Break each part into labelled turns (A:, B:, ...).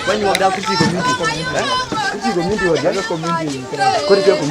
A: When you are down to see community, see community or the other community, could you go?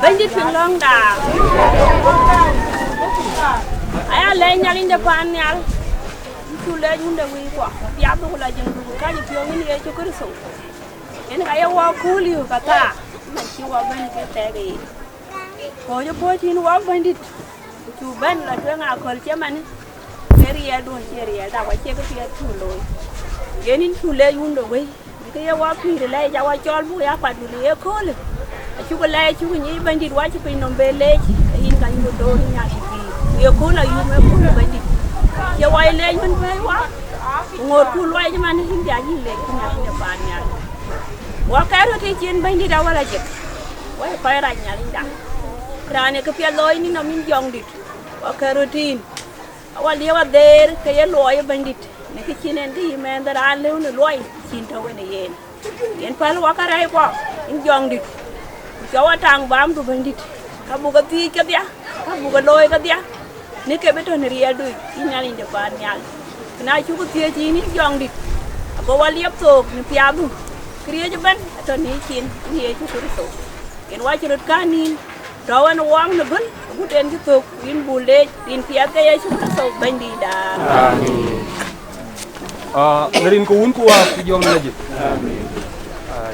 B: Benji Finglong da. Aya le nyali nde pan nyal. chu le yun de wi kwa ya bu la jeng du ka ji pyo ni ye chu kri so en ga ya wa ku li ka ta na chi wa ban ke te ge ko je po tin wa ban dit chu ban la twa nga kol che man area do area da wa che ke pye chu lo ye nin chu le yun de wi ke ya wa pi de le ya wa chol bu ya pa du le ko le chu ko le chu ni ban dit wa chu pe no be le in ka yu do nya ti ye ko la yu me ko ban dit ye wa le yun pe wa ngor ku lo ye man hin ja ni le ku nya ni ba nya wa ka ro ti chin ban dit da wala je wa pa ra nya ni da krane ke pye loy ni no min jong dit wa ka ro tin wa le wa der ke ye loy ban dit ne ke chinen di men da ran le no loy chin to we ne yen pa wa ka rai ko in jong dit cho wa tang bam du ban dit ka bu ka ti ka dia ka bu ka loy ka dia ni ke beto ne ria du inyali de ban nyal na chu ko tie chi ni jong dit ko wa liep to ni pya bu kriye je ban to ni chin ni e chu so en wa chi rut ka ni rawan wang na bun bu ten chu to in bu le in pya ke ye chu so ban di da
C: amin nerin ko wun ko wa fi jong na jit amin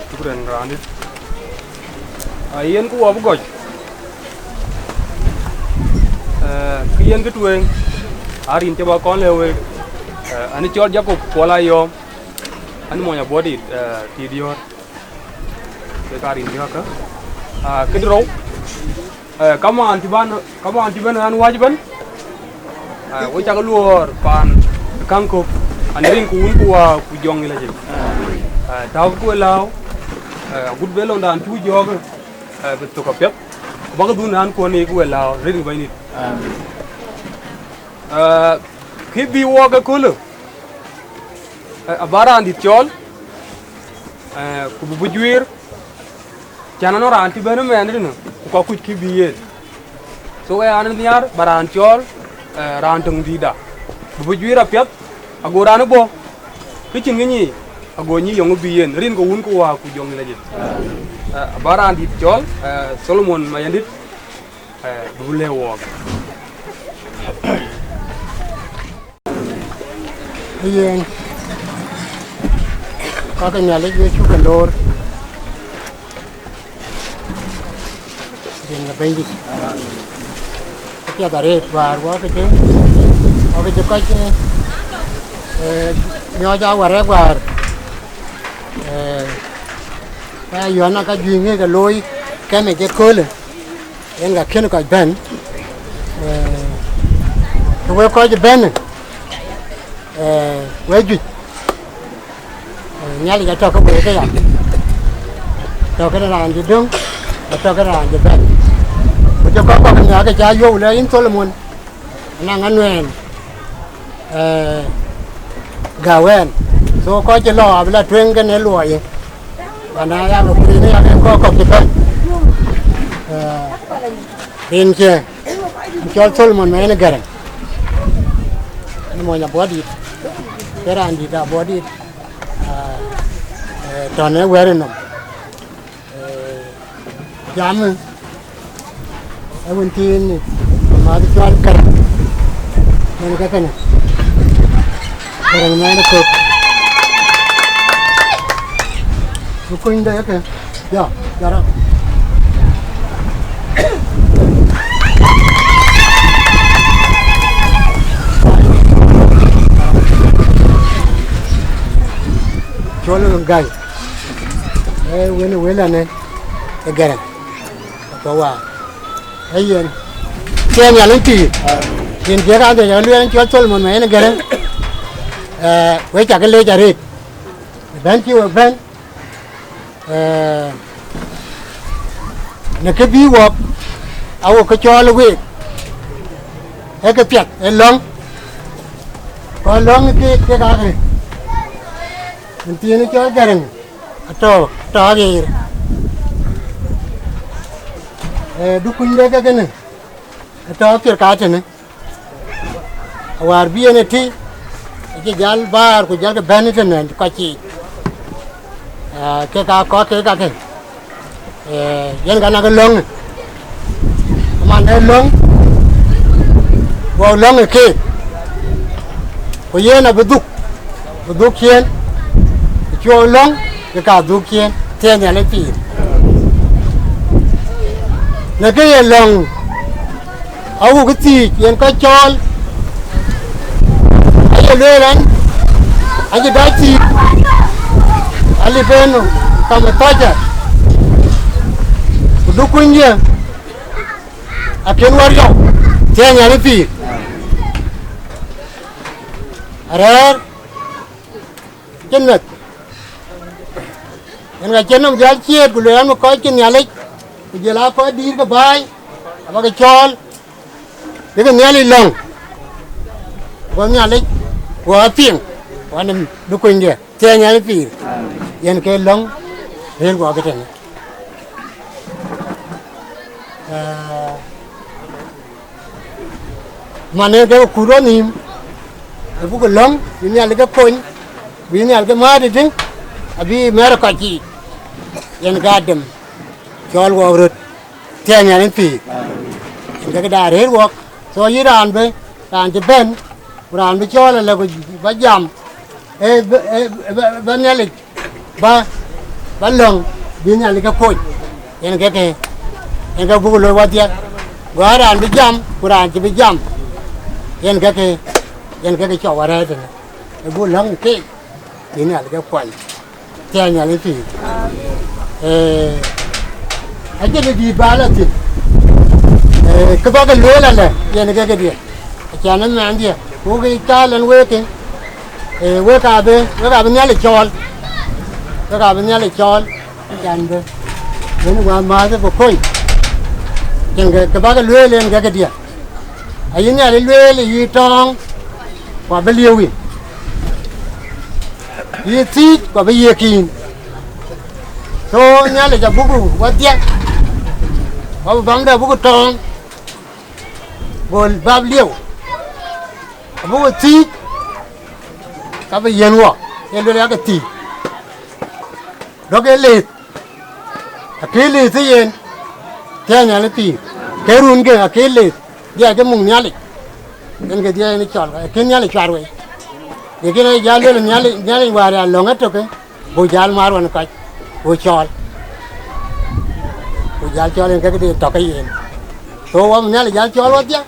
C: shukran ranit yen ko wa bu goj kiyen ke tueng arin te ba kon lewe ani chol jakob pola yo ani mo nya body ti dior ke karin dia ka ke dro kama anti ban an wajiban wo cha luor pan kangko anirin ku un ku wa ku jong la je taw ku law gud belo ndan tu jog be to ka pep ba ga dun an ko ni ku law rin ba ni ki bi wo ga kulu abara andi chol ku bu juir chana no ranti beno men rin ku ka ku ki bi ye so ga an niar baran chol ran tung dida bu juir apet agora no bo ki chin ni ago ni yong bi yen rin ko un ko wa ku jong la jit abara andi chol solomon mayandit bu le wo
D: Yen các nhà lấy chuột cần đô Yen là bên đi cái đấy và quá cái chứ ở cái chỗ cái nhỏ cháu và rác và cái giờ nó cái duy cái lối cái này cái cối này Yen là khi nó cái bên tôi coi cái bên này quay duy nhà thì cho cái bể cái gì cho cái này gì đúng cho cái này gì bên cho có cái nhà cái cha vô là in Solomon nàng ăn quen gà quen số có chỉ lò là chuyên cái này lùi và nay ăn một cái này ăn có cái bên bên kia cho Solomon mấy nó gần mọi nhà body cái này thì đã body tròn này quay lên jam tin mà đi cho cái này cái này nó cực lúc quên đây cái giờ đó cho nó gai quên là này cái gà có vào ấy giờ cái nhà lấy tiền tiền kia ra thì luyện cho tôi một mấy này gà với cả cái lê chả rít bán chiêu bán là cái ví dụ ao cái cho là quên cái piệt cái lông còn lông cái gà này tiền cho cái này to gì đúc quỳnh đây cái này to kiểu cá chân này và bia này thì cái jal bar của jal cái bên này này có chi cái cá có cái dân cái nào cái lông mà này lông vào lông này kia ko yena beduk kien cho long cái cả du kien thế nhà lấy pin là cái lòng áo cái gì kien có cho anh lên anh chỉ đá chi anh đi bên cầm một tay chứ du quên gì à kien wario thế nhà lấy pin rồi chân ngực yang ngajen nam jal ciet bulan mo ko kin nyalik jela ko dir ka bay apa ke chol de ke nyali long ko nyalik ko pieng ko nam du ko inde te nyali pi yen ke long hel ko ke ten mane ke kuro nim bu ko long nyali ke koñ bi nyali ke ma de ding abi mera ko ci yen gadem chol wo rut tenya nen pi ga da re wo so yiran be ran je ben ran be chol le ko ba jam ba nyali ba long bi nyali ka ko yen ga bu lo wa dia wa ran be jam ran je be jam yen ga ke cho wa re de bu long ke bi nyali ka ko thế nhà lấy phi anh chỉ đi ba là thì cái bao cái lúa là này giờ cái gì cha nó mang gì cô cái cha lên quê cái quê cà bên nhà lại tròn quê cà bên nhà lại tròn chăn bên bên ngoài mà cái khôi cái bao cái lúa lên cái gì anh nhà lấy lúa là gì tròn và bên liêu gì ye ti ko be ye kin so nya le ja bugu wadia ko bang da bugu tong bol bab liu bugu ti ka be yen wo ye le ya ka ti do ke le ke le ti yen te nya le ti ke run ke ke le ya ke mung nya le en ke dia ni chol ke nya le char we लेकिन ये जाल ले न्याले वारे लोंगे तो के वो जाल मारवान का वो चौल इनके के तो के ये तो वो न्याले जाल चौल होती है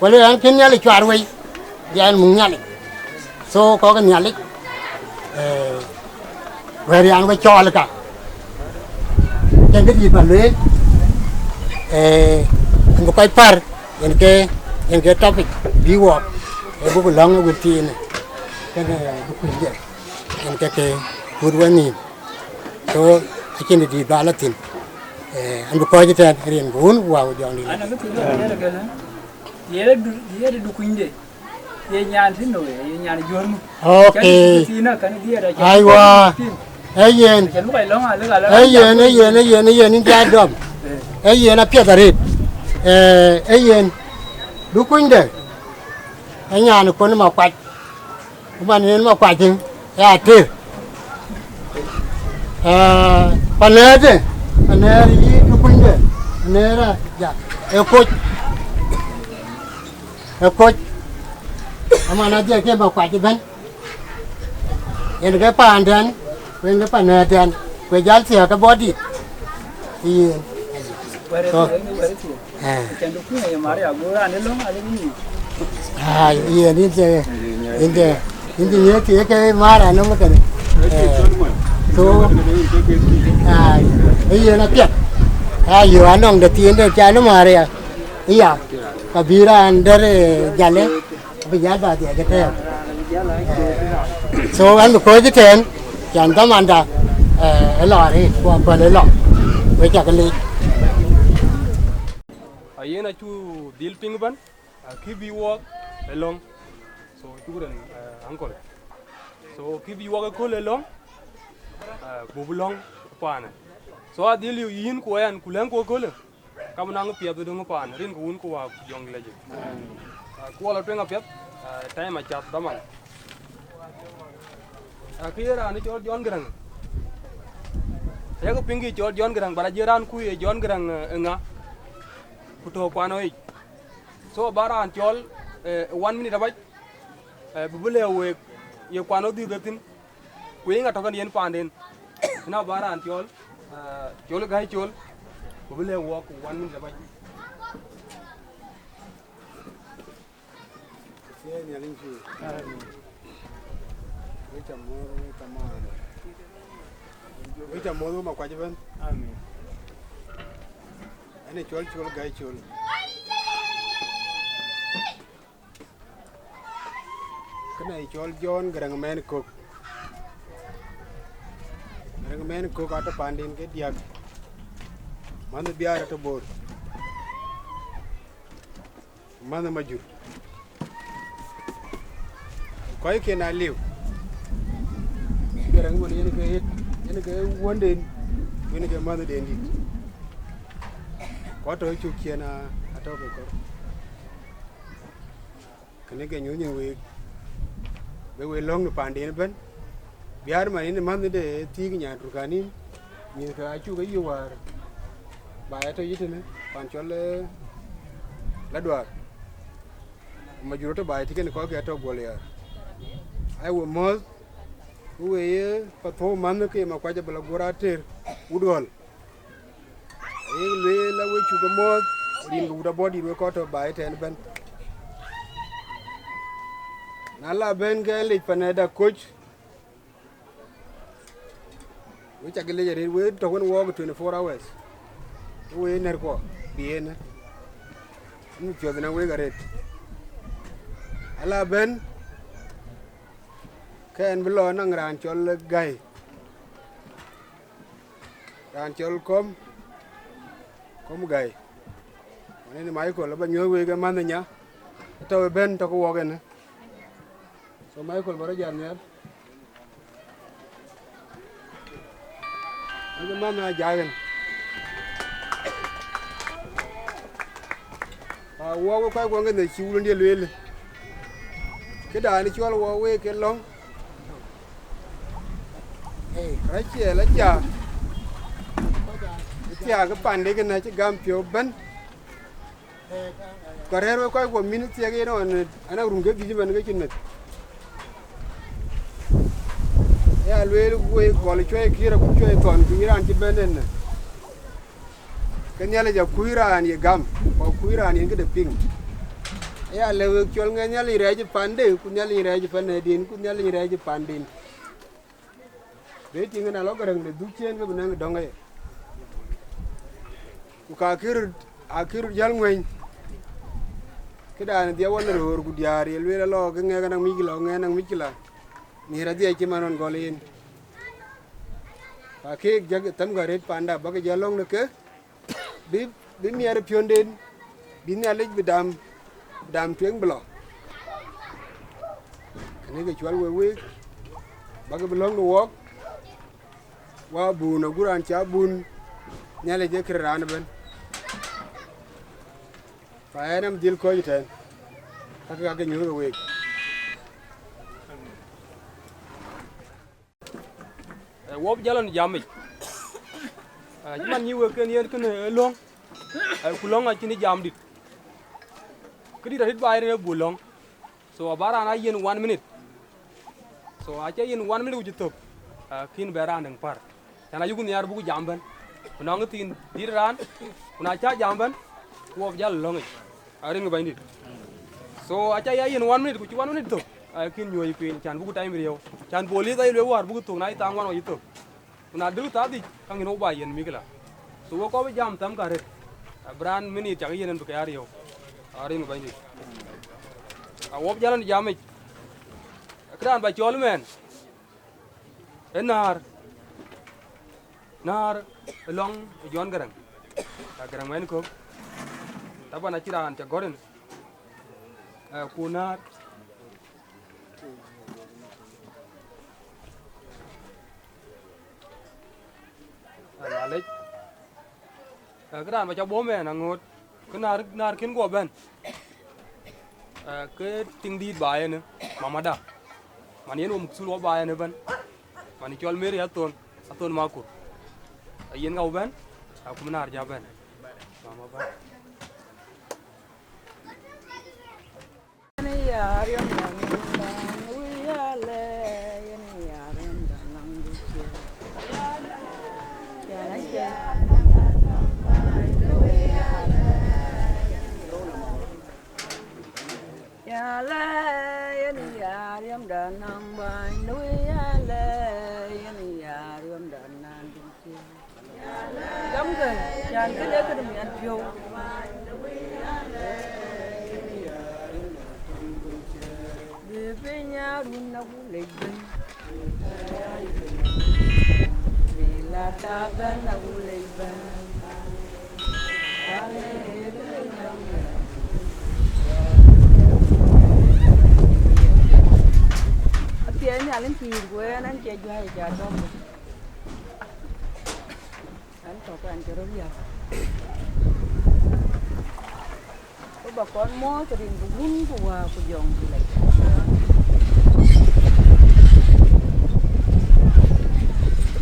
D: बोले यार किन न्याले चार वही जाल मुंग न्याले सो को के न्याले वारे आन वो चौल का इनके जीवन ले इनको कोई पर इनके टॉपिक भी वो वो को लॉन्ग वो तीन cái bukun dia yang ke kurwani so akin di balatin an ko jita rien gun wa jong ni
E: ana ko ye dukun de ye nyan tin no ye nyan jormu
D: okay aiwa ayen ni ja dom ayen a pietarit ayen dukun de anyan ko ma kwat bạn nên mà quả chừng à chứ phần này chứ phần này thì nó quên rồi này là dạ em coach mà nó chỉ cái bảo quả chừng bên em cái bàn đen bên cái bàn này đen cái giá xỉa cái body thì ini ni ti ke mara no maka so iya na pia ayo anong de tien de cha no mare ya iya kabira under jale bijal ba dia ke so an ko ji ten chan ta manda lo ri ko le lo we cha ke li
C: ayena chu dil ping ban ki bi wo long so chukuran angkol so kibi waga kole long bobulong pana so adil yu yin ko yan kulen ko kole kam nang pia do ng pana rin ko un ko wa yong leje ko la tenga pet time chat daman akira ni jor jon grang ya ko pingi jor jon grang bara jiran ku ye jon grang nga puto panoi so baran chol 1 minute abaj bubule we ye kwano di gatin we nga tokan yen panden na baran tiol tiol gai tiol bubule walk 1 minute ba
D: ye nya lin fi we chamo ma kwa jiban
E: Amen.
D: ane chol gai chol kana chol John Garang Mayen Kok ata pandin ke diak man biara to bor man majur koy ke na liu Garang mon yen ke wonden yen ke man den dit ko to chu kiena ato ko kene ke nyu we long no pandin ben biar ma ni man de ti nya turkani ni ka chu ga yuar ba to yitene pan chol la dwar ma juro to ba ti ken ko ke to gol ya ai wo mo we pa to man ke ma kwa ja bla gora ter udol ai le la we chu ga mo rin gu da body we ko to ba ten ben nala ben ke le panada coach we cha gele jere we to won walk 24 hours we ner ko bien ni cho na we garet ala ben ken blo nang ran chol gai ran chol kom gai ni mai ko la ba nyo we ga man nya to ben to ko wo gen so Michael bara jan ner ni mana jagen wo ko ko ngene ci wulu ndel wel ke da ni chol wo we ke long ra che la ja ya ga pande ke na ci gam pio ben ko rero ko ko minute ye no ana runge gi ben ga cinnet ya lwel we gol choy kira ku choy ton kiran ti benen kenyale ja kuiran ye gam ko kuiran ye ngede ping ya lewe chol nganyali reje pande ku nyali reje panedin ku nyali reje pandin be tinga na logarang le duchen be nang donga ku ka akir jal ngwen kidan dia won ro gu diar ye lwel lo ngenga nang migilo ngenang mikila ni radia ci manon golinake jag tam garet panda bag jalong ne ke bi mi ar pionden bi ne alej dam tweng blo kene ge chwal we bag belong no wok wa bu no guran cha bun nyale je kran ben fa enam dil ko yiten aka ga nyu we
C: wob jalan jamit man ni we ken yen ken long ku long a chini jam dit kidi rit bayre ne bulong so bara na yen 1 minute so a cha yen 1 minute ujitok kin beran dang par kana yugun yar bugu jamban kuna ngatin diran kuna cha jamban wob jal long ari ngi bayndit so a cha yen 1 minute ku ci 1 minute tok kin nyoy pin chan bugu time rew chan boli dai le war bugu tok nai tang wan o yitok kuna du ta di kang no ba yen mikla so wo ko jam tam karet bran mini cha yen bu ka rew ari ngi bayndit a wob jalan jamit kran ba chol men enar nar long John Garang Mayen Kok tabana ciran ca goren kunar alek kran ba ca bố mẹ na ngot nar kin go ben ke ting di bae ne mamada man yen sul wa bae ne ben man chol meri aton makur yen ngau ben aku menar ja ben mama ba
E: Ni ya arion yang
B: le ya riam da nang bai nuôi le ya riam da nang đi kia giống cái nhàn cái đấy cái đầm nhàn phiêu về với nhà luôn nó cũng lấy bên vì là ta vẫn nó cũng lấy bên tiền nhà lên tiền của anh chơi chơi chơi đâu anh cho cái anh chơi đâu giờ có bà con mua cho đến cái vốn của dòng gì này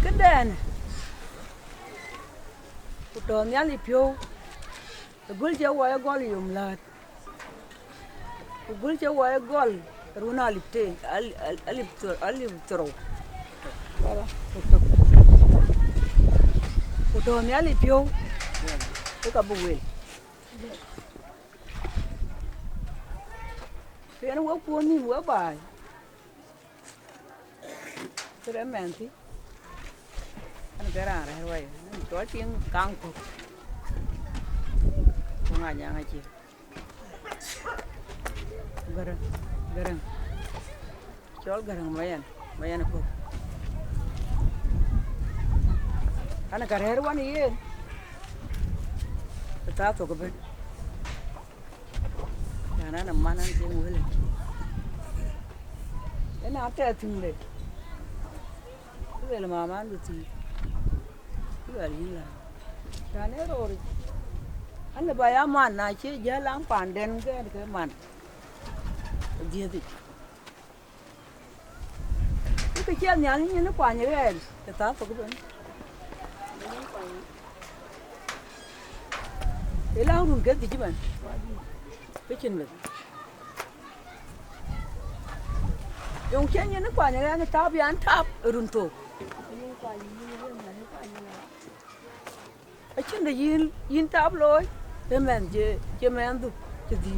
B: cái đèn của tròn nhà đi phiêu cái bữa chơi qua gọi là dùng lạt cái bữa chơi qua gọi Runa lipte, aliptoro. Foto ni alipio, eka buwe. Kaya nung wapu ni wabay. Kaya menti. Ano kaya ra herway? Tuwa tiyang kangko. Kung nga niya nga siya. Garang, jual Garang Mayen Kok. Anak karir wan iya, tetap tu kepen. Karena nama nanti mulai. Ini apa tinggal? Tu ela mama nanti. Tu ela. Karena orang. Anda bayar mana? Cie jalan pandan ke mana? Dia tu. Itu kecil ni ani ni kuat ni kan? Tetap aku pun. Elang run ke tu cuman. Kecil ni. Yang kecil ni kuat ni kan? Tetap yang tap run tu. Kecil ni yin tap loy. Temen je men tu jadi.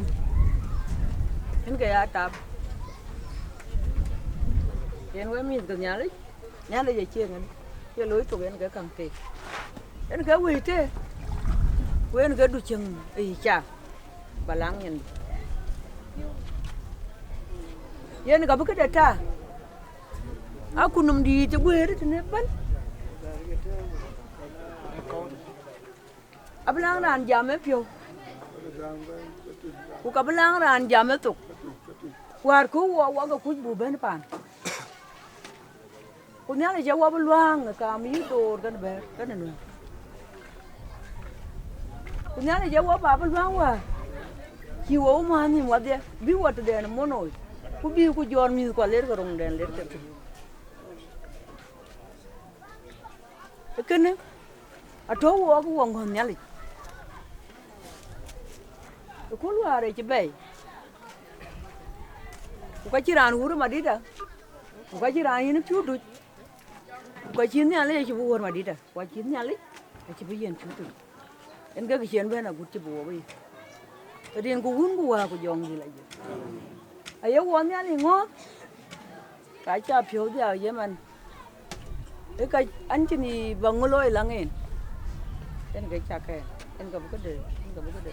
B: Ini kayak atap. Yang gue minta nyali je ciengan. Dia lối tu yang gue kangke. Yang gue wite. Gue yang gue duceng cha. Balang yang. Yang gue buka data. Aku num di tu gue ada tu nepan. Abelang ran jamnya pio. Buka belang ran jamnya tu. Warku wa kuj buben pan. Kunya le jawa beluang kami dor kan ber kan anu. Kunya le jawa ba beluang wa. Kiwo mani wa dia bi wa tu den mono. Ku bi ku jor mi ko ler ko rong den ler tu. Kene ato wa ku wong hon nyali. Ku lu are ci bay. Buka ciran huru madida. Buka ciran ini piudu. Buka ciran ale ci buwar madida. Buka ciran ale ci biyen piudu. En ga ciran bena gutti buwa bai. Tadin ku gun buwa ku jong di laje. Ayo won ale ngot. Ka cha piu dia yeman. E ka anjini bangoloi langen. En ga cha ka. En ga buka de. En ga buka de.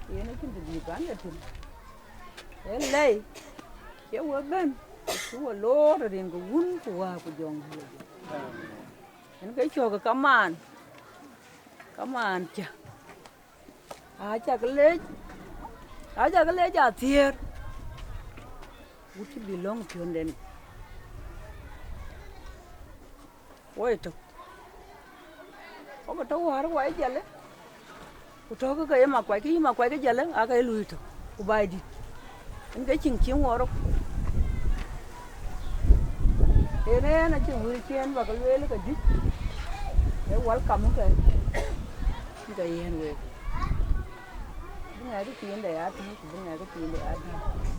B: Ini kin di kan ya tu. Lei, ya waban, tu lor dari yang gun kuah kujong dia. Ini kau coba kaman cah, aja kelej jatier, uci bilang kian den. Woi tu, kau tahu hari wai jalan, kau tahu ke emak wai ke jalan, agak lui tu, ubai di. Anh cái chừng chiếu ngõ đâu, thế nên là chừng người trên và cái lưới nó cái đít, cái quál cầm cái hiện người, cái ngày cái tiền để ăn, cái ngày cái tiền để ăn,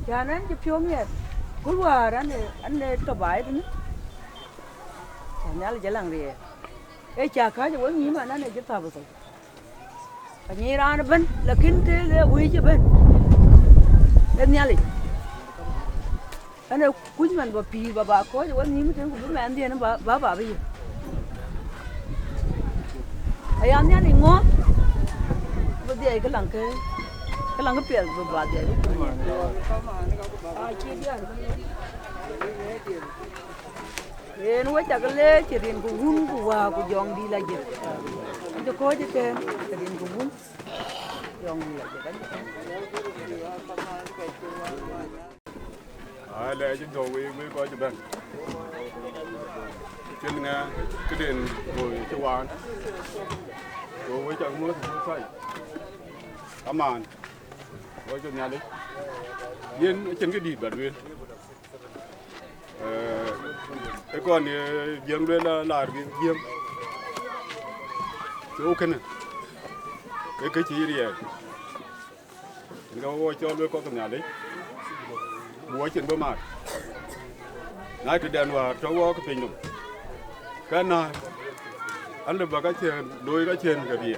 B: cho nên cái phiếu miệt, cứ qua đó anh này tao bài đó, nhà là chỉ làm gì, cái chả cá cho bữa nhí mà nó này chỉ tao vậy, cái nhí ra nó bên là kinh tế là quý chứ bên. Lên nhà lịch. Anh ấy cúi mình vào pì vào bà có, chứ anh nhìn thấy bữa mẹ anh đi nó bà bây giờ. Ai anh nhà lịch ngó. Bây giờ cái lăng cái bèn vào bà vậy. Chia đi ăn. Nó quay chắc cái chỉ riêng của hun của dòng đi là gì. Anh cho coi chứ cái riêng của hun dòng đi là gì
F: đấy. Lẽ chúng tôi mới coi cho bên trên nghe cái đền ngồi châu Á rồi với chợ mưa thì phải cảm ơn với cho nhà đấy yên trên cái đi bản nguyên cái con thì giếng lên là cái giếng cái ok này cái chỉ đi à nó cho nuôi con trong nhà đấy mua trên bờ mặt nãy từ đèn vào cháu cái pin rồi cái này anh được vào cái trên đôi cái trên cái gì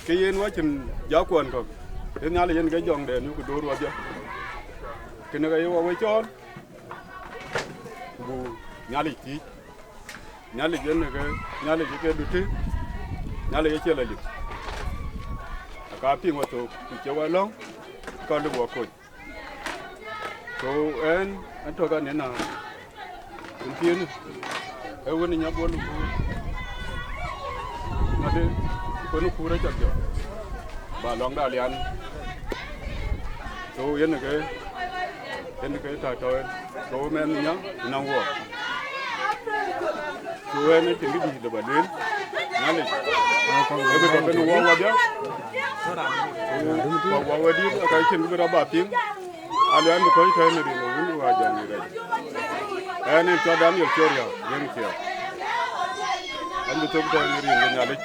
F: cái yên quá trên giáo quần rồi đến nhà là yên cái dòng đèn như cái đôi rồi chứ cái này cái vào với cho bu nhà lịch gì nhà lịch yên cái nhà lịch cái đôi thứ nhà lịch cái chơi là lịch cả pin vào tổ chơi vào long còn được vào cột so anh cho cái này nào cũng tiền ấy vẫn nhớ buồn luôn mà đi con nó cú đấy chắc chưa bà long đã liền so yên cái thằng tôi so men nhá nong vô so anh ấy tìm cái gì để bà đến nhá đi bây giờ cái nó qua chưa qua đi cái chuyện cái đó bà tiếng anh em có thấy này thì nó cũng vào giờ này đấy anh em cho đám nhiều chơi rồi nhưng chiều anh được tôi chơi này thì nhà lịch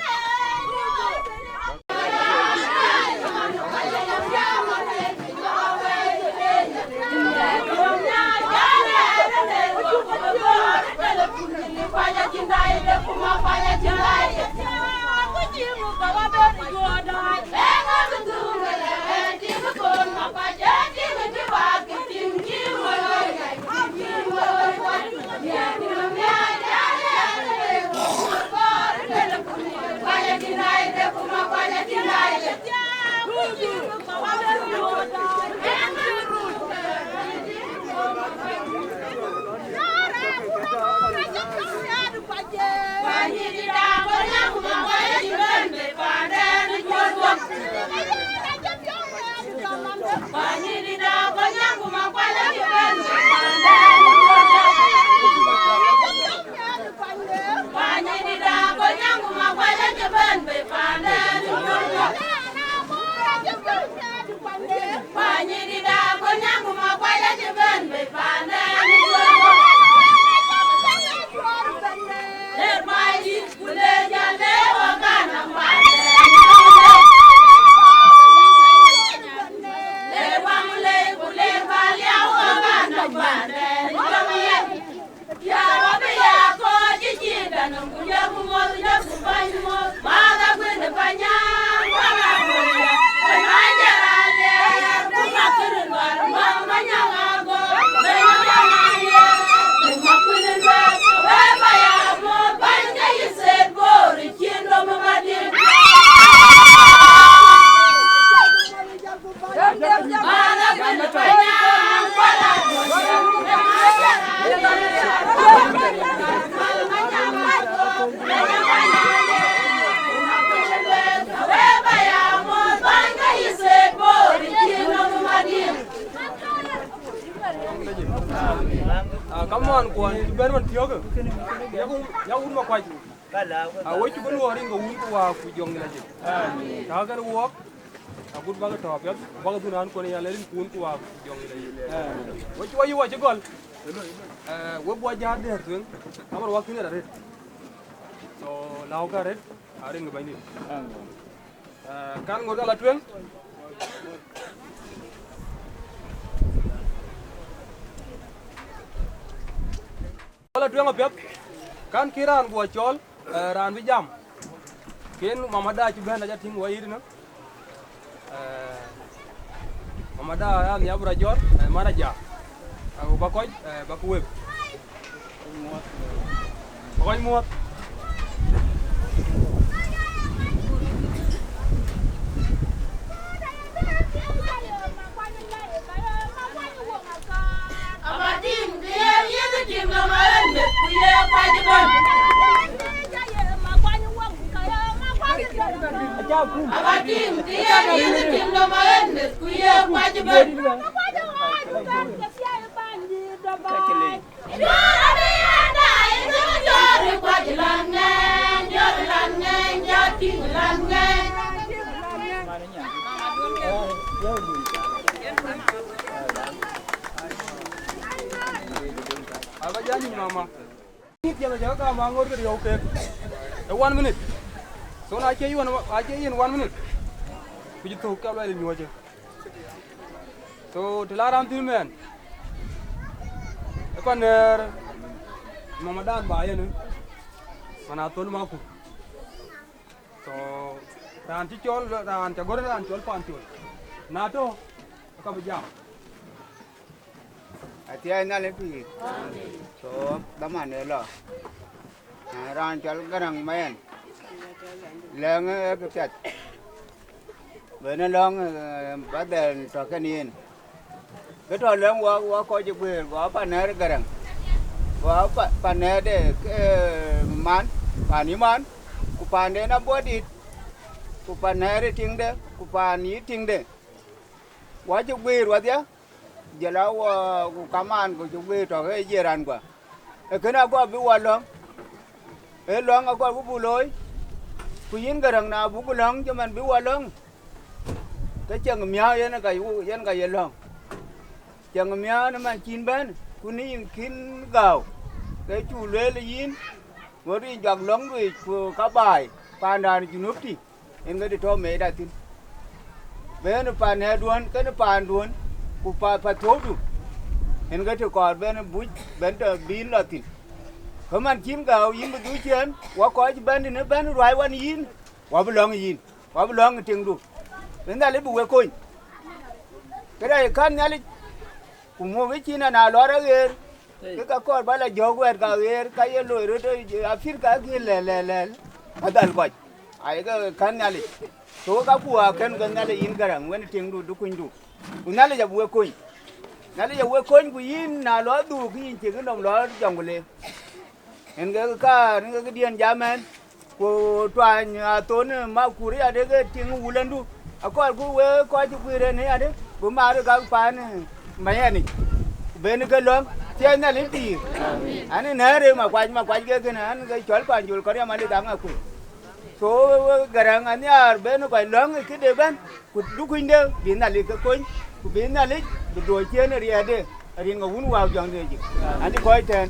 C: cảm ơn của bên mình thiếu cơ ya un mà quay với chú bên đi ngủ của dòng này chứ đó cái work aku baga top ya baga tunan ko ne ya lerin kun ko dòng này với chú ayu chứ còn với bua jaar der tun amar waktu ne dare so law ka red are ngi bayni kan ngor ala tuen ala tuen apep kan kiran gua chol ran bi jam ken mamada ci ben ja ting wa yidina mama da ya bra jor mara ja ba ko ba ko web Koy muat.
G: Abatim dia itu tim nama net kuya pajiban. Abatim dia itu tim nama net kuya pajiban.
C: Apa jadi mama? Ini dia jaga mangor ke dia oke. 1 minute. So na aje in 1 minute. Kuji tu kalau ada ni aja. So dilarang tu men. Kon mama dan bahaya ni. Mana tuan maku. So dan cicol dan cagor dan cicol pancol. Nato ka bejam.
H: Atia na le pi. So daman ne lo. Ran chal Garang Mayen. Leng ke pet. Bên long bắt đèn cho cái niên. Cái trò leng wa ko je bue wa pa ne Garang. Wa pa ne de man pa ni man. Ku pa ne na bodi. Ku pa ne re ting de, ku pa ni ting de. Wa je bue wa dia. Giờ là cảm ơn của chúng tôi cho cái gì rằng quả cái nào có bị hoàn luôn cái luôn có bị lỗi cứ yên cái rằng nào bị lỗi cho mình bị hoàn luôn cái chân mía vậy nó cái gì luôn chân mía nó mà chín bên cứ ní chín gạo cái chủ lưới là yên mới đi giặc lông rồi cá bài pan đàn chỉ núp thì em cái đi cho mẹ đã tin bé nó pan hè đuôn cái nó pan đuôn ku pa thodu en ga to ko ben bu ben to bin la tin ko man chim ga yin bu du chen wa ko ji ben ne ben roi wan yin wa bu long ting du ben da le bu we ko cái đây kan nya le ku mo we chi na lo ra ger cái ka ko ba la jo wer ga ger ka ye lo ro to afir ka gi le adal ko ai ga kan nya le to ka ku a kan ga nya le yin garang wen ting du kun du Nile giờ vui coi, Nile giờ vui coi của yên nào lo đủ cái chỉ cái đồng lo dòng của lên, nên cái điền giá men, của toàn tốn mà cù đấy đấy cái tiếng u lên du, coi coi chụp cái này đấy, bữa mà được các bạn mấy anh bên cái lông, chơi nhà lên thì, anh này đấy mà quay cái này anh cái chói quan chụp có đi mà đi đắng à cù. So Garang anya ben ko long ke de ben ku dukuin de bin na le ko ku bin na le do chen ri ade ri nga un wa jong de ji andi ko ten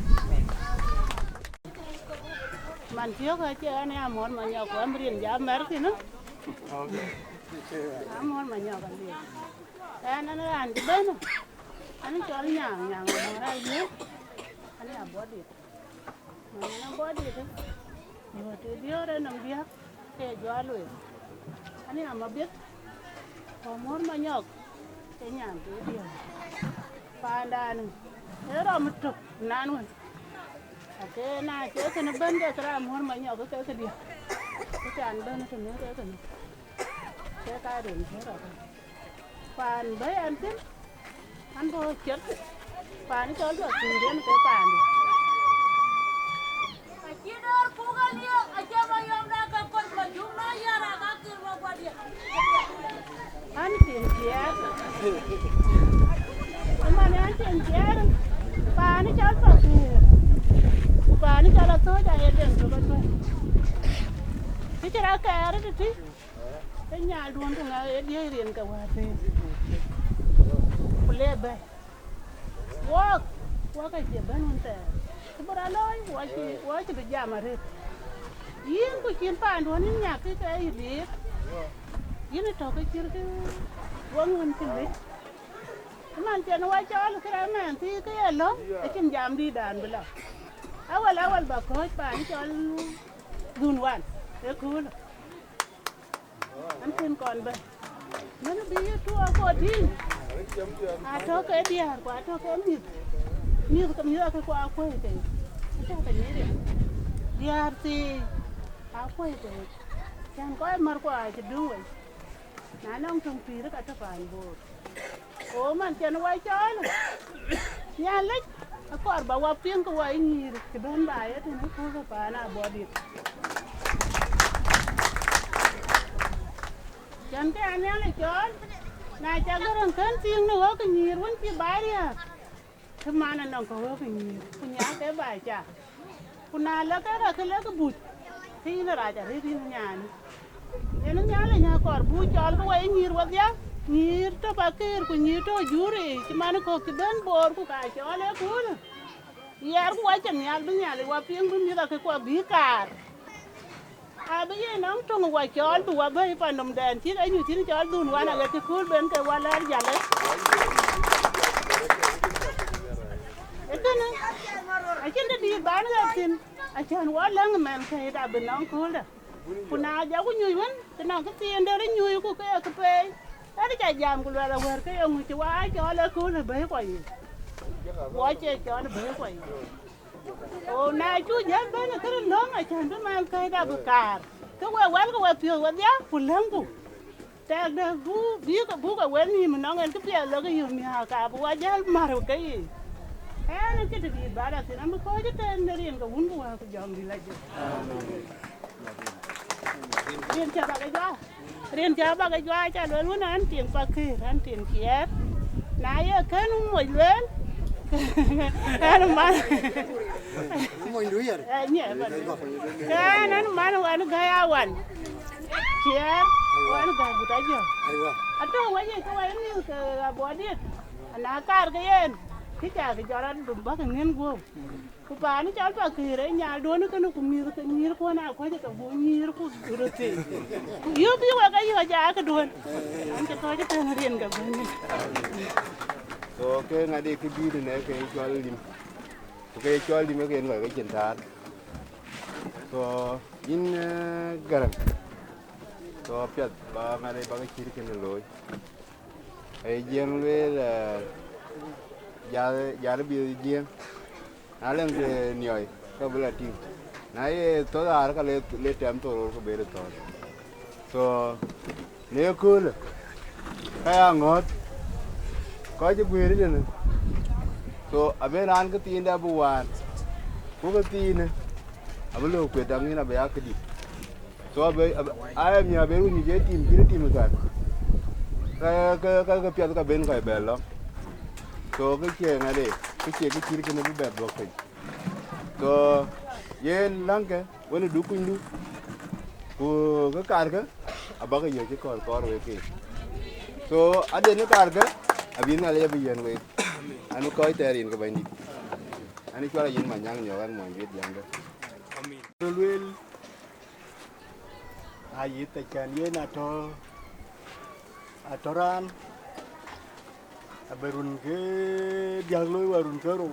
B: man thiếu cái chứ anh em muốn mà nhỏ của em riêng giá mer thì nó anh muốn mà nhỏ còn gì anh ăn cái bên anh cho anh nhàng mà ra nhé anh làm body mà nó body đấy nhiều thì điều đấy nằm biết cái gió lùi anh em mà biết có muốn mà nhỏ cái nhàng cái điều phàn đàn thế rồi một chục nan luôn cái này cái nó bên cái ra muốn mà nhỏ cái điều cái chàn bên nó nữa cái đường thế rồi phàn đấy anh chứ anh thôi chết phàn cho được gì đến cái phàn anh tiền chết mà anh tiền chết phàn nó cho được và nó cho là tôi chạy điện cho con thôi cái chuyện đó kẻ đó thì cái nhà luôn thì là đi điện cả hoa thì lê bê walk cái gì bên luôn thế cái bữa đó nói walk chỉ được giảm mà thôi yên cái chuyện phản luôn nhà cái gì yên nó cho cái chuyện cái quân quân cái gì mà chuyện nó cho là cái đó mà thì cái lớn cái chuyện giảm đi đàn bây giờ awal bakoj pani chol dunwan e kul am tin kon ba man bi tu ko din Ato ke dia kwa ato ke mi kam yo ke kwa ko ke ato ke ni dia ti a ko ke chan ko mar kwa ke du we na nong tung pi ka ta pan bo o man chen wa chon nya le a ko ba wa pien ko wa ni ke ben ba ya te ni ko pa na bo di chan ke anya le chon na cha garang kan ting no ko ni won pi ba ya ke mana nong ko ko ni ku nya ke ba cha ku na la ka ka le ka bu ti na ra ja ri nya ni ene nya le nya ko bu chol ko wa ni ro ya ni to ba ker ku ni to juri ti mana ko ki ben bor ku ka chol e ku yar ku wa chen nya bi nya le wa pien bi mi da ke ko bi kar a bi ye nong to wa chol bu wa ba pa nom den ti ai ni ti chol dun wa na le ti ku ben ke wa la ya le ekene a chen de di ba na tin a chen wa lang men ke da bi nong ku da kuna ja ku nyu wen kana ka ti ende ri nyu ku ke ka pe ta ja jam ku la wer ke ngu ti wa cho le ku le be ko yi wa che cho le be ko yi o na chu ja be na ka lo ma chen de man ke da bu kar ke wa ko wa pi wa ya ku lem ku ta da bu ka wen ni ma nong en ke pe lo ke yu mi ha ka bu wa ja mar ke yi ene ke ti ba da tin am ko je ten ne rin ka un ku wa ku jam di la je riêng cha ba cái doa cha luôn luôn ăn tiền bạc kì ăn tiền kiết nãy giờ cái nó mồi luôn ăn mà
D: mồi đuôi à
B: nhẹ vậy cái nó mà nó ăn cái awan kiết ăn cái bút aja atau wajah kau ini ke bodit nakar ke yen kita ke jalan domba ke ngin gua kupani chal pa kire nya do no kanu kumir ke ngir ko na ko je ka bo ngir ko rote yo bi wa ga yo ja ka don an ke ko je tan rien ga bani
H: so ke ngadi ke bi ne ke chol lim ke ngoi ke chen tar so in garang so pyat ba ngade ba ke chir ke ne loy ai jeng le la ya bi jeng Alam ke nioi ka bela tim na ye to ar ka le tem to ko bere to so ne kul ka ngot ko je bere ne so abe ran ka tin da buwan ko ka tin abe lo ko dang ni na be akdi so abe ay mi abe ni je tim ka ka pya ka ben ka be lo so cái chuyện này đi cái chuyện cái nó bị bẹp bọc thịt so ye lăng cái vấn đề đủ cung đủ của cái card cái à bác cái gì chứ còn về kia so ở đây nó card cái à biến là bây giờ về anh coi tiền cái bài này anh cho là gì mà nhang nhiều anh mọi việc dạng đó
A: luôn ai ít tại chân ye na to atoran aberun ke diaglo warun kero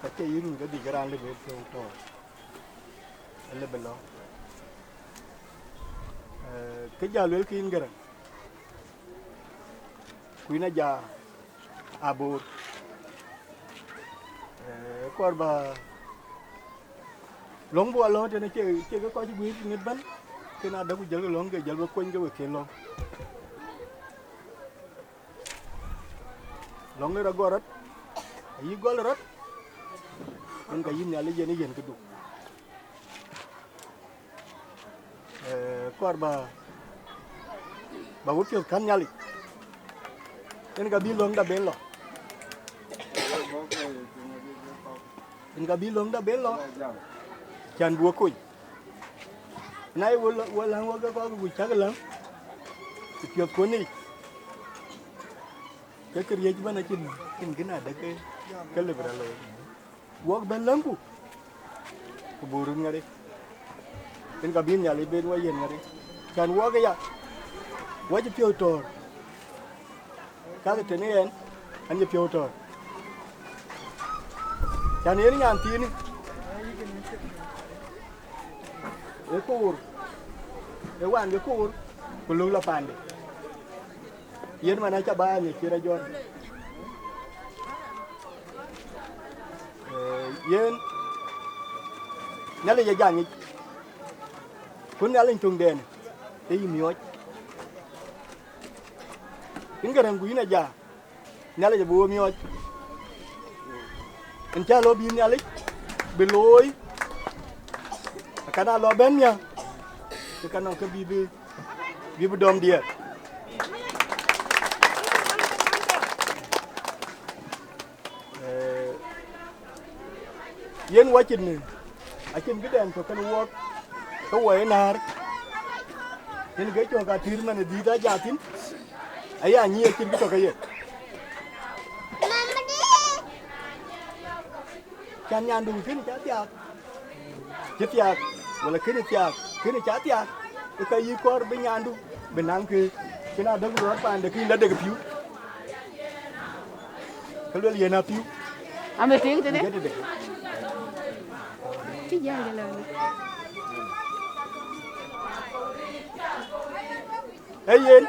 A: ka ke yirun ga digaran le be to le belo ke jalwel kin garang kuina ja abur korba long bo lo te ne ke ko ji bi nget ban ke na da ku jal long ke jal ba ko nge we ke long long ne ra gorat yi gol rot en ka yin yalla jeni yen kudu korba ba wuti kan nyali en ga bi long da ben lo en ga bi long da ben lo chan bua kuy nay wala wa ga ko bu chagalam ti ko ni cái kerja cuma nak cin kena ada ke liberal lo, walk belangu, keburung ngari, kan kabin nyali ben wajan ngari, kan walk ya, wajib piautor, kalau tenean, hanya piautor, kan ini nganti ini, ekur, ewan ekur, belum lapan deh. Yen mana ca ba ni kira jon yen nale ya jangi kun nale tung den e miyo in garang guina ja nale ya bo miyo en cha lo bi nale be loy kana lo ben ya kana ka bi dom dia yen wachin ni akin gidan to kan wok to way nar yen ge cho ga tir man di da jatin aya nyi akin to ka ye kan nyan du kin cha tiak wala kin cha tiak ka yi kor be nyandu benang ke kina da ro pan de kin da de piu kalwel yena piu
B: ame ting te de cái da vậy là
A: hey yen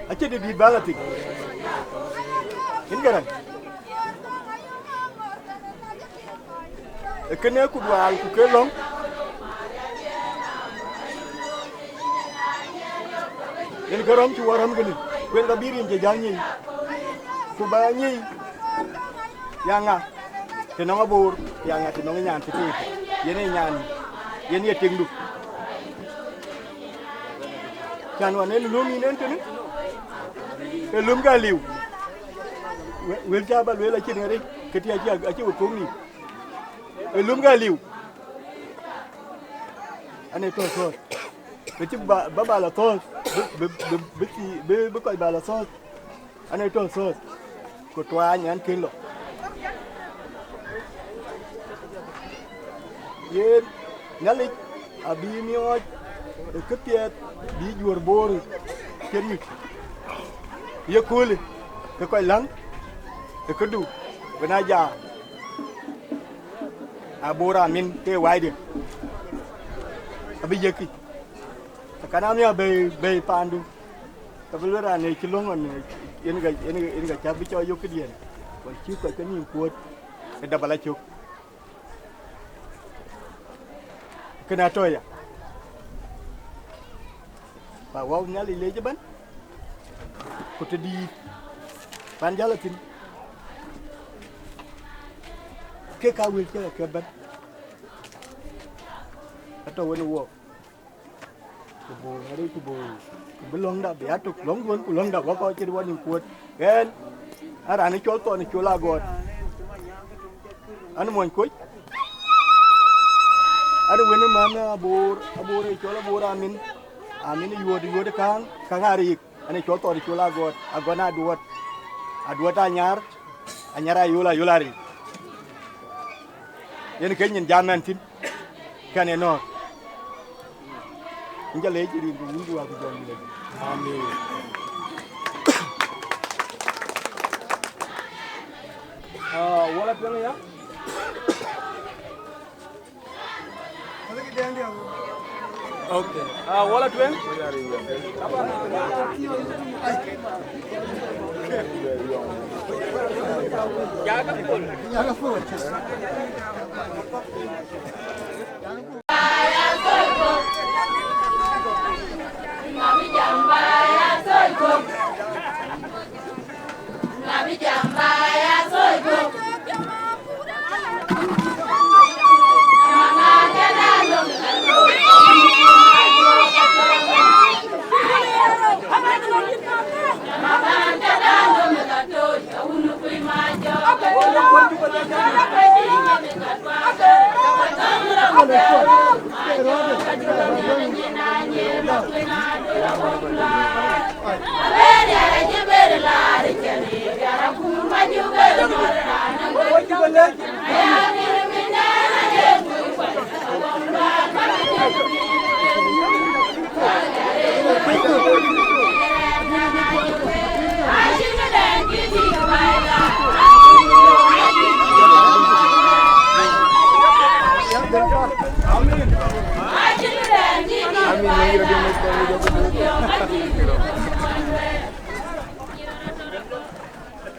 A: ache de di balati in garan kene ku dwal ku kelong yen garam ci waram gani kwen da birin je janyi ku ba nyi yanga te no mabur yanga te no nyan te yene nyan yene tingdu kan wane lumi nen tene e lum ga liw wel ja ba wel ci ngari keti ci ko ni e lum ga liw ane to be ci ba la to be ko ba la so ane to ko twa nyan kin lo yen ngali abi miyo ketiet di jur bor kenni ye kul ke koy lang e kedu bena ja abora min te wayde abi yeki kana mi be pandu tabulura ne kilongon yen ga chabi cho yokidien ko chi ko kani kuot e dabala chuk kena toya ba wow nyali leje ban ko te di ban jalatin ke ka wil ke ban ato woni wo ko bo ngari ko bo belong da be ato long won ko long da ko ci woni kuot en ara ni chol to ni chola god an mon koy ada wena mana abore chola bora amin yode kan ari ane chol to chola god agona aduot anyara yulari yen kenyin jaman tin kane no njale jiri ndu wa ko jomile amin wala pele ya okay wala twen jaga full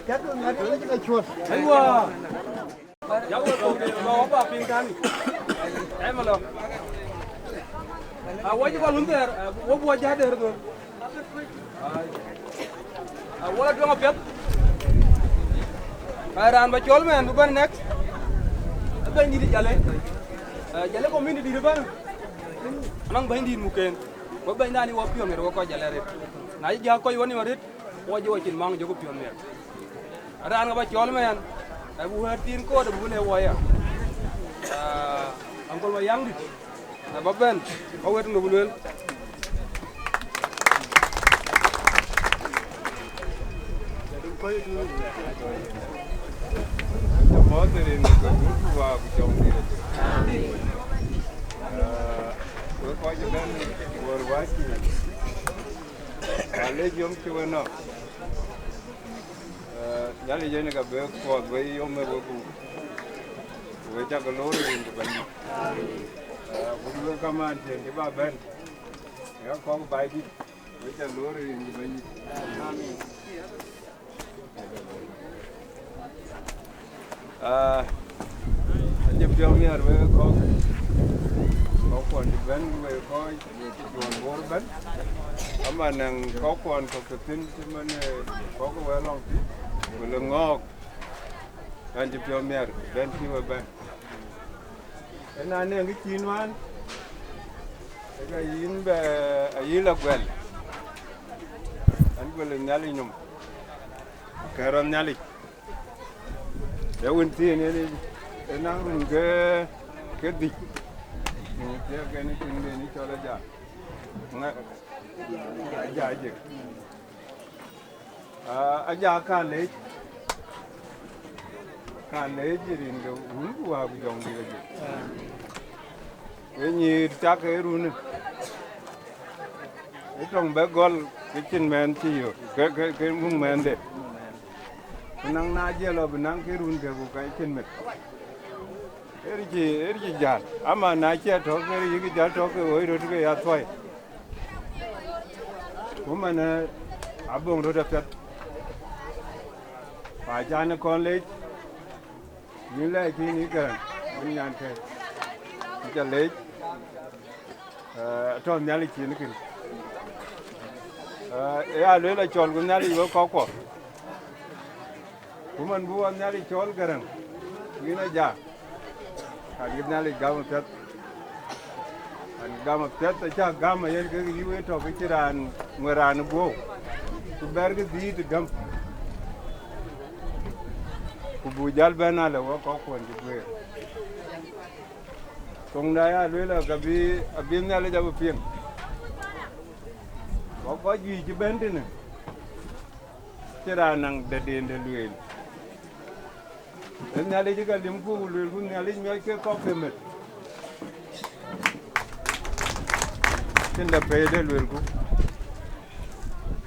A: Chắc là ngắt lấy cái chuột.
C: Đấy quá. Giáo ơi cầu tiền nó bà pin can. Em mà lo. Wajib kalau lunter, buat jahat itu. Wala dua ngapiat. Kairan bacol men, bukan next. Apa ini di jalan? Jalan kau ini di depan. Anang bahin di muken. Kau bahin dah ni wapion mer, kau jalan red. Nah jadi kau iwan ni marit, wajib wajib mang jogo pion mer. Ada anak bacol men. Aku hertiin kau ada bukan waya. Angkol mayang di. Baben, kau itu nggak boleh.
F: Mau dari negara aku jauh ni. Kau jangan berwasi. Kalau jom cuba nak. Jadi jangan kau berkuat, jom berku. Wajah kalau orang itu banyak. Bukan kaman jadi baben. Ya kau baik. Wajah lori ini banyak. Amin. Jep jauh ni ada kau kuan di ben, kau jual borban. Aman yang kau kuan kau ketin cuma ni kau welong, welongok. Dan jep jauh ni ada ben siapa ben. Enak ni yang kinuan. Jika ingin ayilah well. Anu well nyali nyum. Keram nyali. Ya unti ni enak run ke dik. Dia kena kini ni coba aja. Nggak aja. Aja kan lej jadi ni ulu aku jong dia je. Ini cak run. Itu orang begol kitchen man ciyo. Ke mung man deh. Benang naja lo benang kirun ke bukai cinmet. Erji jal. Ama naja thok erji jal thok oi rot ke ya thoi. Kumana abong rot apet. Pajana college. Nile kini kan. Bunyan ke. Kita lej. Thon nyali kini kin. Ya lo la chol gun nyali wo ko. Kuman buat nyali col garang, gina ja. Kagit nyali gama pet, gama pet aja gama yang kiri itu pikiran meran buo. Kuberge di itu gam. Kubujal benala wa kau kuan juga. Tongdaya luela kabi abin nyali jabu piang. Kau jual jebentene. Kira nang deden deluel. Nyali juga limpu luel nyali nyai ke kau kemet. Cinta pede luel ku.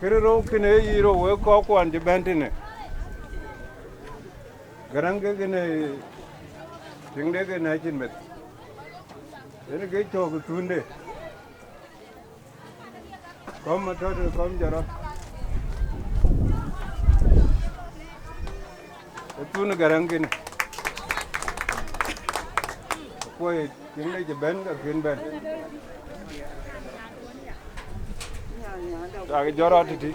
F: Kira kene iro we kau kuan di bentine. Garang ke kene tingde ke nacin met. Ini ke cok tunde. Kom atau kom jarang. Itu negara kini. Kue tinggal je ben ke kin ben. Tak jorot itu.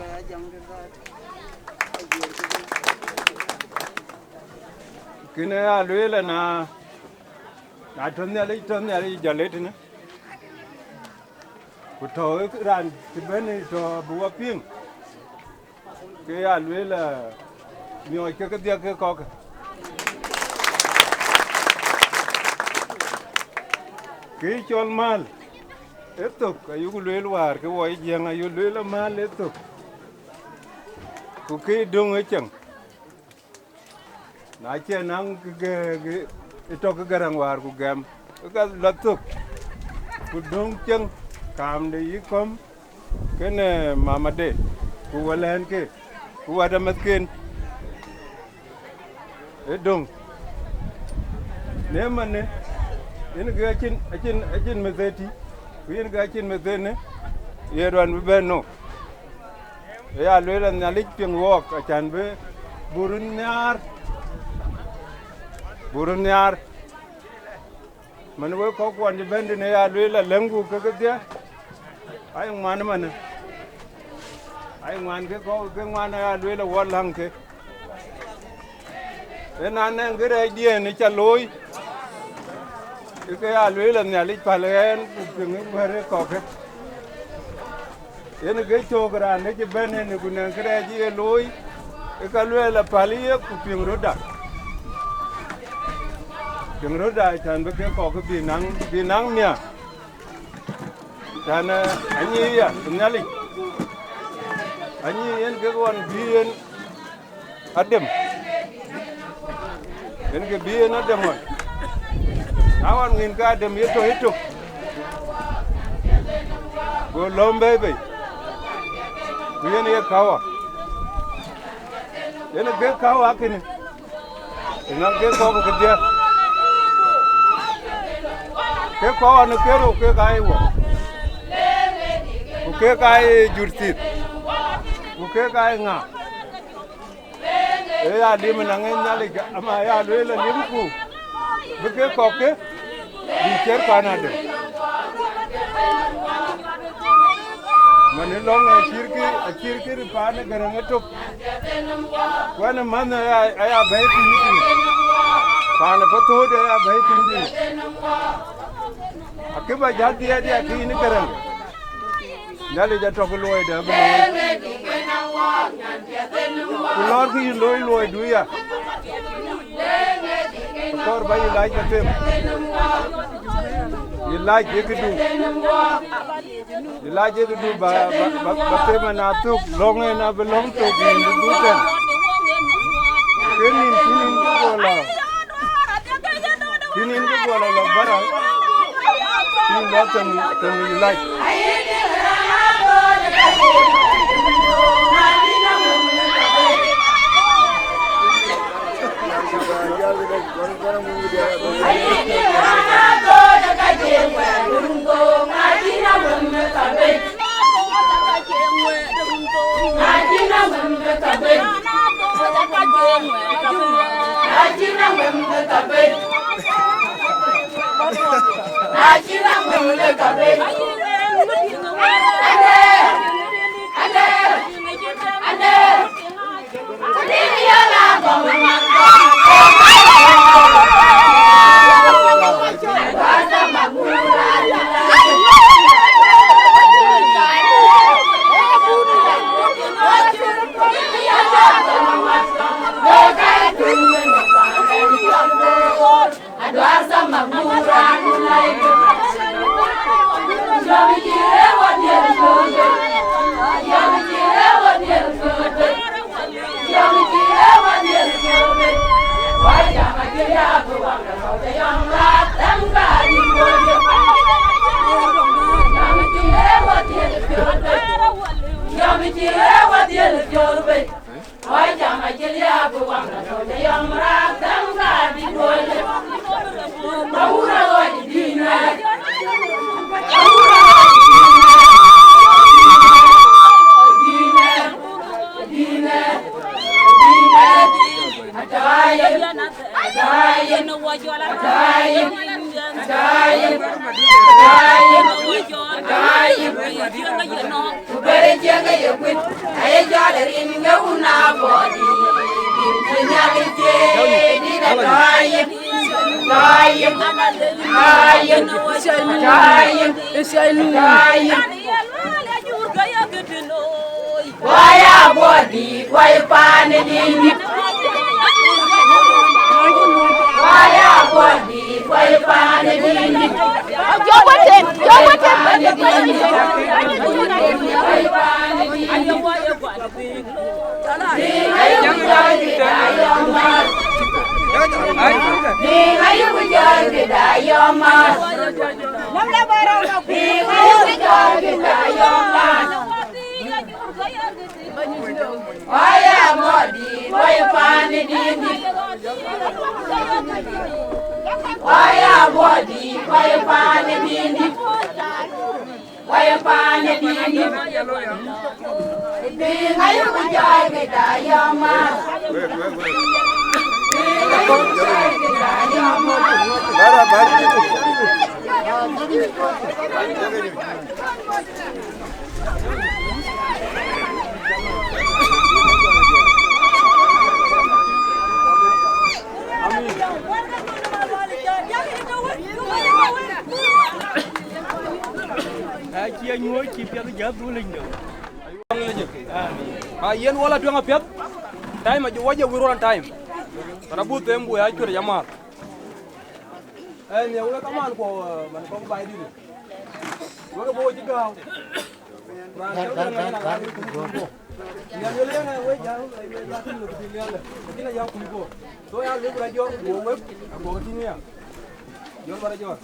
F: Kini aluilah na tonnya lagi jalan ini. Kutau ran ben itu buat ping. Kaya aluilah Mio ke dia ke kok. Ke chol mal. Eto ayu lel war ke woi jeng ayu lel mal eto. Ku ke dong echang. Na che nang ke eto ke garang war ku gam. Ka latuk. Ku dong chang kam de yikom kene mamade. Ku walen ke. Ku ada matken. Dong, ne mana? Ini gacin mezeti, ini gacin mezene, ia ruan bebeno. Ya luilan nyalik piang walk, acan be burun nyar man we ko ko ande bende ne ya lela lengu ke dia ay man ay man ke ko ke man ya lela walang ke ena ne ngere die ni cha loy ke ya lela ne ali palen ke ngere ko ke ene ke chogra ne ke bene ne ku ne ngere ji loy ke lela paliye ku pingroda tan be ke ko ke binang mia tan anyi ya nyali anyi en ke wan bien adem en ke bien adem wan awan ngin ka adem hito go lombe be bien ye kawa en ke kawa kini en ke ko ke dia ke ko an kero ke kai wo ke kai jurtit ke kai nga ya dim na ngen nyali ama ya lele limku ke ko ke di cher pana de mane long chirki pana garang tok wana man ya bai tin pana pato de ya bai tin akiba jadi dia kini garang nyali ja tok loy de ba kulor ki loy duya tor ba yi like tem yi like ye du ba tem na tu long na belong to bi du ten kinin ku bola la bara you love them you like.
C: Chia nyuôi chip ya cái du linh được. Yen wala tu ngapiat. Time aja wajah wiruan time. Karena butuh yang buat aja jamat. Ni udah kaman ko man ko bay di. Udah bawa juga. Yang dia yang wei jauh, ya tu lu di dia. Kita yang kumiko. So yang lu belajar gua web, gua ke sini ya. Jual pada jual.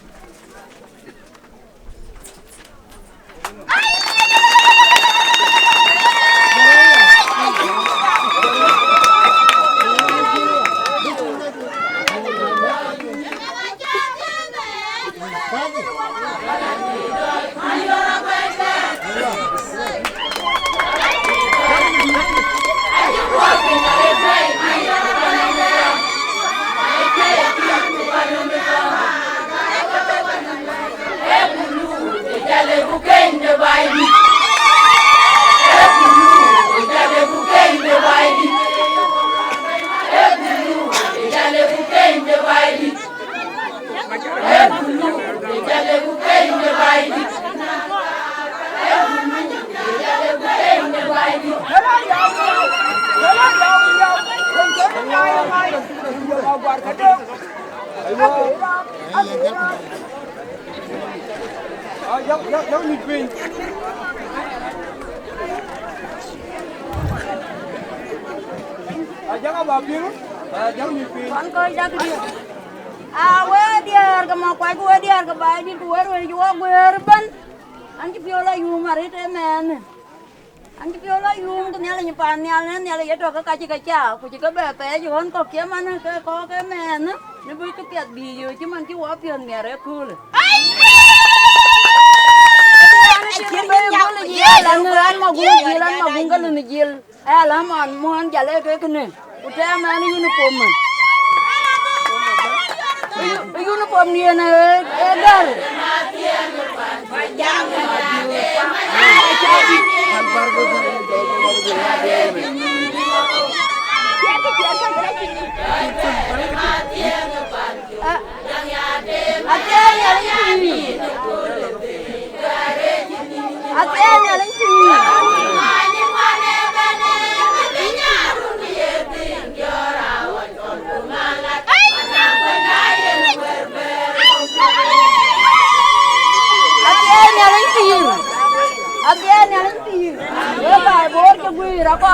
C: Jangan nyipin. Jangan babir. Jangan nyipin.
B: Con coi ra cái điều. Quê dia ke mau kuai gue dia ke bayi di gue juga gue ban. Anji piola yu mari temen. Anji piola yu ke nyala nyepan nyala ya ke kaci kaca. Ku juga bepe juhon kok kia mana ke kok ke men. Ni bui ke piat biu cuman ki wa pion mere kul. Lan mau gung kalau ni jil. Lah mohon jale ke kene. Udah mana uniform. Uniform ni na edar.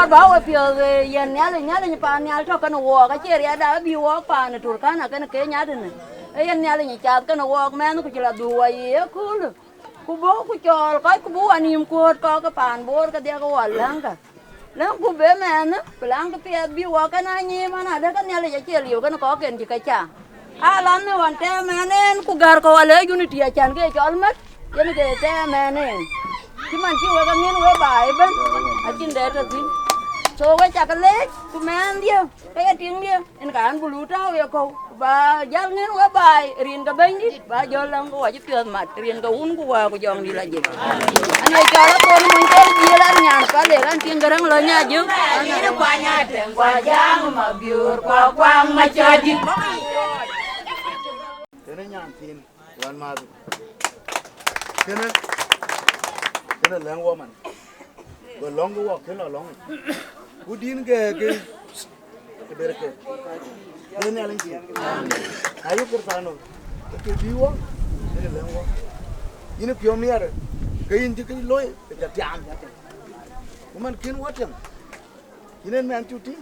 B: Bawa pio yang nyala nyepan nyala tu kan walk aja ya ada bi walk pan tu kan kan ke nyala ni yang nyala nyecat kan walk mana ku cila dua ya kul ku bawa ku col kai ku bawa nim kuat kau ke pan bor ke dia ke walang kan lang ku be mana pelang ke pia bi walk kan anyi mana ada kan nyala ya liu kan kau kan jika cah alam ni wan teh mana ku gar kau wala unity acan ke col mat jadi ke teh mana cuman ciwa kan ni we bai ban acin dah tu so we chakale kumen dia kaya ting dia en kan bulu tau ya ko ba jal ngin wa bai rin ka ben di ba jolang ko wa pion mat rin ka un ko wa ko jong di laje anai kala ko mun ke dilan nyan ka le kan ting garang lo nya ju ani de kwa nya den kwa jang ma biur kwa kwang ma chodi
I: tene nyan tin wan ma tene lang wo man go long go walk hello long udin ke berke ini aling sih ayo kertano ke biwa ini lengwa ini pionir ke inti ke loy ke tiang kuman kin watang ini men cuti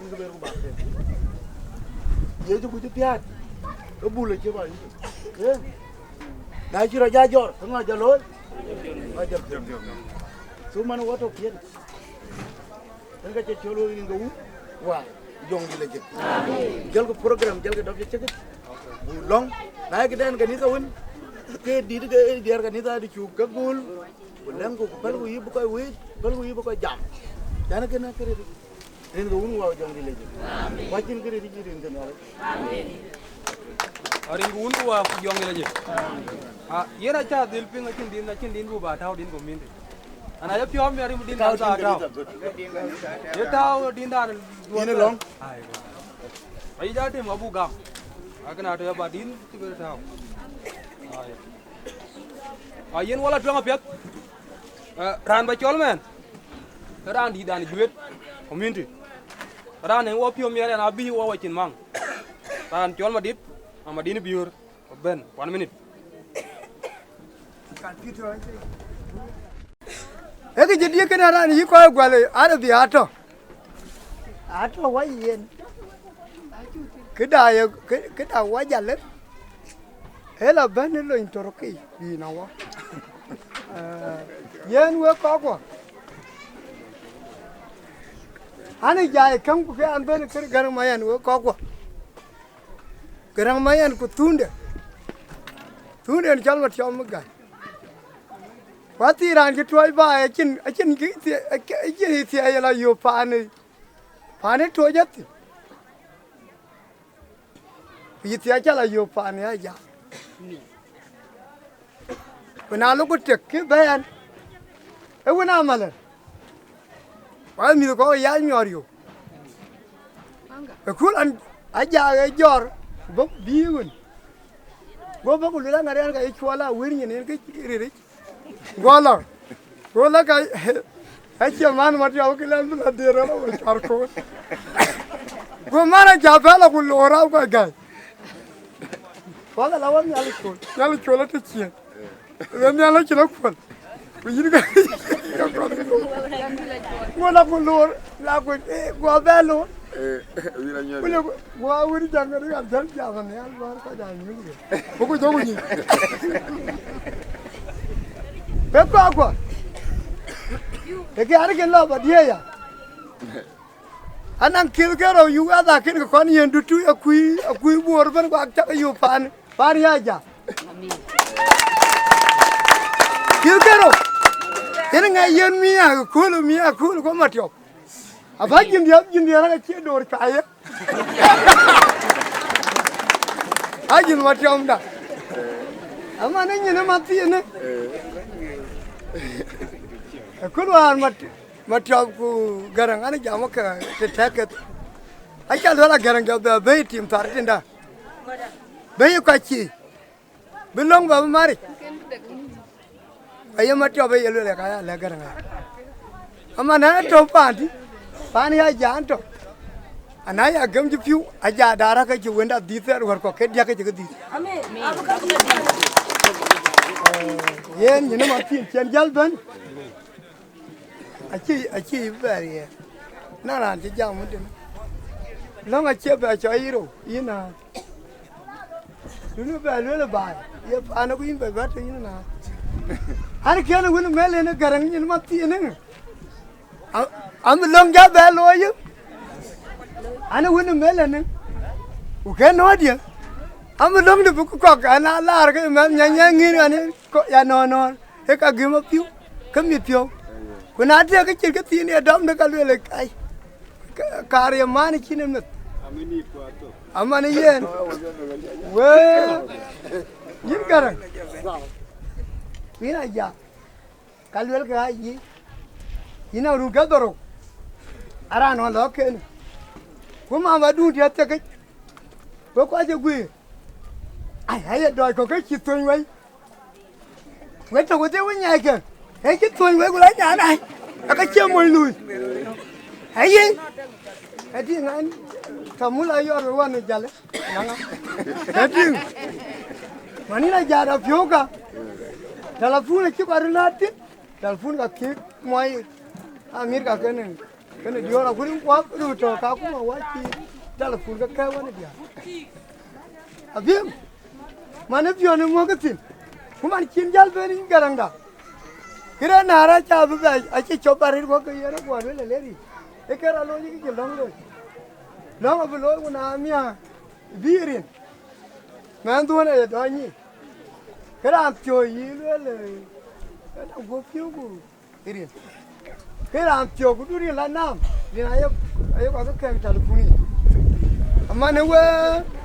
I: ini ke beru bakte ye ju kuju tiat ke bule ke ba ke na jiro jajor tengah jalur ajar suman wato kian kan ka cholo ni ngau wa jong di lejek jal ko program jal ko dofje ceket long na ke den kanisa won ke di ke diar kanisa di juga gul bulang ko bal wi bu koy wi bal wi bu koy jam dana ke na kere rin go un wa jong dile wajin kire di rin den wala
C: arin gun ko wa yong le je yera cha dil ping chin din bu ba thao din ko min ana ya pyom me rin din da sa thao ye thao din da
I: ina long
C: ai ja te ma bu gam akana to ya ba din ti be thao yen wala tuang apet ran ba chol men ran di dan juet community ran en wo pyom me na bi wo chin mang ran chol ma dit ama din biur ben 1 minute
A: Eke jadi kena ran yi ko gwale ara bi ato wa yen keda wa jale ela ban lo intoroki bi na wa yen we ko ani jaay kam ku ke an ben kër Garang Mayen we ko Garang Mayen ku tunde en jalma chom ga Wati ran ke toy ba akin ti ayala yo pane to jati ti achala yo pane aja kuna lo ko tek ke bayan e wona mala wa mi ko ya nyorio e kulan aja e jor bo biun bo ko lu la ngare ga e chola wirni ne ke riri Gola ka acha man mati au kilan la dera la charko go mara jabala ku lora ko ga wala lawan yali ko la tchi ren yala ki la ko ku yiri ga wala ku lor la ko go belo wa wuri jangare ga dal jaban ya bar ka da ni ko jogu ni Peppa Eke ari ke lo ba dia ya. Anang kil ke ro yu ada kin ko kon yen dutu akui bor ban ko akta yu pan ya ja. Kil ke ro. Ene nga yen miya ko matyo. Aba jin dia na ke dor kaya. Ajin matyo mda. Ama ne nyene mati ne. Kulwan matyo ku garang ana jama ka te taket akal wala garang ga be tim tartinda be ko ci bilong ba mari ayo matyo be yelo le kaya le garang ama na to pani ya janto anaya gamji piu aja dara ka ci wenda diter war ko ke dia ka ci di amen yen ni ma tin chen jalban achi bari na ran ti jam mun long achi ba cho iro ina dunu ba le ba ye ana ku in ba ba tin na har ke na won mele ne garang ni ma tin ne am long ja ba lo yu ana won mele ne u ke no dia am long de bu ko ka na la ke ma nya ngir ani ko ya no e ka gi ma piu ka mi piu kuna ta ka kirka tin ya dam da kalu le kai kare mani kinin mit amini ko to amani yen we yin garang mina ja kalu ka yi ina ruga doro ara no lo ken kuma ma du dia ta ka ko je gui ai doi ko ka chi tun wai we to ko te wi nya ke ai cái tuổi với cô lấy nhà này cái chiêu mồi lùi hay gì cái gì anh thầm muốn lấy rồi quan này chả cái gì mà ní là già đã phiếu cả telephone chụp ở đây tít telephone cả kia ngoài Amir cả cái này điều là cũng quá rồi cho cá cũng mà quá chi telephone cái quan này dia abim mà nó phiếu nó mua cái gì cũng anh chín giờ về đi garang đó Kira nara cha bu ba achi choparir ko yara ko le leri ekera lo ji ki long abu lo na mia birin man do na do ni kira am cho yi le ta go piu ku irin kira am cho ku duri la nam Ni ayo ko ka telefoni. Amane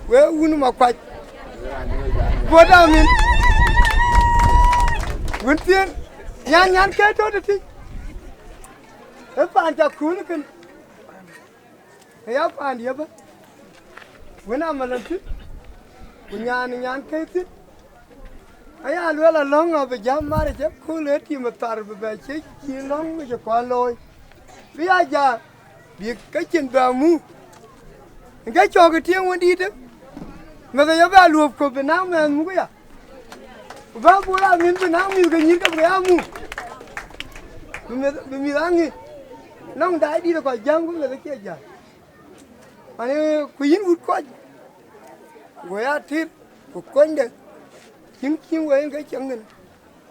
A: we unu makwaj. Boda min. Wuntin nyan ke to de ti. E pan ta kun kan. Ya pan dia ba. Wena malanti. Nyan ke ti. Aya lwela long of jam mare je kule ti matar be che ki long je kwa loy. Bi aja bi ka chin ba mu. Nga cho cái tiếng muốn đi đấy. Mà bây giờ ba luộc của Việt Nam mà mu ya. Ba bố là miền Việt Nam miền cái nhìn cái cái mu. Mình ăn gì. Nó đại đi được khỏi giang cũng là cái kia giờ. Anh quý hút quá. Rồi à thịt của quanh đấy. Chính với cái chân này.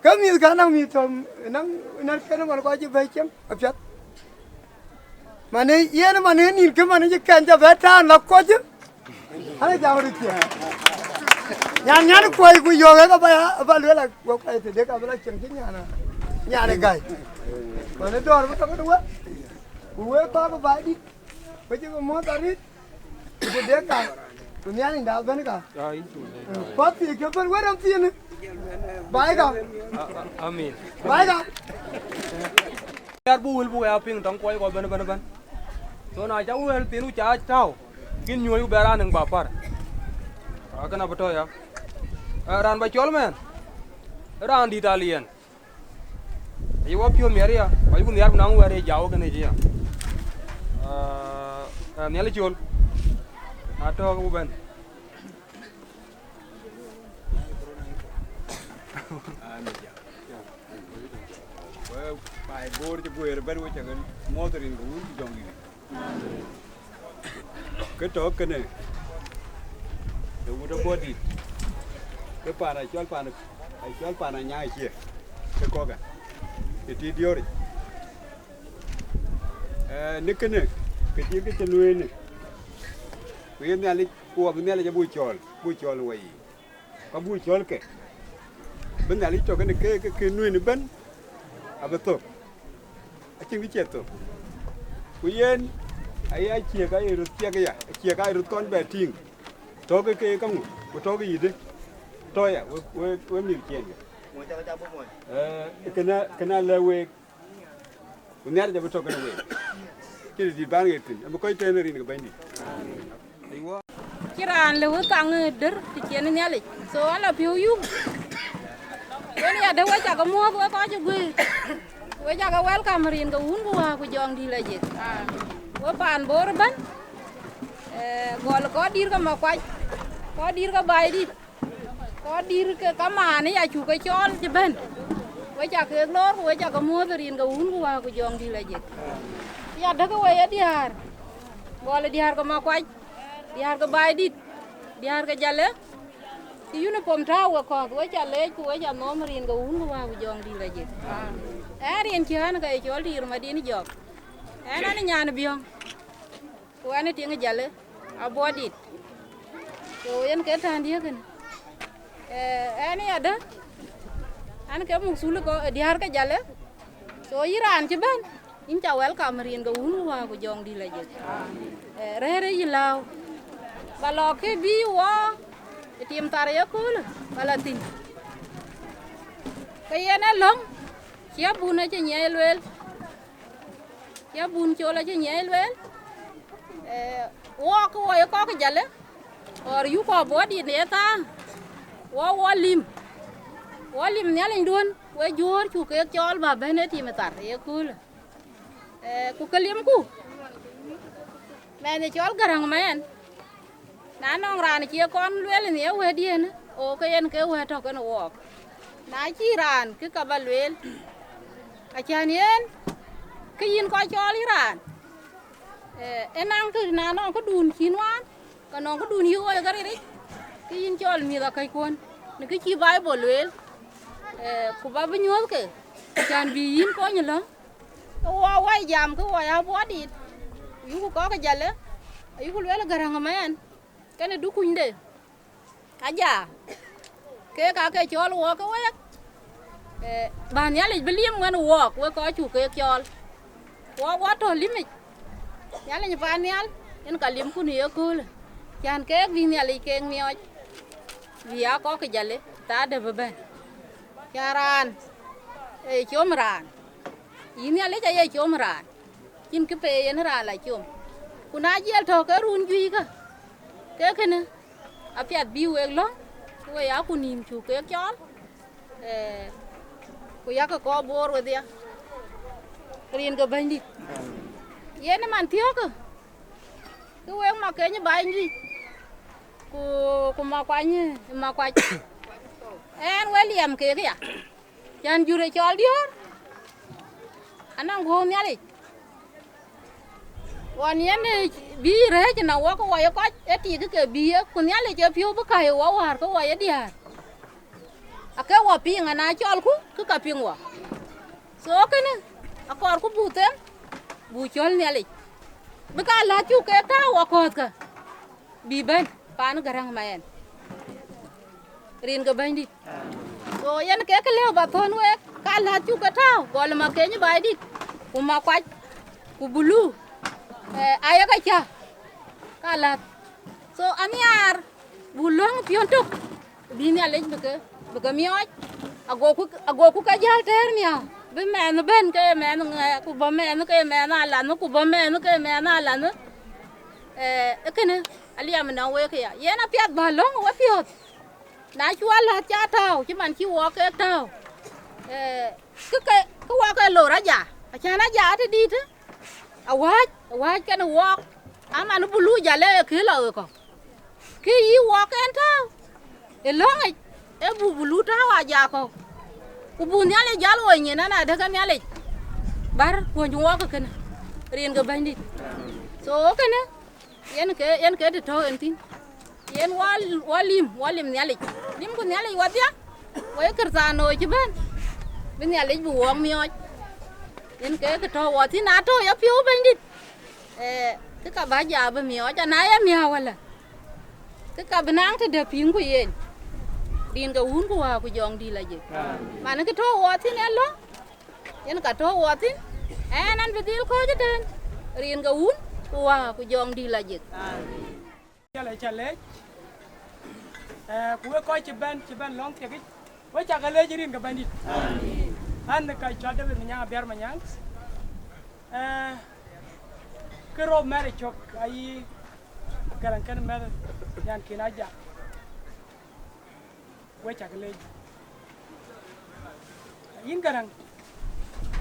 A: Cái miền cái nào miền thầm nó cái nó mà qua chứ về chấm ấp chặt. Mà này yên mà này nhìn cái mà này chỉ cần cho bé than là có chứ. Anh chào được chưa? Nhà nó quay vô cái ba lứa là quay thì để cái ba chân cái nhà này gầy. Mà nó đòn nó không có đúng á. Uwe có vài đi. Bây giờ mua ta đi. Cái để cả. Tụi nhà này đào bên cả. Có thì cái bên quét đồng tiền này. Bài cả.
C: Amin.
A: Bài cả.
C: Yar bu ya ping tong koi ko ben. So na cháu wel tinu cha tao. Kin nyu bera nang bapar. Kana beto ya. Ran ba chol men. Ran di Italian. Ayo wa pio meria. Ayo kun yar nang ware jaw kan ji ya. Nyale chol. Ato ko ben.
F: Bài bố cho quê bên quê chẳng mua từ điền cũng dòng gì cái chỗ cái này đúng rồi bố đi cái bàn này cho bàn này nhai chia cái co cả cái tí điêu đi nít cái này cái chân nuôi này bây giờ này qua bên này là bùi chòl vậy có bùi chòl cái bên này cho cái nuôi này bên à betul acing di ceto kuyen ai chia cái rut chia cái rut con bè ting to cái công của to cái gì đấy tôi à với miếng chén cái nào là we cái nào là betul cái we cái gì bán cái tin mà coi tên này cái bên đi
B: Kiran lewu tang der ti chen ne ale so ala piu yu When ya de wa cha ko mo wa ko ju gui wa cha ko welcome rin ko un wa ku jong di la je wa pan bor ban gol ko dir ko ma kwai ko dir ko bai di có đi cái mà này ya chủ cái chó chứ bên với cha cái lót với cha cái mua cái riêng cái uống qua cái giòn đi là gì ya đó cái vậy đi hà gọi là đi hà cái mà quay đi hà cái bài đi hà cái jale thì uniform tháo qua với cha lấy với cha nó mà riêng cái uống qua cái giòn đi là gì riêng chơi nó cái chó đi mà đi nó giọt nó nhà nó biong của anh tiếng cái jale abo đi rồi anh cái thằng đi cái ini ada, ane kamu sulu ko dihar ka jale, so Iran coban, inca welcome rian ka unu wa ko jong di laje, rere yilau, kalau ke biwa, tim taraya kul, Palestine, kaya na long, siap bun aja nyelwel, siap bun cola aja nyelwel, wa ko ya ko ka jale, or yu ko body ne ta. Wa lim nya lên đuôn với chúa chủ cái chol bà bên ấy thì mà tạt thế cool ku cái liếm ku mẹ này chol Garang Mayen nãy nong ra này chia con lue lên nhớ về đi nữa ô cái em cái về thọ cái nó walk nãy chi ran cái cà ba lue à cha nien cái yên coi chol Iran em ăn cái nãy nó có đun chín hoan còn nó có đun hiu rồi cái đấy cái yên chol mi là cái con nó cái chi vai bỏ lưỡi của ba bên nhớ kì chàng vì yên có như lắm qua quay giảm cái quay áo bó đi yêu có cái gì đấy yêu lưỡi là Garang Mayen cái này đúc quỳnh đấy à dạ cái cả cái chol qua cái quét bà nhớ là bên liêm cái nó qua có chủ cái chol qua thôi liêm
J: Nyale ni pa nyal en kalim ku ni ekul chan ke vi nyale ke mio via ko ke jale ta de beben charan e chomran yin nyale cha ye chomran kin ke pe yen ra la chom kuna jel to ke run gi ka ke kene apiat bi we lo we ya ku nim chu ke chol ku ya ko bor we dia rin ga bandi yen man tiyo ka ku we ma ke ni bai ni ku ma kwa ni ma kwa en William ke ya chan jure chol dior anang go nyali wan yen bi re na wa ko wa ko eti ke bi ku nyali je pio bu kai wa war ko wa diar ake wa pi ngana chol ku ka ping wa so kene akor ku butem bu chol nyali bu ka la chu ke ta wa ko ka bi ben pan Garang Mayen rin ga bandi so yen ke le ba ton we ka la chu ka ta gol ma ke ni bai dit ku ma kwa ku bulu aya ka cha ka la so aniar bulong pion tuk bi ni ale bu ka mi ago ku ka jal ter nya be men ben ke men ku ba men ke men ala no ku ba men ke men ala no kene aliam na we ke ya yena piat ba long wa piot na chua la cha tao chứ man chi wo ke tao cái wa ke lo ra ja cha na ja te di te awa ke no wo ama no bulu ja le ke lo ko ke yi wo ke tao e long e bulu ta wa ja ko ku bu nya le ja lo ni na de ka nya le bar ko ju wo ke na rien ga bandi so ke na yen ke de to en tin yen walim nyali lim ko nyali wadia way kertano ci ben ben nyali bu wong mi yen ke to wati na to ya piu bandit ke ka ba ja ba mi ja na ya mi wala ke ka benang te de pin ko yen din ga un ko wa ko jong di la je man ke to wati ne lo yen ka to wati nan be dil ko je den rin ga un ko wa ko jong di la je
K: chale ku we ko ci ben long te gi we cha ga le jirin ga bandit an ka cha de mi nya ber ma nyang ke ro mere chok ai garan kan mere yan kina ja we cha ga le yin garan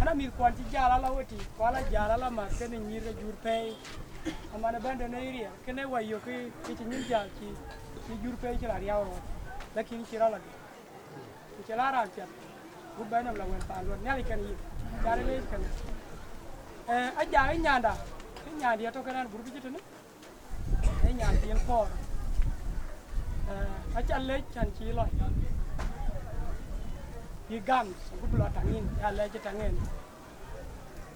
K: ana mi ko ci jala la woti ko la jala la ma ke ni nyir ga jur pe amana bande ne iriya kene wayo ki ci nyin ja ci jur pe ci la riaw lakini ci rala ci la ra ci bu banam la wen pa lon nyali kan yi jare le kan aja ay nyanda ki nyandi to kan bur bi ci tane ay nyandi en ko aja le kan ci lo yi gam bu bla tangin ya le ci tangen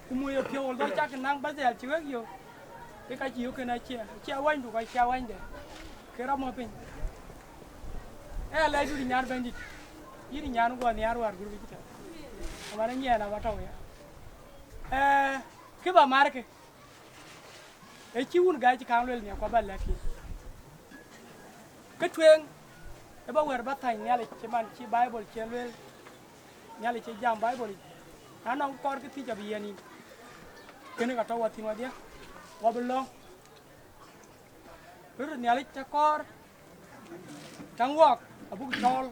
K: kumu yo pio do chak nang ba zel ci wek yo cái chiếu cái này chia quanh đủ cái chia quanh để cái đó mà pin lấy đủ nhà bên đi đi nhà nó qua nhà rồi gửi cái mà nó nhà nào mà trâu vậy cái bà mar cái chiếu cái chỉ khang lên nhà qua bên lại cái thuyền cái bao giờ bắt thành nhà này chỉ man chỉ Bible chỉ lên nhà này chỉ giam Bible anh ông con cái thi cho bây giờ này cái này cả trâu thì mà đi wa belong ber nyali cakor tangwak abu chol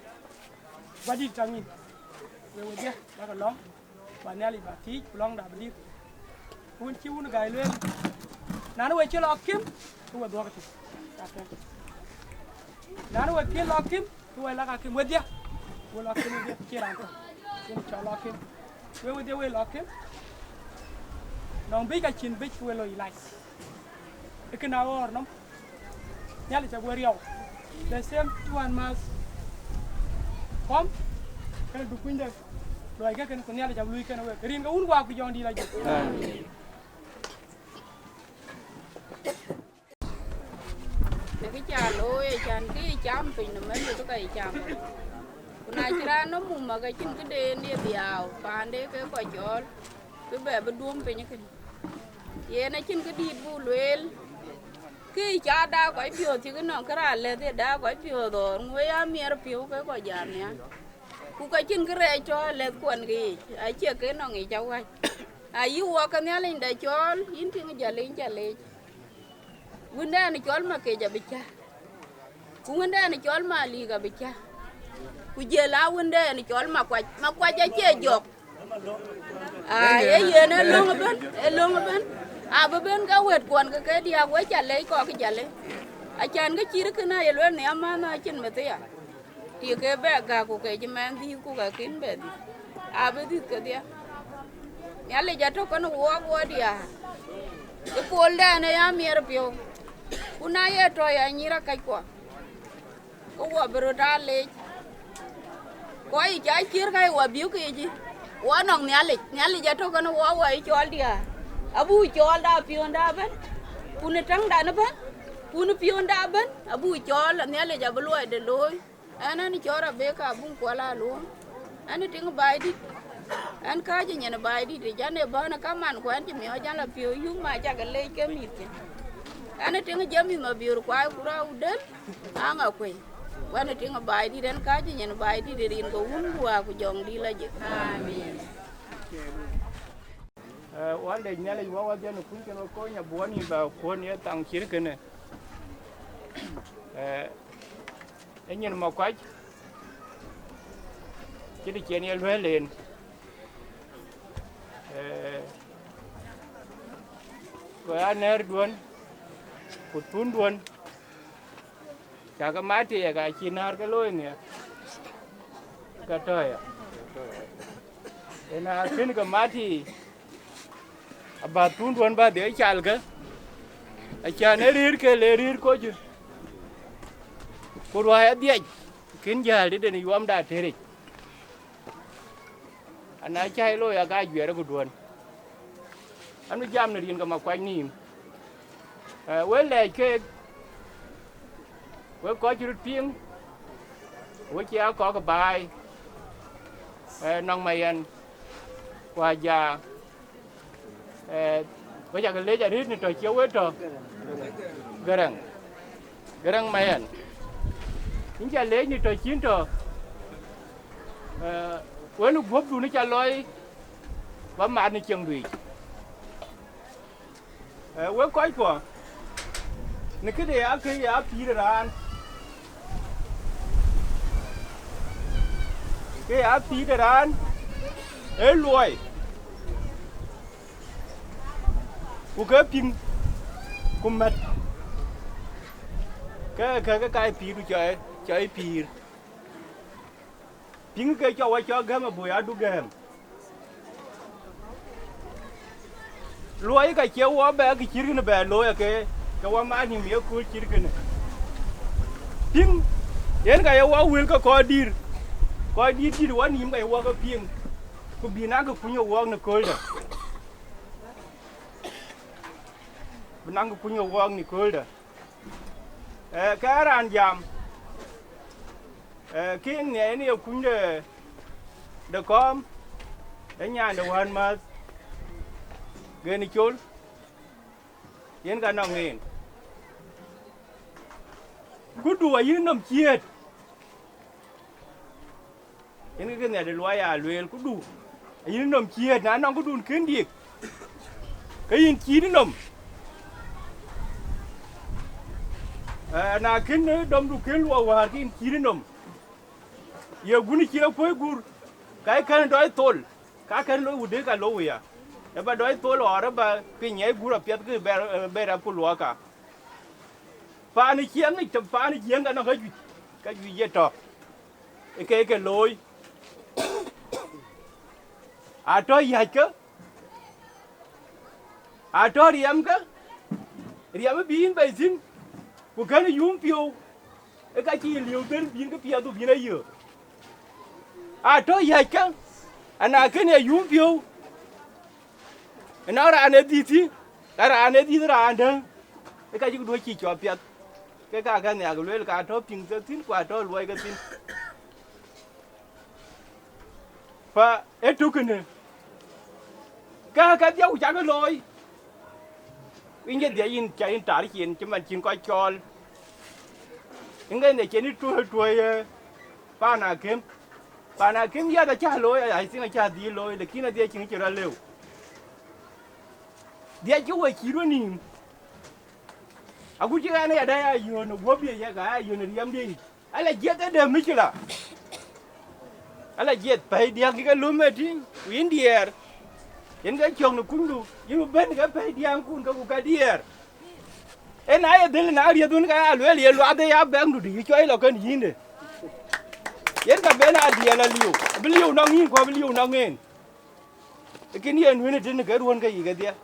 K: wadi tangin we dia ba long ba nyali ba ti long da bli un chi un gai len nanu we chelo kim tu we do ka ti nanu we ki lo kim tu we la ka kim we dia we lo kim dia chi ran to un cholo kim we dia we lo kim nong bi ka chin bi we lo ilai cái nào ở nó nhá là chả vừa riau để xem tuan mas kom cái đục quên đây rồi cái con nhá là chả lui cái nào cái riêng cái uốn qua cái giòn đi là gì
B: cái chả lôi chả cái chám pin nó mấy cái cái chám con này chả nó mù mà cái chân cái đèn đi biào phàn đấy cái quả gió cái bè bên đuông pin như cái ye na chin cái đi bu luel khi cha da ko pio thì cái nó kra le de da ko pio do ngwe ya mier pio cái ko jam ya ku ka chin cái re cho le kon gi ai che cái nó ngi cha wa ai wa ka ne le da chol yin ti ngi jale wunda ni chol ma ke ja bicha ku wunda ni chol ma li ga bicha ku je la wunda ni chol ma kwa ja che jok ye ne long ben ba ben ka wet kon cái dia we jale ko cái jale a chan cái chi cái na ye le ne ma na chin me te ya ti ke be ga ku ke man di ku ga kin be di ba di ke dia ya le ja to ko no wo dia cái pol da ne ya mier pio una ye to ya nyira kai ko wo bro da le ko i cha chir kai wo biu ke ji wo nong nya le ja to ko no wo i chol dia abu chol da pio da ben pun tang da na ben pun pio da ben abu chol nya le ja blo de loy ana ni chora be ka bun ko la lo ana ting bai di an ka ji nya na bai di de ja ne ba na ka man ko an ji mi ho ja la pio yu ma ja ga le ke mi ke ana ting jami ma biur kwa kura udan anga kwe wana ting bai di dan ka ji nya na bai di de rin ko un wa ku jong di la je amen
K: wan de nyale wa je no kun ke no ko nya boni ba ko ne tang chir ke ne enyen ma kwa chỉ đi chơi nhiều lên rồi anh er duan putun duan chả có mát thì cái chi nar cái lối nè cái trời à thế nào xin cái mát thì bà tun duan bà để chal cái chả nè cái lê có chứ cô nói đi kiến giờ đi đến yuam đã thế đấy anh ấy chạy lôi à cái chuyện đó của đuôn anh mới jam này riêng cái mà quanh nim với lại cái với có chữ tiếng với cha có cái bài nong mày anh qua già với cha cái lấy ra hết này trời chiếu hết rồi Garang Mayen những cha lấy như trời chiến rồi với lúc hấp đủ nó trả lời và mà nó chẳng bị với coi của nó cái này cái áp phí ra anh cái áp phí ra anh ấy lùi của cái pin của mệt cái phí du chơi phí tiếng cái cho gam mà bùi adu gam lối cái chiếu quá bé cái chiếc nó bé lối cái quá má nhiều miếng cối chiếc cái này tiếng đến cái quá will cái coi đi thì quá niệm cái quá cái tiếng cái bị nát cái phun nhiều quá nó cối rồi bị nát cái phun nhiều quá nó cối rồi cái ran jam cái này này cũng được com để nhà đồ ăn mà cái này chôn yên cả nòng nghề cứ đùa yên nằm chiết yên cái này để loay à luyện cứ đùa yên nằm chiết nãy nó cứ đun kiến điệp cái yên chi nó nằm na kiến nữa đâm đủ kiến lùa vào cái yên chi nó nằm giờ guni chia phơi gur cái khăn đói tol cái khăn lối ude cái lối à em bà đói tol ở bà cái nhảy gur ở phía cái bè ra phụ lúa cả pha này chiang này chấm pha này chiang cái nó cái gì vậy trò cái lối à trò gì cơ à trò riam biến bay xin của cái này yếm piu cái chi liều đến biến cái piu tụ biến này giờ à trò gì cơ anh cái này yếm piu nó ra anh đi thì ra anh đó cái gì cũng đôi chỉ cho piu cái này cái lối cái trò pin cái tin qua trò lối cái tin và cái này cái đeo chả cái lối
A: inge dia in cha in tar chin chman chin ko chol inge ne chen tu pana kim ya da cha loy ai sin cha di loy de kina dia chin chira leu dia chu wa chi ro ni aku chi ga ne ya da ya yo no gobi ya ga yo no riam di ala je ta de mikila ala je pai dia ki ga lume ti win dier yen ga chong no kundu yu ben ga pai dia kun ga ku ga dier en ay del na ari dun ga alwe le lo ade ya bang du di choi lo kan yin de yen ka ben a dia la liu biliu no ngin ko biliu no ngin kin yen wen tin ga ruon ga yi ga dia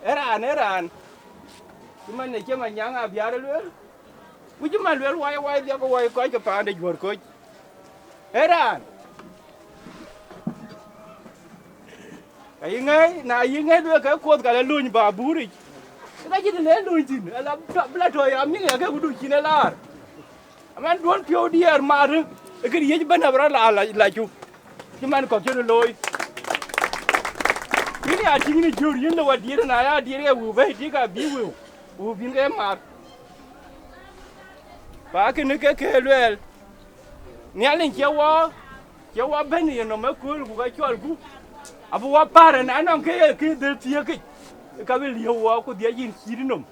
A: eran cuma ne cuma nyang a biar lel ku cuma lel wai dia ko wai ko ke pa de jor ko eran ai ngai do ka ko ga luñ ba buri ka ji le luñ tin ala bla to ya mi ga ku du kin lar aman don pio dier mar ke ye bana bra la chu cuma ko ke loy ini a tingi ni jur yin wa dir na ya dir ga wu bai di ga bi wu bin ga mar ba ke ne ke lel ni alin ke wa ben ye no ma ku ga chol ku abu wa pare na non ke de tie ke ka bi liyo wa ku dia yin hirinom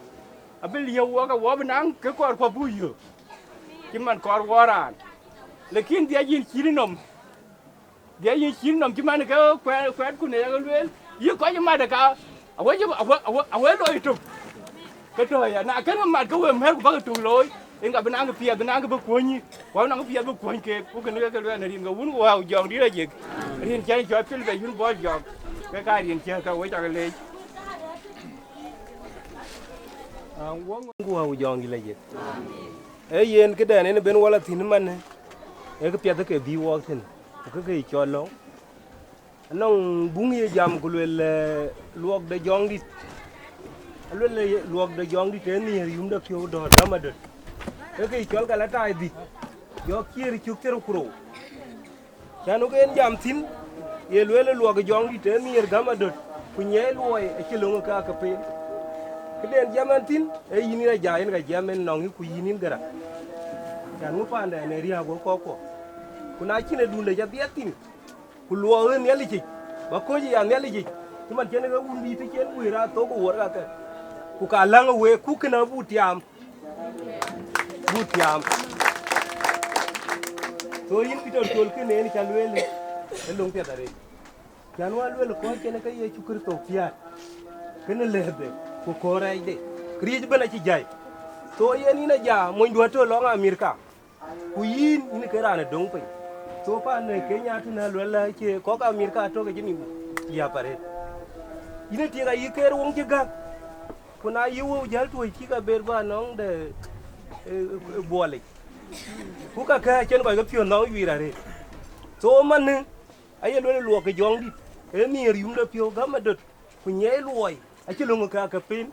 A: abi liyo wa ga wa ban ke ko bu yo ki man ko waran lekin dia yin hirinom ki man ga kwat ku ne ga lel yi ko ma da ka awe lo itu ke to ya na kan ma ka we mer ku ba tu loy en ga bana ga pia bana ga ba ko ni wa na ga pia ba ko ke ku ke ne ga le na rin ga wun wa jong di la je rin chen cho pil be yun bo jong ka rin che ka we ta ga le wong ku wa jong di la je e yen ke da ne ben wala tin man ne e ga pia da ke bi wo tin ku ke cho lo nong bungi jam ku le luok de jong di le luok de jong di ten ni yum da pyo do da ma de e ke chol ka la tai di yo kier chuk ter kuro chanu ke jam tin ye le luok jong di ten ni ga ma de ku nye loy e ke lo ka ka pe ke den jaman tin e yini na ja en ga jamen nong ku yinin gara chanu pa nda ne ria go ko kuna chine dunde ja bietin ku luo ne li chi ba ko ji ya ne li chi ti man chen ga un bi ti chen wi ra to ko wor ga ka ku ka lang we ku kana bu tiam to yin ki to tol ke ne ni ka lwe le e long te dare kan wa lwe ko chen ka ye chu kur to pia ken le de ku ko ra de kri bana chi jai to ye ni na ja mo ndo to lo nga mirka ku yin ni ke ra na dong pe so pa ne Kenya tu na lola ke ko ka Amerika to ke jini ya pare ine ti ga yiker wong ke ga kuna yiwo jal to ki ga berba nong de bole ku ka chen ko ga pio no wi ra re so man ne aye lo lo ke jong di e mi yum da pio ga ma dot ku nye loy a ti lo ka ka pin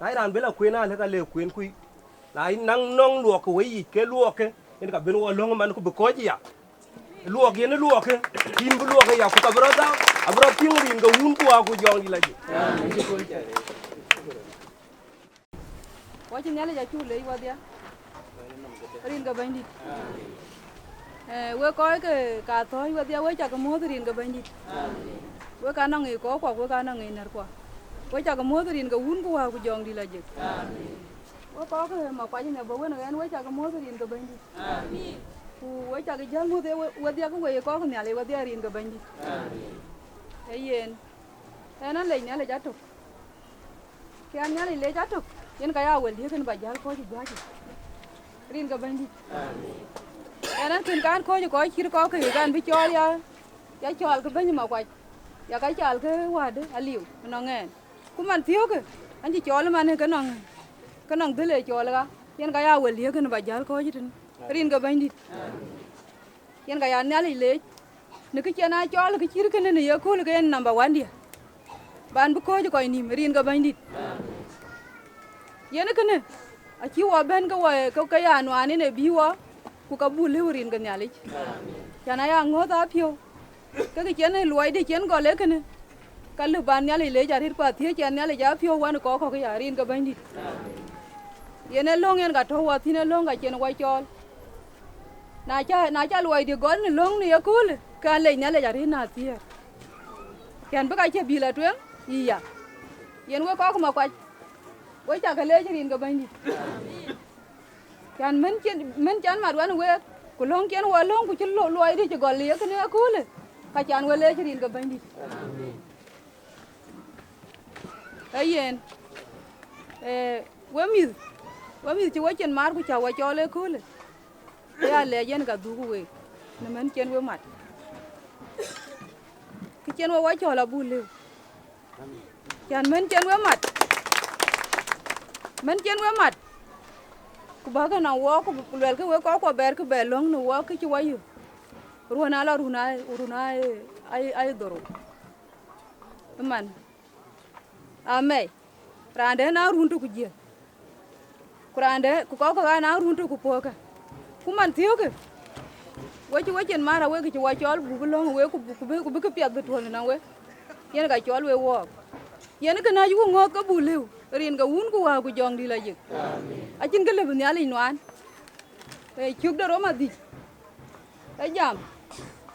A: ai ran bela ku na le ka le ku ku lai nang nong lo ko wi ke lo ke en ka ben wo long man ku ko ji ya luok yen luok tin bu luok ya ku ka bro da abro ping rin ga un ku ku jong di la ji
J: wa chin yale ja chu le wa dia rin ga bandi we ko ke ka to wa dia we cha ga mo rin ga bandi we ka nang ko we ka nang ner ko we cha ga mo rin ga un ku ku jong di la ji we ko ke ma kwa ni ba we na we cha ga mo rin ga bandi amen we cha ga jang mo de we dia ko we ko ne ale we dia rin ga bandi yen ena le ne le ja to ke an ne le ja to yen ka ya wel di kan ba jal ko ji ba ji rin ga bandi ena kin kan ko ji ko chir ko ke gan bi chol ya chol ke ben ma kwa ya ka chal ke wa de aliu no ngen ku man tiyo ke an ji chol man ke nong de le chol ga yen ka ya wel di kan ba jal ko ji tin rin ga bandi yen ga ya ne le ne ke chena chol ke chir ke ne ye ko le ke number 1 dia ban bu ko ji ko ni rin ga bandi yen ke ne a chi wa ben ga wa ka ya no ani ne bi wa ku ka bu le rin ga ne le chana ya ngo ta pio ka ke chen luai de chen go le ke ne Kalu ban nyali le jarir kwa thie chan nyali ja phio wan ko ko ya rin ka bandi yene long en ga to wa thine long ga chen wa chol na cha luai di gol ni long ni yakul ka le nyali jarir na thie kan ba ka che bila twen iya yen we ko ma kwa we cha ka le rin ka bandi kan men chan ma wan we ku long ken wa long ku chlo luai di che gol le ka ne yakul ka chan we le rin ka bandi ayen wemi ci wachen mar ku cha wa chole kule ya le yen ga dugu we ne men chen we mat ki chen wa chola bule kan men chen we mat ku ba ga na wo ku lel ke we ko ber ke belong no wo ki ci wayu runa la runa ay doro man ame rande na runtu ku je kurande ku ko na runtu ku poka ku man tiyo ke wachen mara we ki wa chol bu long we ku bi ke piat beto na we yen ga chol we wo yen ke na yu ngo ka bu lew rin ga un ku wa ku jong di la je a chin ke le bu nya le nwan chuk do ma di a jam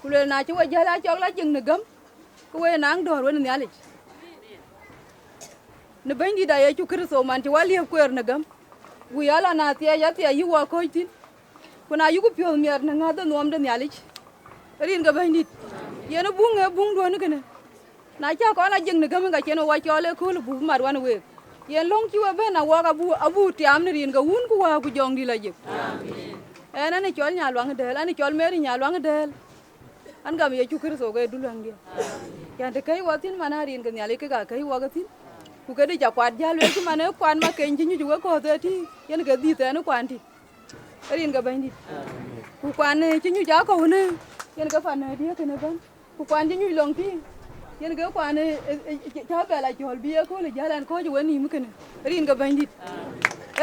J: ku le na chi wa jala chok la jing ne gam ku we nang dor we nya le ne bandi da ya chukir so man ti wali kwer na gam gu yala na tiya ya tiya yi wa ko tin kuna yugo pyo mer na ngada nom da nyali rin ga bandi yena bung do ne kene na cha ko na jing ne gam ga cheno wa chole ko lu bu mar wan we yen long chi wa be na wa ga abu tiam ne rin ga un ku wa ku jong di la je amen ena ni chol nya lwang del ani chol meri nya lwang del an ga me chukir so ga du lang dia yan te kai wa tin mana rin ga nyali ke ga kai wa ga tin ku ke di ja kwat ja lwe ki mane kwan ma ken ji nyu ju ko te ti yen ga di te no kwan ti rin ga ban di ku kwan ne ji nyu ja ko ne yen ga fa na di ke ne ban ku kwan ji nyu long ti yen ga kwan ne cha ba la jol bi ko le jalan ko ju wani mu ke ne rin ga ban di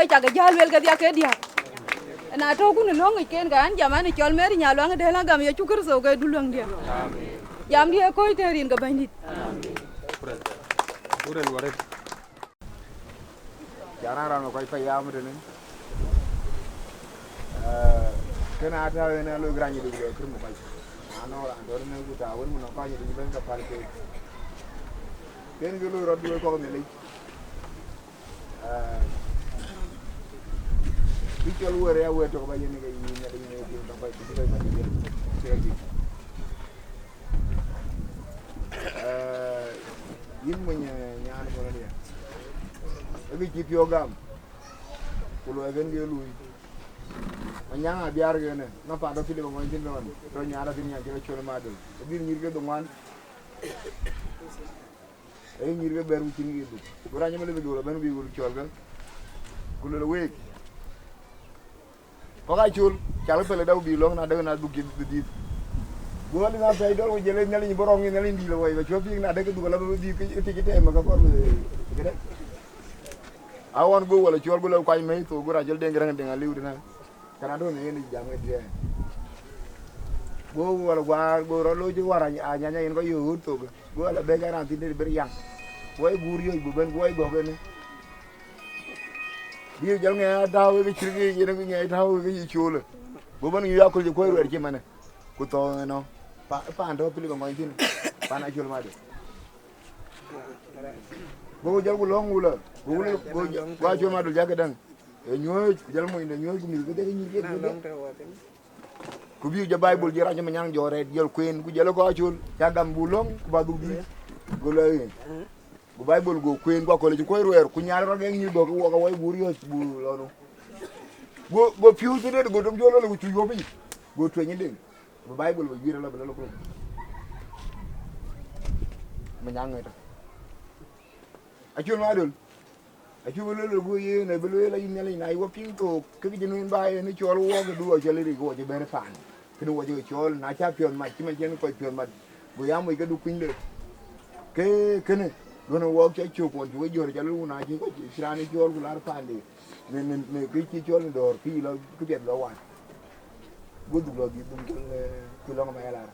J: e cha ga ja lwe ga dia ke dia na to ku ne long ken ga an jamani chol meri nya lwang de la ga me chukir so ga du lang dia jam dia ko te rin ga ban di
C: Uren waret.
H: Jangan orang kau ipa ya mungkin. Kena ada yang lalu gerangi dulu kerja mukai. Ano orang dorang ni kita awal mana kau jadi benda kapal ke. Kena dulu roda dulu kau ni lagi. Bicara luar ya, luar tu kau bayar ni kau ini ada ini sampai kita bayar ni sekali. Yin nyaan ko dia agi ci piogam ko lo gen ge luy nyanga biar gene na pa do fili mo tin non to nyaara tin nya ci chol ma do bir ngir ge do man ay ngir ge beru ci ngir do ko ra nyama le do ben bi wul chol ga ko lo we ko ga chul chal pele daw bi long na de na du gi di gua ni nggak saya dulu jalan nyali borong nyali di lawai, macam apa yang ada kedua lalu di kita maka kau kita awan gua wala jual gua kau main tu gua rajal dengan liu dengan karena tu ni jangan dia gua wala gua lalu juga waranya yang kau yuk tu gua la bega nanti ni beriang gua guru ibu ben gua ni dia jalan tahu ke cerita yang tahu ke jual gua ben ya aku juga kau rugi mana ku to no pa ando pili ko ngoy tin pa na jul ma de go jal gu long wula go wa jul ma do jaga dang e ñoy jal mo inde ñoy gu mi go de ñi ge ku bi ja bible ji rañu ma ñang jore jël queen gu jël ko jul jagam bu long ku ba du bi go lay bu bible go queen ko le ci koy ruer ku ñaar ra ngeen ñi do ko wo way bur yo bu lolu bo piu de go dum jolo lu ci yobi go to ñi deng bu bible ba jira la ba la ko ma ñang ta acul ma dul acul lo go ye ne belu la yin la nay wo pin to ke gi nu baye ni chol wo ga du jale ri go je bere fan ke wo je chol na cha pion ma ti ma jen ko pion ma bu ya mo ga du pin le ke ne do no wo ke chu ko ju jo jale lu na ji ko sirani chol gu lar fan de ne ke ci chol dor pi la ku bet lo wan gue dulu lagi mungkin kulang sama elar,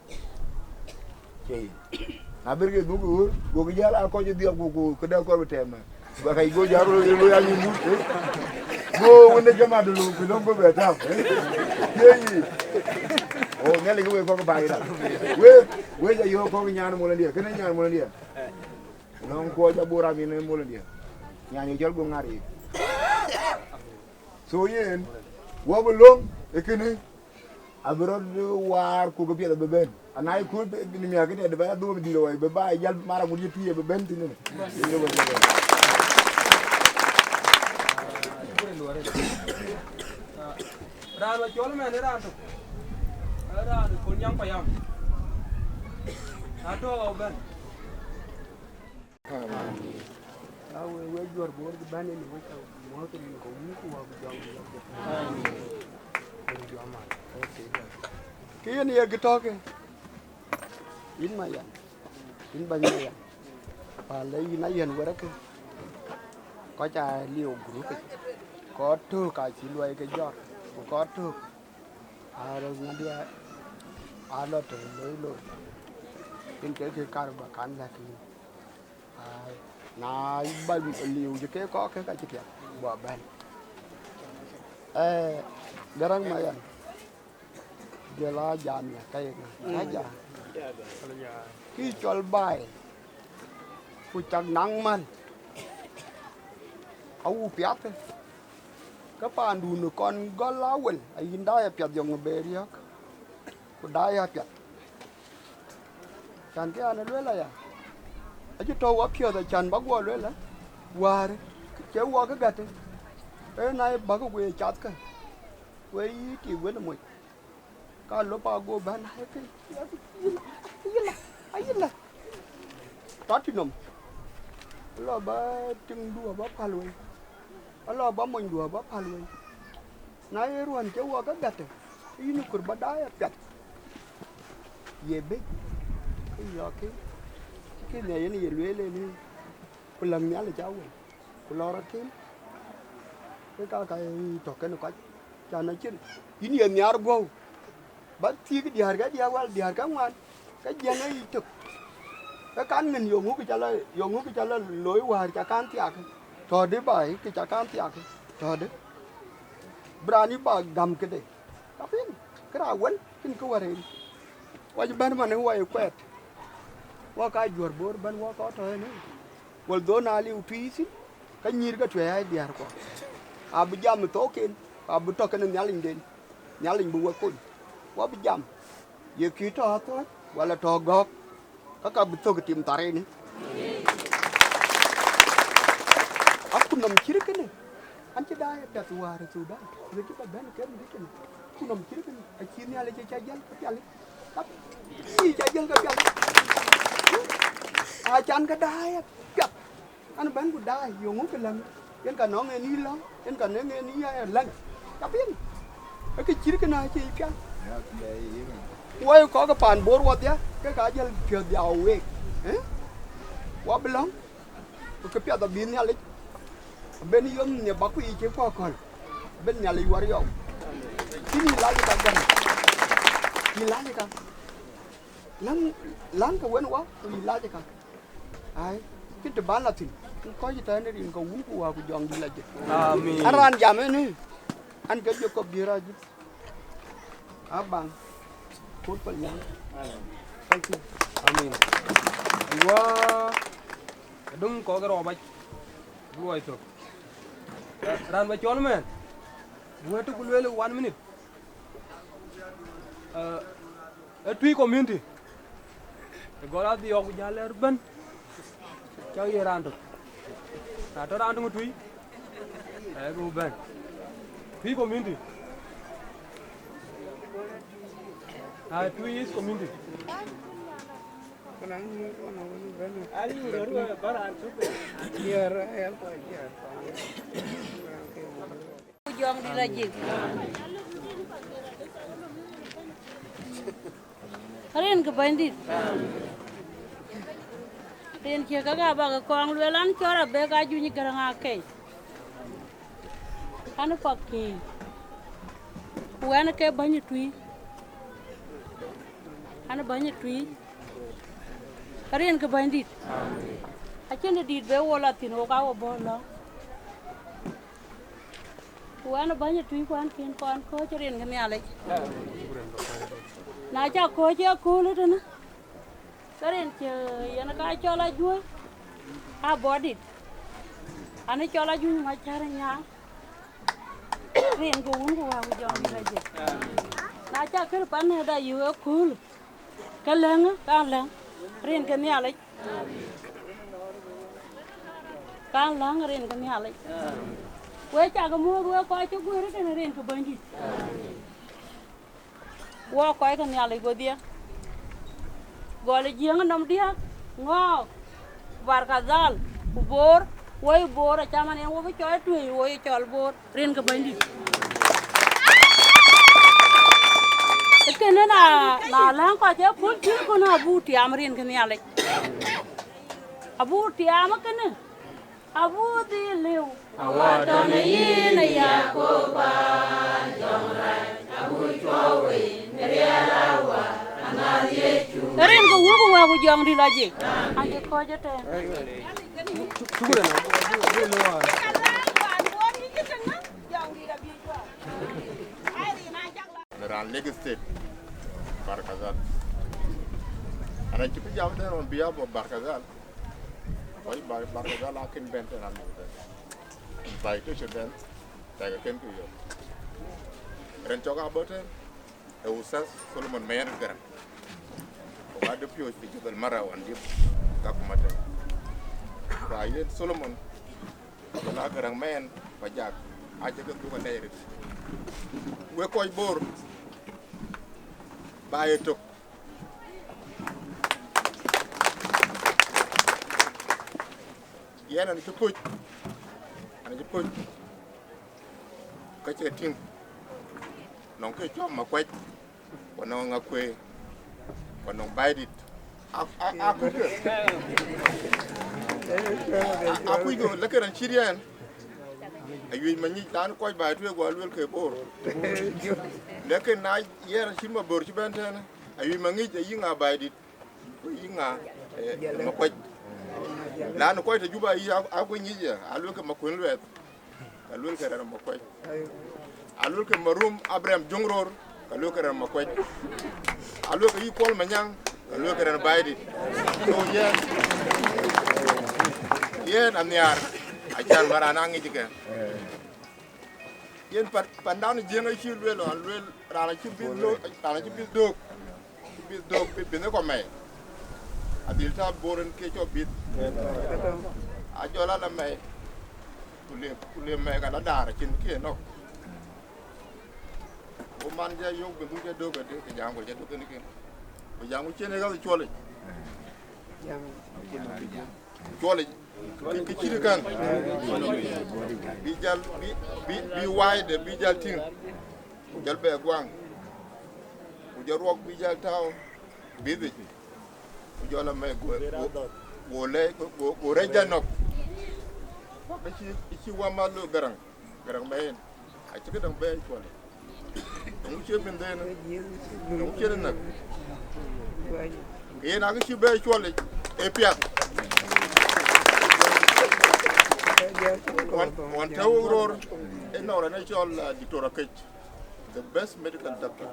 H: cai.
L: na berge du go jala ko je dia go ko da ko tema ba kay go jaro lo ya ni mu go wonde jama do lo ko go beta yeyi o ngale go ko bayira we ja yo ko nyaan mo la dia kene nyaan mo la dia non ko ja bura mi ne mo la dia nyaan yo jol go ngari so yen wo bo long e kene abro war ko go bieda be ben anay ko ni mi agade de ba do bi lo way be ba yal mara mu yetu be ben tin
C: ran wa chol me ne ran to ran ko nyang pa yam ato ben
A: we jor bor ban ni we ka mo to ni ko mu ko wa jang cái này cái to cái in mà vậy in bao nhiêu vậy và lấy nãy giờ qua đó cái có trà liều group có thưa cái chỉ nuôi cái giọt có thưa rồi nghe đi lo từ lấy luôn in cái cà bà cán là cái na bao nhiêu liều chứ cái có cái chỉ kẹt bỏ bên Garang Mayen dia la jam ya kayak aja ki chol bai ku chak nang man au piat ka pan du no kon golawel ai da ya piat yong beria ku da ya piat chan ke ana le la ya aji to wa pio da chan ba go le la war ke wa ka gat e nai ba ko we chat ka we ti we na mo kalau bago ban hai ke ayila tatinum lo ba ting dua ba paloi lo ba mon dua ba paloi na ruan ke wa ka gate ini kur badaya pet yebe yo ke ne ni yelwele ni kulam nya le jawe kulora tim ke ka to ke no ka chana chin ini ya nyar go bắt thi cái đi harga ngoan cái dân ấy thực cái cán mình dùng cái chả là lối hòa chả can tiạc thôi đấy bài cái chả can tiạc thôi đấy berani bà gam cái đấy tapi cái nào quên cái câu này wajib ban mana wajib kuat wakai jual bor ban wakau thôi nữa wal do nali upi sih cái nyir cái chuyện ai đi harga abu jam token abu token nyalin buat kun wa bijam ye kita to wala to gok ka betul ke tim tare ni aku nam ciri kene anci daya da tuar sudah jadi kita ban ke ni kene aku nam ciri kene akhirnya ale cajal ke ale tapi si cajal ke ale acan ke daya piat an ban ku daya yo ngu ke lang yen ka no nge ni lo yen ka ne nge ni ya lang tapi cái ciri kene aci piat Why có cái bàn bố qua thế cái cá giờ chưa giàu vậy quá bên lắm cái phía tàu biển nhà lịch bên yếm nhà bác quý chế qua còn bên nhà lịch qua rồi cái gì lá gì cả gần gì lá gì cả láng cái quên quá gì lá gì cả ai cái từ bán là thì có gì tới đây thì còn uống qua cái giòn đi là gì anh ăn giảm ấy nè anh cái gì có bia ra chứ abang put penyang thank you
C: amin wa dung ko garo ba luai to ran ba chol men wa to kulwele 1 minute a tui community gola di ok jaler ban chaw ye ran to ta to ran to tui ai go ban tui community Tui is community.
J: Ujung di lagi. Kalian ke bandit. Kalian kia kagak baga kuang luelan cara bega junyi garang akai. Anu pakai. Kuana ke banyak tui. Ana banyak tui ren ke bandit a chen dit be wola tin o ka wo bolo wana banya tui kwan kin kon ko ren ke nyale na cha ko che ko le na ren che yana ka chola ju a bodit ani chola ju ma chara nya ren ko un ko wa jom la je na cha ker pan da yu ko ka lang ren ke nyale ka lang ren ke nyale we cha ga mo we ko chu gu re na ren ke bandit wo ko ka nyale go dia gole jiang nam dia ngo var kazal bor woy bor cha man wo be choy tu woy chol bor ren ke bandit ekene na lang ko je pul ti ko na buti am ren ke nyale abuti am kene abu di lew awata ne yin ya ko ba jongra abu chowe neriala wa anaye chu ren ko wo wa ko jong di laje anje ko je te
C: Sugura na.
L: Ran Lagos State Barkazal ana ci bi jam den on biya bo Barkazal boy Barkazal akin bente na mi bay to den daga ken ko yo ren toga boten e usas Solomon Mayen Garang ko ga depuis fi jibal mara wan dip Kakuma den wa yen Solomon na Garang Mayen ba jak aje ko ko ndeyri we koy bor baye tok yana ni puj ana ji puj ka ci ting non ko chom ma kwaj wono nga kwe wono baydit a ku ke a ku go la keran chirian ayi ma ni tan ko ba tu go alwel ke bor lekin na yer shi ma bor ci benten ayi ma ngi yi nga baydit yi nga ma kwaj la no ko te juba yi a ko ni ya alwel ke ma ko lwet alwel ke ran ma kwaj alwel ke marum abraham jongror alwel ke ran ma kwaj alwel ke yi pol ma nyang alwel ke ran baydit so yen amniar ajan marana ngi jike yen pandan jenga ci lwelo lwel rana ci bil dog bi ne ko may adil ta boren ke ci bit a jola la may kule may ga dara cin ke no o man ja yo be du do ga de ke jango ja do ke ni ke o jango ci ne ga chole chole ki ci kan bi jal bi wayde bi jal tin jal be gwang ku jarok bi jal taw bi bi ku jola may go le go reja nok ba ci wa malu garang mayen a ci gadang be chole mu ci binde na mu ci nak yena ga ci be chole e piat one tower in our natural Dictora Cage, the best medical doctor.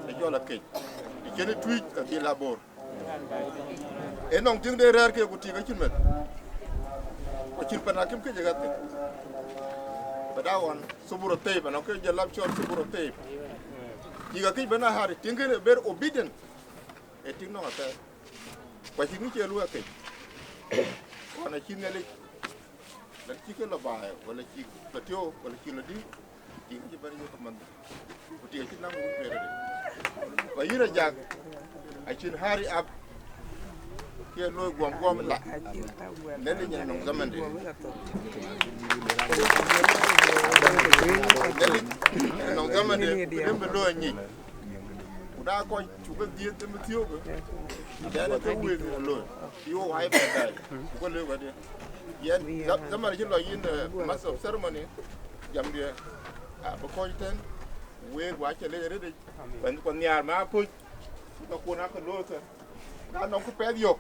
L: The Jola Cage. The Jenny Tweet at the labor. And on thing they rare could take a chimney. But you panakim Kajagat. But that one, Suburo tape, and okay, your lap short Suburo tape. You got keep an hard thinking a very obedient. A thing not that. But you need to look at it. On a chimney. La chicken la bae wala chi patio wala chi la di chi ci bari ñu ko man bu tie ci nangu fere de ba yira jag ay ci hari ab ke loy gom la len ni ñu zaman de no zaman de dem be lo ñi da ko ci ko di dem tio ko da na ko we lo yo hay ba dai ko le ko de yen zaman ci lo yin mass of ceremony jam dia ba ko ten we wa ci le re de ban ko ñaar ma pu ko ko na ko lo ta Ka no ku pe yok.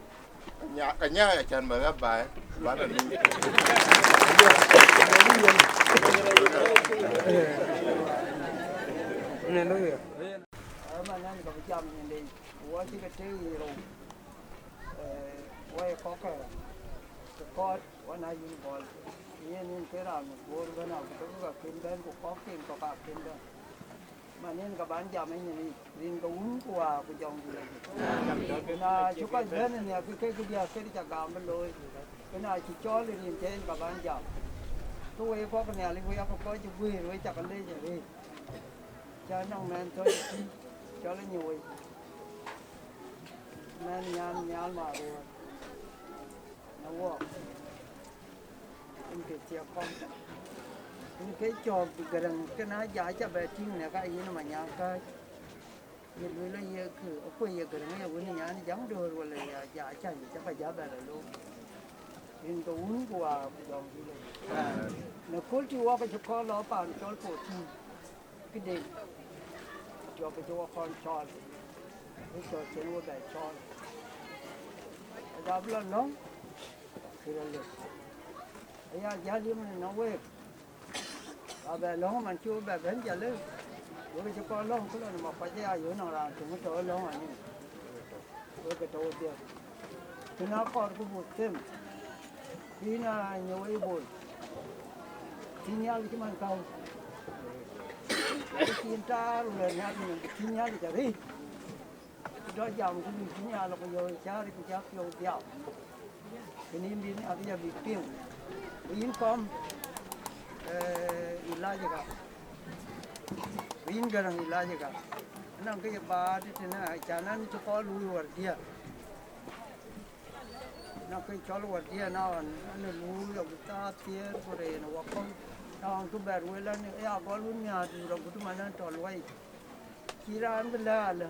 L: Nya ka nya ya chan ma ga ba. Ba da lu.
K: Nên nó hiểu.
E: Mà nên có chậm nhìn đi. Quá chỉ cái chơi gì rồi. Quay có cái có quá này như bò. Nên cái nào bố cái nào cũng có kinh đến cũng có kinh có cả kinh đó. Mà nên các bạn chậm anh nhìn đi. Riêng cái uống qua cái dòng gì cái nào chú cái bên này cái cái chả cảm bên lối. Cái nào chỉ cho lên trên các bạn chậm. Tôi có cái này lên có chữ quy với chặt cái lên vậy đi. Cho nó men thôi cho nó nhiều men nhàn mà rồi nó quá cái chia con cái cho gần cái nó giá cho bé tin này cái gì mà nhàn cái như là như cứ ở quê như cái này vừa nhàn giống đồ rồi là giá cho gì cho phải giá bé luôn nên tôi uống qua dòng gì này nó cố chịu cái con nó bàn cho cổ tin cái đêm cho cái chỗ con tròn cái chỗ trên nó để tròn đáp lên nó thì là được ấy giá điểm này nó quê à về nó mà chưa về đến giờ lên với cái chỗ con nó cũng là mà phải ra giữa nó là chúng nó chỗ nó mà như với cái chỗ kia thì nó còn cái bột thêm khi là nhiều ấy bột thì nhau cái màn cầu cái tiền tra rồi nhà thì chín nhà thì chả đi đó dòng cái chín nhà là bây giờ cha thì cũng cha kêu dạo cái niệm đi này bây giờ bị tiêu in com ilah juga in garang ilah juga nang cái bà thì này chanan cho có lui vào dia nó cái cho lui vào dia nó lui vào ta tiệt rồi nó vào con Tawang tu baru lah ni, apa lu ni ada orang tu mana tolway. Kiraan bela lah,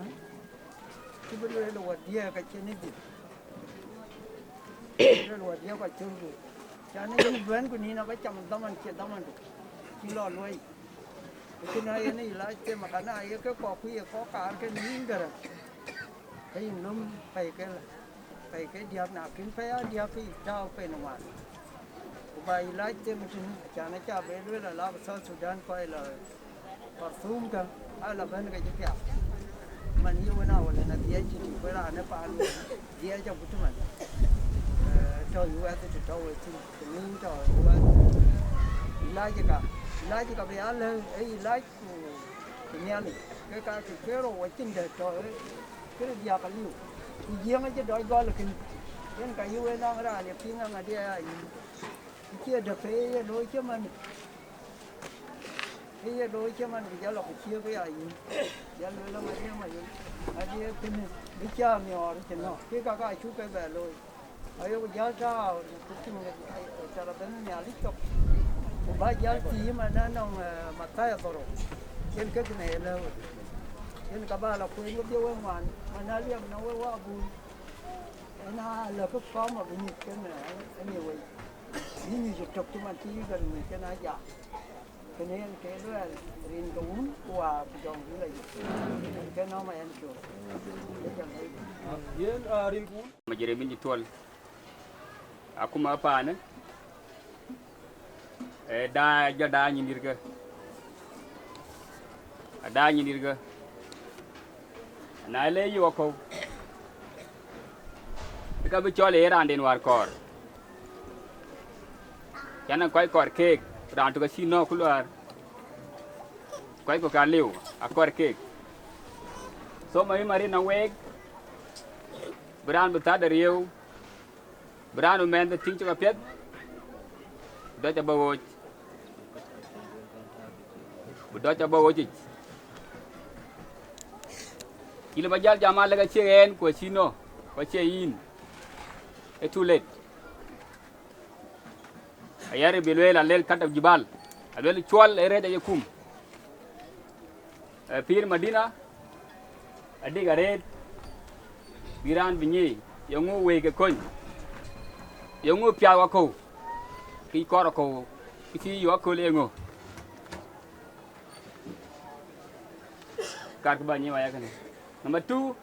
E: tu bela lewat dia kat sini tu. Lewat dia kat sini. Jangan ni bukan ku ni nak macam taman tu. Kilo lewat. Kena ini ilah je makana ayah ke kopi ke kar ke ni gara. Hey lum pai ke dia nak kin pai dia ke jauh pai nama. Bài lái trên một chân chả nó chả về đuôi là lao sau Sudan coi là perfume cả hay là bên cái gì cả mà nhiều cái nào là dia chỉ phải là nó pan dia cho một chút mình cho US thì cho thì mình cho US lái gì cả bây giờ là ấy lái của nhà này cái rồi trên đời cho cái gì cả liu thì riêng cái đó gọi là cái US nó ra thì tiếng là dia chia được cái đôi chứ mình cái đôi chứ mình bây giờ là phải chia cái gì giờ là mà đi cái đi chơi nhỏ thì nó cái chú cái về rồi ở đây giờ sao cái cho là bên nhà lít chọc bây giờ thì mà nó nông mà tay rồi trên cái này là trên cả ba là quên cái tiêu ngoài mà nó liêm nó quá buồn nó là cái con mà bị nhịp cái này cái nhiều vậy như chụp cho mình chỉ gần mình cái này dạ cái này cái đó là riêng cái uống qua dòng cái này cái nó mà ăn chuột
C: riêng uống
H: mà giờ mình đi tuần aku mau apa nih da nyindir ke Nile yo ko ka bi chole ran den war kor Chana quay cọt cake, đàn tụi cái xin nó cũng là quay của cá liu, cọt cake. Số mấy mà đi nấu egg, brand bứt tát riêu, brand của mình thì chính cho cái biết, đó cho bao gì, khi mà giờ jamal là cái chiếc en của xin nó, của chiếc in, cái too late. Ayah bilwel alel katab jibal, alel chual ere da yakum. Pir Madina, adi garet, biran binyi, yongu we ke kon, yongu pia wako, ki korako, ki wako lengo. Kar ke banyi waya kan. Number 2,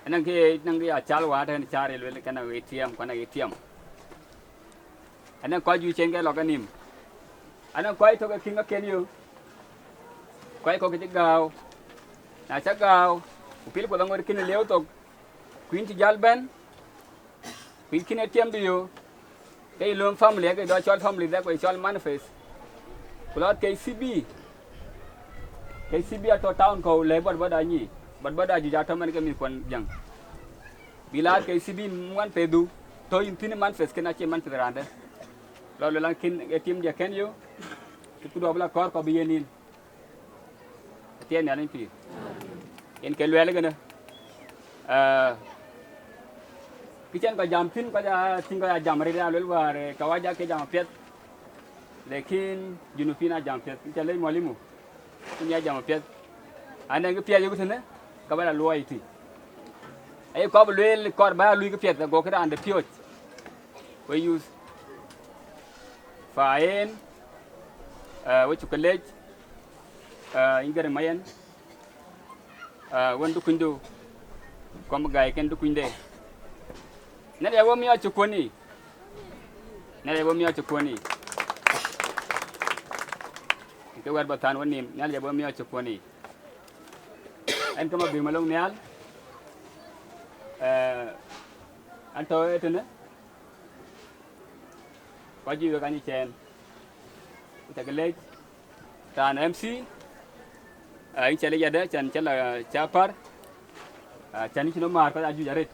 M: Nang ki achal wa den chare le kana ATM kana ATM. Anang ko ju chen ke loganim. Anang ko to ke kinga kenyo. Ko ke gao. Na cha gao. Upil ko ngor kin leo to Queen ti jalben. Queen kin ATM dio. Cái lương family cái đó cho family đó cái cho manifest. Kulot KCB atau town ko lebar bada ni. Bada ju jata man ke mi kon jang. Bila KCB muan pedu to intine manifest kena che man pedrando. Lo lang kin ATM dia ken yo. Tu do bla kor ko biyenin. Tien ya nin pi. En ke lele gana. Kichen ko jam tin ko ja tin ko jam re ya lel war ka waja ke jam pet lekin junupina jam pet ke le molimu nya jam pet ane ke pet yugo tene ka bala loy ti ay ko lel kor ba lu ke pet go ka ande piot we use faen we chu college ingare mayen wondu kundu kom gay ken du kunde Nere wo mi achukoni. Nere wo mi achukoni. Ke war batan woni nere wo mi achukoni. En kama bi malong nyal. Anto etene. Kwaji ga ni chen. Utagelej tan MC. Ai chale yada chan chala chapar. Chani chino mar ka aju jaret.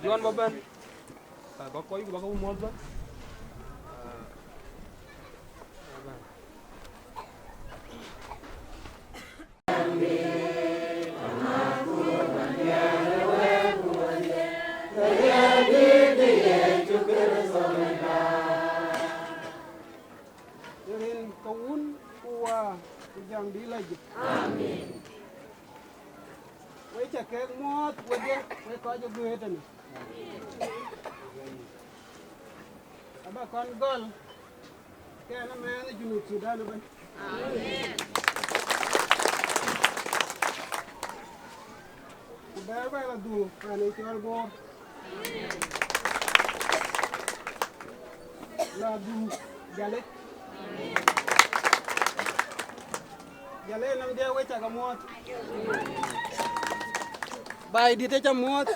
C: Juan baban bakoi baka umol ba
E: Rin kawun kuwa jang di lagi. Amin. Wei cakek mot wajah wei kau je gue tu ni. Abah kon gol. Kena mana junub Sudan apa? Amin. Berapa lah tu? Kerana jual bor. Lah tu jalik. Jalik nam dia wei cakap mot. Bài đi tới chăm mốt.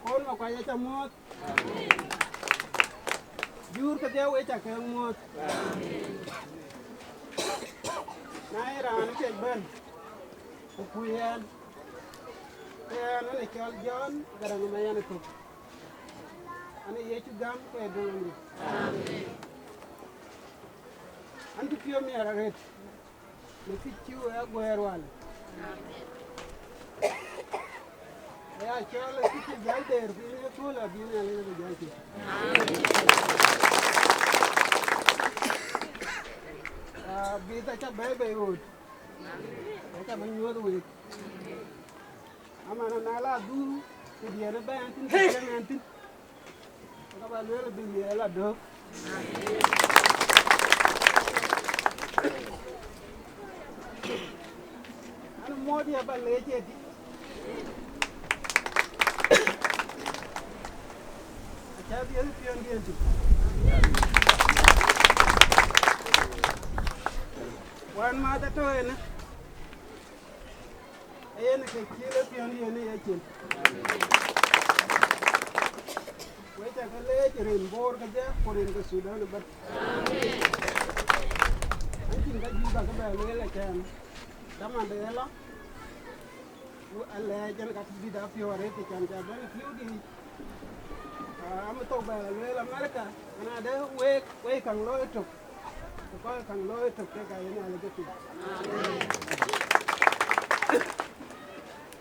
E: Con mà quay chăm mốt. Dưa cái đeo ấy chả cái mốt. Này ra nó chạy bên. Kuyen. Kuyen nó lại cho John Garang Mayen Kok. Anh ấy chụp gam cái đường đi. Anh chụp phim này ra hết. Nó thích chiu ở quê rồi. Ya chale kiti jalde bine tola bine ale jalde bita cha bebe wood ta ban yodo wood amana nala du dia na ba antin dia antin ka ba lele bine la do anu modi ba leje di Jadi ada pion dia tu. Wan mata tu ena. Ena kecil pion dia ni aja. Wajah kalau jerin bor kerja, korin ke Sudan lebat. Anjing kan juga kembali lagi. Taman dia lah. Allah jangan kat di dapur orang itu kan jadi fiudi. Ame to ba le la America ana de we kan lo to ko kan lo to ke ga ina le ke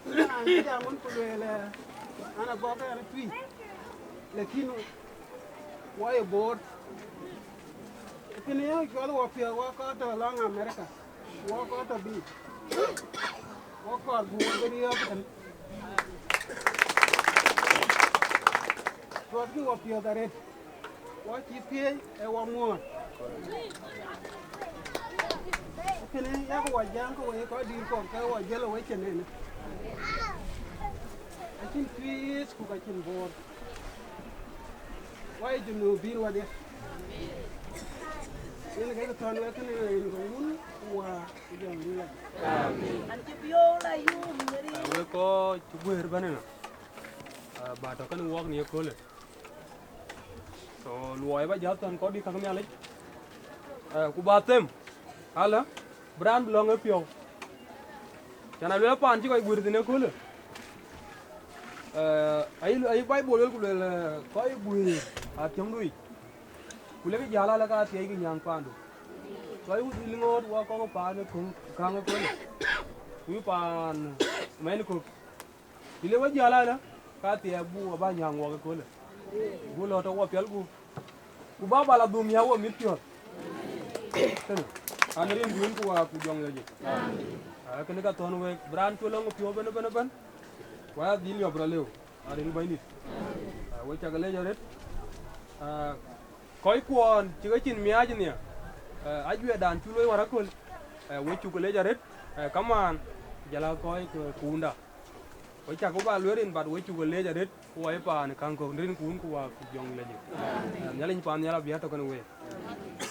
E: ana ja mun ko le ana bo ka ana tui lakini wa e board kini ya ko lo pia wa ko to long America wa ko to bi wa ko bu ni ya Rodgi wa pio da red. Wa ki pie e wa mo. cái này em có giang có đi còn cái gọi giờ là vậy chuyện này anh xin please cũng cái chuyện bor why do you be what it ini cái thằng này cái này cũng qua giờ đi là
B: anh chỉ bio là yêu người đi
C: we ko chubu herbanena ba to kan wok ni ko le so luai ba jatan ko di kakam yale ku ba tem hala brand long e pio kana le pan ci ko bur dine ko le ay bay bolol ku le ko ay buri a tiong dui ku le jala la ka tie gi nyang pandu so ay wudi lingot wa ko pa ne ku kang ko le ku pan men ko ile wa jala la ka tie bu ba nyang wa ko le bu lo to wa pel ku ba bala dum ya wa mit pio anarin duin ku wa ku jong leji kan ka ton we brand to long pio ben wa dil yo braleu arin bay nit we chagale jaret koy kwon ci ga cin miaj ni ajwe dan ci loy wara kol we ci ko le jaret kaman jala koy ko kunda we chago ba lorin bad we ci ko le jaret way pa ne kan ko rin kun ku wa ku jong leji nyalin pan nyala biya to kan we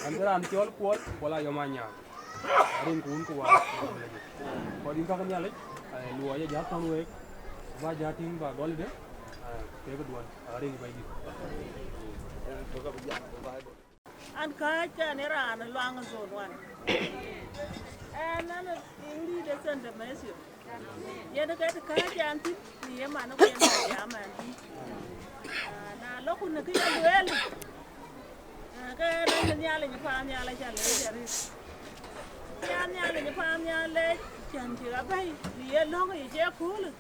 C: andaran ciol kwol wala yo manya rin kun ku wa ko din ka kan nyale luwa ya jatan we ba jating ba gol de ke ko duan rin bay di
B: anh khai cha này ra nó loang ở zone one anh nó đi để xem được mấy xíu giờ nó cái khai cha anh thích thì em mà nó quen rồi giá mà anh thích na lúc nó cái ăn đuôi cái nó nhà là những pha nhà là cha lấy cha đi nhà là những pha nhà lấy chẳng chỉ là bay thì em nó cái gì cũ rồi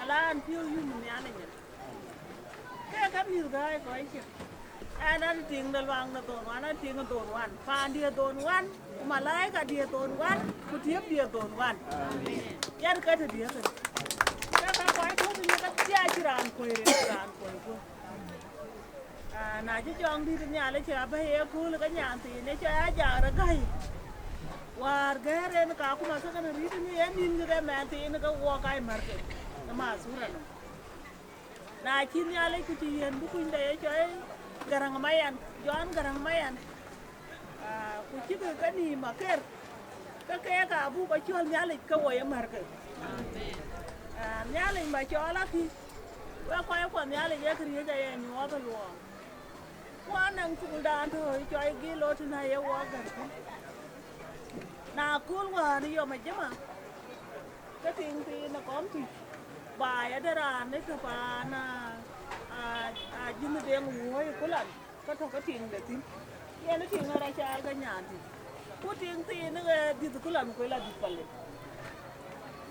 B: là anh phiêu như mình nhà này cái nhiều cái có chứ anh tiếng đàn vang là tồn văn, anh tiếng là tồn văn, phan dia tồn văn, Malay cả dia tồn văn, Kutiep dia tồn văn, yan cái thứ dia cái, cái quái thú thì cái chia chỉ ran quay cô, nãy chứ chọn đi nhà lấy chả bây giờ cô là cái nhà thì lấy chả giả ra cái, war cái này nó cả cũng mà sao cái này đi thì em nhìn cái mẹ thì nó cái qua cái market, nó mà sura nó, nãy chi nhà lấy cái gì hiện bút in đây cho Garang Mayen Garang Mayen ku ci cái ni ma ker cái ka bu ba chol nyale ka woy marke nyale ma chola ki wa ko nyale ye kri ga ye nyo ba lo wa nang ku dan thôi choi gi lo thna ye wa gar na kul wa ni yo ma jama cái ting ti nó có thì bài ở đây là nó cái bà na nhưng mà đêm ngồi có lần có thằng có tiền để tin, nghe nó tiền ra cha cái nhà thì, có tiền thì nó đi từ có lần là đi bận,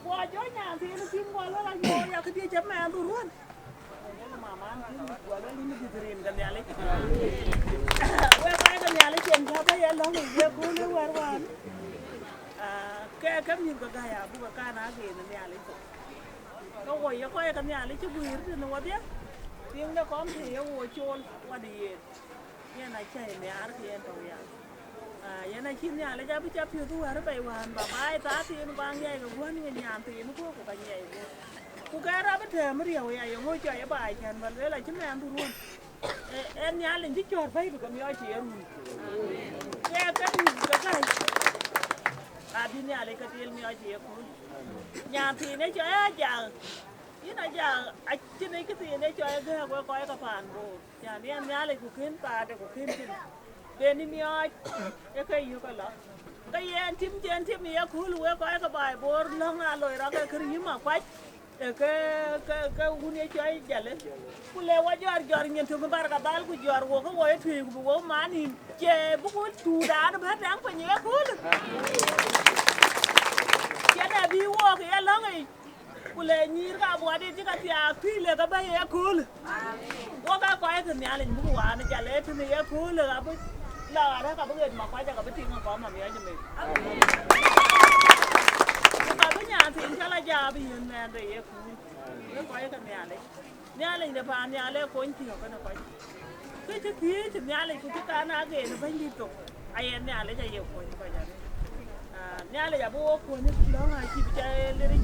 B: qua chỗ nhà thì nó kiếm qua nó là ngồi ra cái đi chấm mẹ tôi luôn, mà kiếm qua nó đi từ riêng cái nhà lấy, qua cái nhà lấy tiền cho cái nó mình về cố nó qua, cái nhiều cái gà bu cái cá gì nó nhà lấy, có quay cái nhà lấy chứ bưởi thì nó quá biết. Tiếng nó có thì nó chôn qua đi như này chạy mẹ ăn thì em đâu vậy như này chim nhà lấy ra bây giờ phiêu thu nó bay hoàn bà mai ta thì nó bang nhảy cái quân cái nhà thì nó có cái nhảy cô cái ra bất thề mới điều vậy ngồi chơi bài chèn mà lấy lại chim em thu luôn em nhà lên chiếc chọt vây được cái miếng chị em cái đi nhà lấy cái tiền miếng chị em nhà thì nó chơi giờ nó giờ trên đây cái gì này cho cái coi cái phản rồi, nhà này nhà này cũng khiến ta để cũng khiến trên, bên này miếng cái gì cái là, cái em chim miếng cũ luôn coi cái bài bor lăng rồi ra cái gì mà quay, cái u này chơi giờ lên, cứ leo qua giờ nhìn thấy cái bar cái dal cứ giờ qua cái quay thuyền của qua má nhìn, chơi bút tu đá nó hết đáng phải nhớ cũ luôn, cái này bị qua cái lăng này. Kule nyir ka bwadi ti ka ti akile ka ba ya kul wo ka ko ya kan yale bu wa na jale ti ne ya kul ga bu la ra ka bu ma kwa ja ka bu ti ko ma mi ya me ka bu nya ti ka la ja bi yin na de ya kul ko ya kan yale de pa yale ko nti ko na ko ti ti yale ku ti ka na ge na ban di to ayen yale ja ye ko ni ko ja
K: nyale ya bo ko ni lo nga ki bi chale ri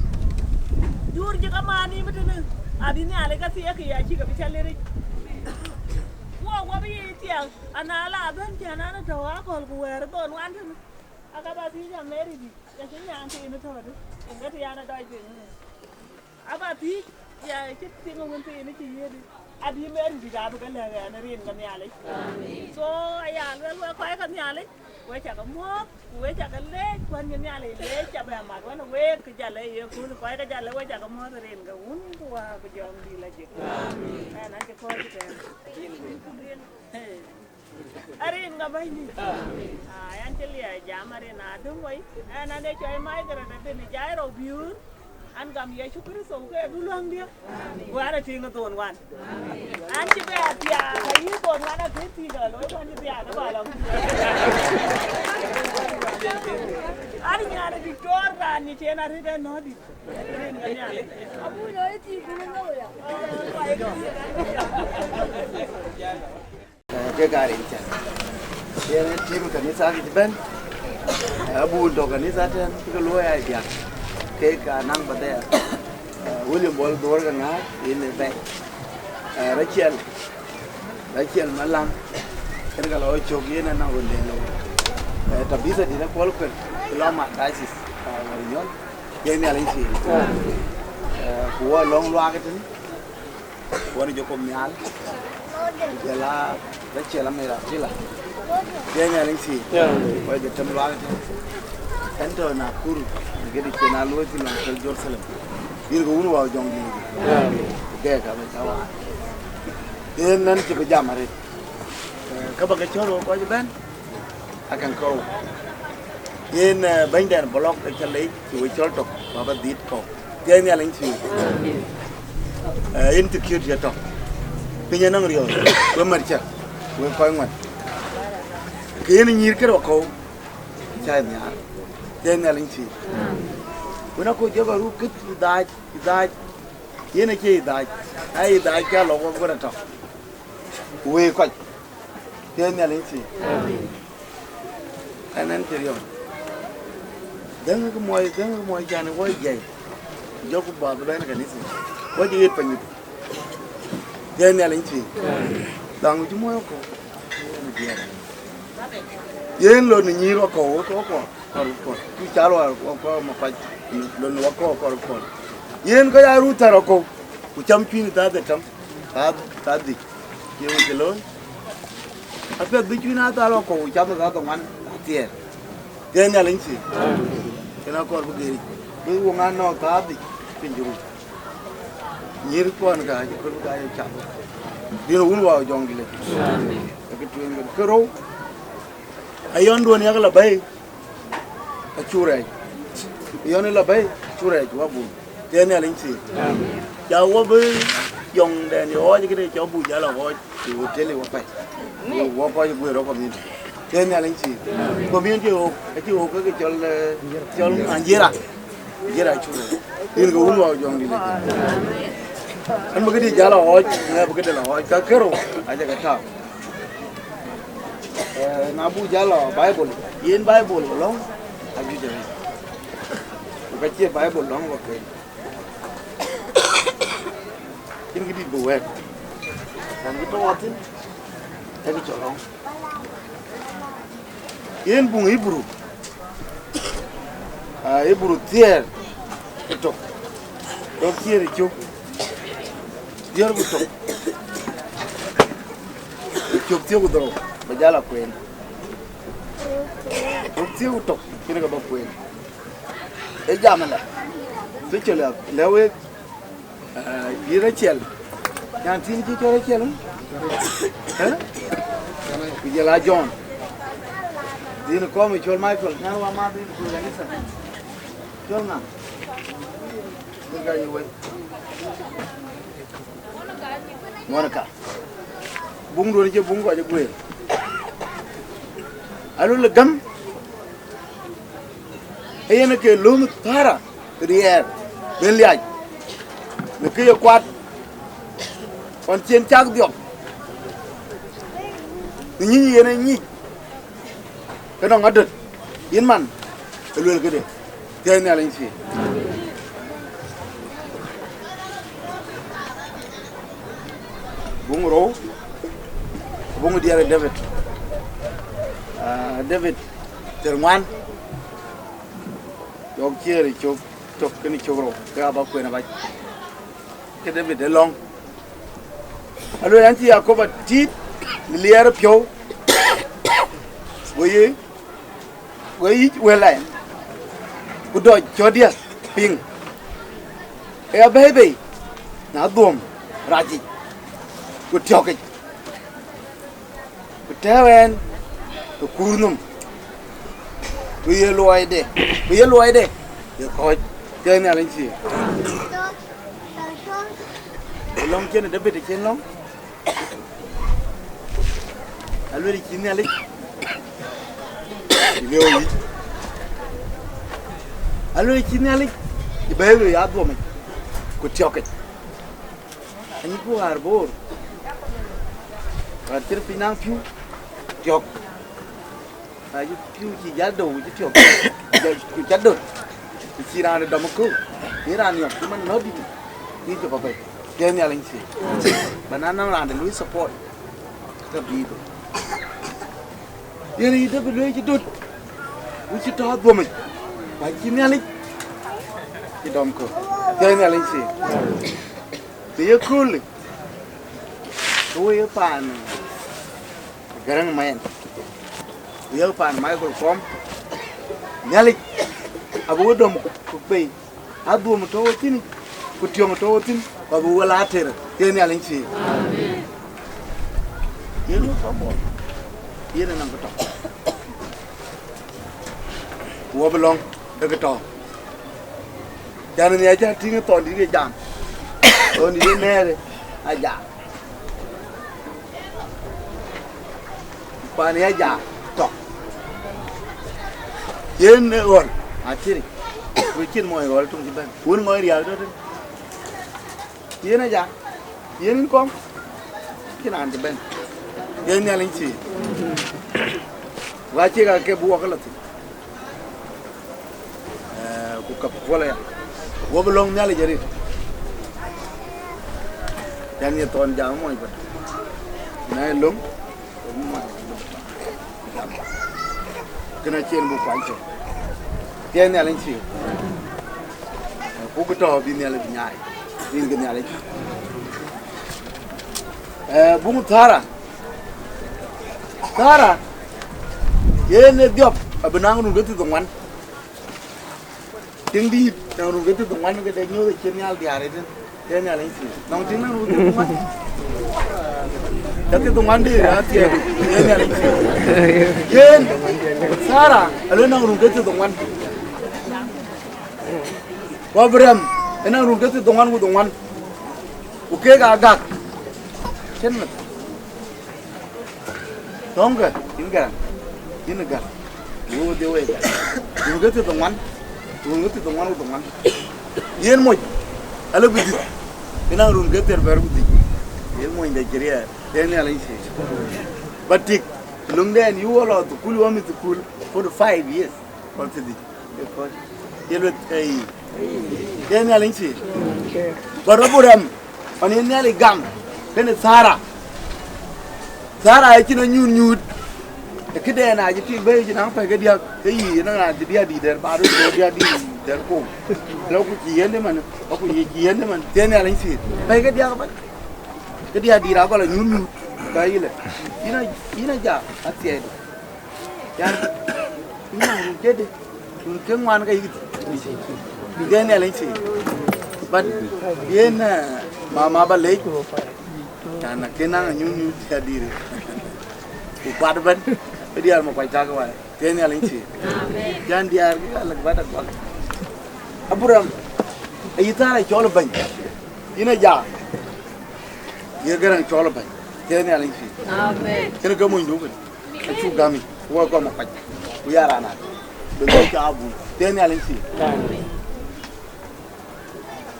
K: jur ji ka mani mutune abi nyale ka tiya ki ya ki ka bi chale ri wo bi tiya anala ben jana na to wa ko ku wer don wan tin aka ba ti ja meri di ya ki nyang ti ni to de ngati ya na dai ti aba ti ya ki ti ngun ti ni ki yedi abi meri di ga bu ka le ga na rin ga nyale so ya lo ko ka nyale we cha ka mo we cha ka le kwan nyale le cha ba ma wan we ka jale ye ku ko ka jale we cha ka mo rin ga un ku wa ku jom di la je amin na ke ko ti arin nga bay ni yan ci liya jamare na dum way ana ne choy mai gara na ben jay ro biur an gam ye chukuri so ke du lang dia wara ti nga ton wan an ci be ya kai ko ngana ke ti ga lo ko ni ya na ba lo ari nyara victor ga ni tena ride no di abu lo ti ku nga ya
I: cái gà điện chặt cái chim kanisa cái bên abu do kanisa ten cái lúa ai biak cái cả năng bát đây William Ball door cái ngã in cái bên Rachel malam cái lối chụp cái này nó ổn định rồi tập bisa đi nó quál quên lo mặt diocese rồi nhớ cái này là gì của long loa cái thứ của nó cho cùng nhau là Rachel mera kila kenya linsi wa de tamwa ento na kuru ngedi kena loti na Jerusalem yirgo wunu wa jongi ke ka ba tawa yen nan ci jamare ka ba ga choro ko ben akan ko yen bain den block de chale ci wi chol tok ba ba dit ko kenya linsi insecurity to pinya nang rio ba marcha we koy ngon kene nyir kero ko cha nya den na linchi una ko joba ru kit daj yene ke daj ai daj ka lo ko gora to we ko den na linchi anan teriyo den ko moy jani wo jey joku ba ba na kanisi wo ji panyi den na linchi dang ju moy ko yen lo ni nyiro ko ko tu chalo ko ma pa lo no ko yen ko ya ruta ro ko ku cham pin ta de tam ta di ye wo lo ape bi china ta ro ko cham ta to man tie yen ya lin chi kena ko bu ge bi wo ngan no ta di pin ju nyir ko an ga ko ga ya cham bi no un wa jong le cái chuyện mình cứ rú, ai ăn đuôi nhá là bay, cái chú này, ai ăn là bay, chú này chú bù, cái này là gì? Cháu có với dùng đèn nhỏ như cái này cháu bù giá là hoa, chú thế này hoa phải, hoa coi bùi đó còn gì? Cái này là gì? Còn miếng chú cái cho ăn dê ra chú này, tiền cái uống vào dùng đi này, anh mới cái đi giá là hoa, nghe cái là hoa, cái kero, ai cái thao. Nabu jalo Bible, yen Bible long, aju jadi. Bukan Bible long waktu. Ini kita buat, dan kita watin, tapi colong. Yen bung Hebrew, Hebrew tier, itu, tier itu, tier itu, tier itu. Bajala kwen ukti utok kini ka ba kwen e jamala fi chela lewe bira chel yan tin ki chora chel ki jela John din ko mi chol Michael nan wa ma din ku ya isa chol na ga yi we Monica bung do ni je bung ko je gwe alo le gam ayena ke lum tara rier ben liaj ne ke kwat on chen chak diop ni yene ni ke no ngadet yin man Elwel kede. Te ne alin si. Bungro. Bungu diare David. David terwan. Yok chere chok kini chokro. Ka ba ko na ba. Ke David de long. Alo yanti Yakoba tit liare pyo. Goye wela kudo jodia ping e baby na dom raji ku tyoke ku tawen ku kurnum ku yeloide ye ko ten alin si long chen de bete chen long alweri kin alin Leoyi. Allo kini ali ibebe ya do me. Ku tioke. Ani ku arbor. Atir pinang piu tiok. Ai piu ki jado ji tiok. Ku jado. Ki ra de domko. Ni ra ni ku man no di. Ni to papai. Keni alin si. Banana ra de lui support. Ta bi do. Yeri de be ji dut. Uci tahu dua macam, bagi ni alik, di dalam ko, jadi ni alik sih, dia cool, dia pan, Garang Mayen, dia pan Michael Kok, ni alik, abu dom kupai, adu macam ini, kutiang macam ini, abu walater, jadi ni alik sih, dia ni apa, dia ni nang betul. Gua belong dekat tau. Jangan ni aja tinggal tau diri jam. Oh ni dia mer aja. Pani aja tau. Yen or akhir. Bikin mau or tu kita. Pun mau rial tu. Yen aja. Yen kom. Kita ante ben. Yen ni alin si. Wace ka ke buat kalau tu. Buka pola ya, gua belum nyali jadi, dan ya tuan jam mau ibat, naik long, kena cien buku aja, dia nyali sih, buku tahu bini nyali nyai, bini nyali, bungu Thara, ye ne diop, abenang nunggu tu tuan. Ting di, nang rugi tu tuan ke dah nyoba cenial di hari tu, dia ni alih sih. Nang ting nang rugi tuan, tapi tuan di hati ada, dia ni alih sih. Yen, Sarah, alu nang rugi tu tuan. Wabram, nang rugi tu tuan ku tuan, uke agak, cenat. Tongga, ini kan, lu dewa kan, rugi tu tuan. Rungut itu tuan. Yen moy, alu bidi. Ina rungut terbaru bidi. Yen moy dah ceria. Yen ni alai sih. Batik, lungden you all out to cool one to cool for 5 years. What did it? Yen yen ni alai sih. Baraburam, panen ni alai gam. Yen Sarah. Sarah itu nyut. Kedai na jadi bayi jenang pakai dia kei, na dia di der baru dia di der ko. Kalau aku kian deh mana, aku kian deh mana. Dia ni alih sih. Pakai dia apa? Kedai di raga lah nyun, bayi le. Ina jah hati ada. Yang ina jadi, mungkin mana kayak gitu. Dia ni alih sih. But dia na mama balik. Karena kena nyun jadi. Upar ban. Dia mau pakai jaga, dia ni alih sih. Jangan dia kita lag badak bal. Aburam, itu ada jual banyak. Ini jah, dia gerang jual banyak. Dia ni alih sih. Kena kamu induk, aku kami, gua mau pakai, biar anak. Betul abu, dia ni alih sih.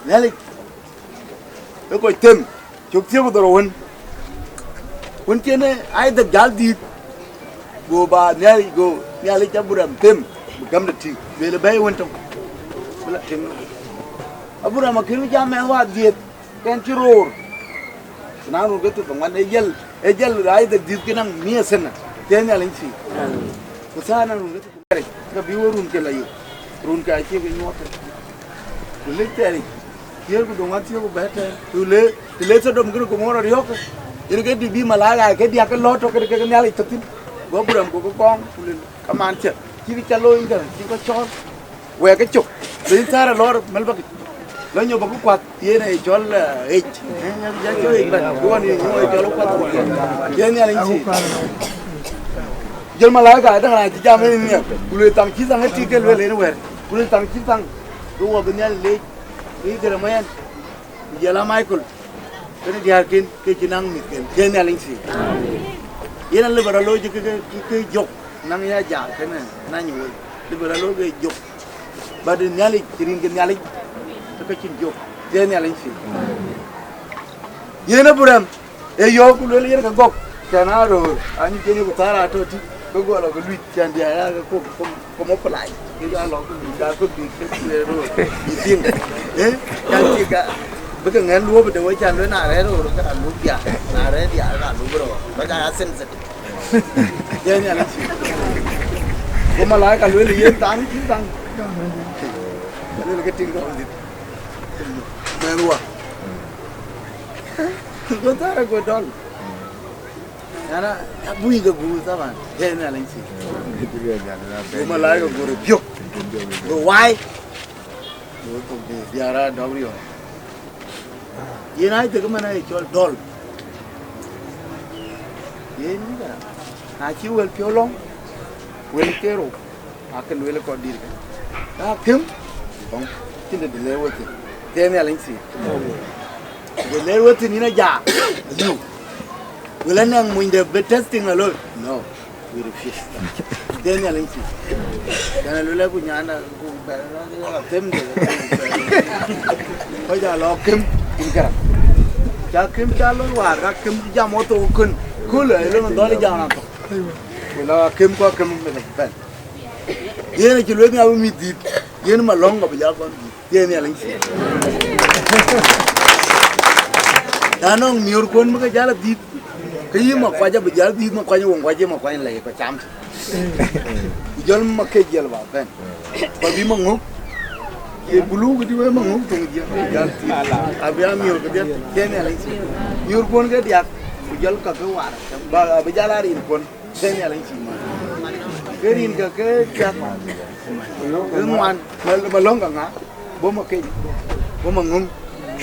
I: Nalik, aku item, cuci aku terus. Mungkin ada gal di. Go ba nyali go nyali caburam tem gam da ti le bay won tam bla tim abura ma kiru jam men wa diet ken ci ror na no gatu man e jel ray da dit kinang mi sen ten ya linci ko sana no gatu ka bi worun ke layo run ka ci bi nyota le teri yer ko do ngati ko beta le so dom ko mo ro yok yer ke di bi malaga ke dia ke loto ke nyali tatin go buram ko kong kulen kaman che ci bi chalo inga ci ko chor we cái chục đến xa là lo bak lo nyo bak kwat tie này chol h ja cho ik ba ko ni nyo chol kwat ye ni alin si jel mala ga da na ci jam ni kule tang ci sang ti ke le le wer kule tang ci sang do wa ben le ni Garang Mayen jela Michael kene diar kin ke jinang mit ken ye ni alin si yena le bara lo ji ke jok nang ya ja kene na nyu le bara lo ke jok ba de nyali tirin ke nyali to ka cin jok je nyali si yena buram e yo ku le yena ka gok kana ro ani ke ni ko tara to ti ko go la ko lui chan dia ya ko mo plai ke ja lo ko da ko bi ke le ro bi tin kan ti ka ba ka ngan luo ba de wai chan le na re ro ka lu dia na re dia la lu bro ba ja sen set je nyali si ko ma la ka le yen tan ti tan cái tiếng gọi gì mẹ mua có ta là có đòn nhà nó bùi cái bùi sao mà thế này là gì mà lại có bùi biếc bùi quay bùi cũng đi ra đó rồi vậy này thì cái mà này cho đòn vậy nữa à chiếu về phiếu long về cái rồi à cái về là còn đi cái kiếm không chính là để leo thì thế này là gì để leo thì như này giả nhiều người lớn đang muốn được testing là luôn no we refuse thế này là gì cái này leo của nhà là cũng phải là thêm để bây giờ lo kim cả cha kim cha luôn hòa ra kim cha mô tô kun kun lại luôn đó là giả nào rồi là kim qua kim mình phải ye ne chilo mi abu mi dit ye ne malong ga bija kon ye ne aling si danong miur kon ma ga jala dit kayi ma kwaja bija dit ma kwaja wong kwaja ma kwaja lai ko cham jol ma ke jel ba ben ba bi ma ngok ye bulu ga di we ma ngok to ji jal ti abia miur ga dit ye ne aling si miur kon ga dia jol ka ga war ba bija la rin kon ye ne aling si ma cái riêng cái ngoan mà lớn cả ngã bố mà kinh bố mà ngung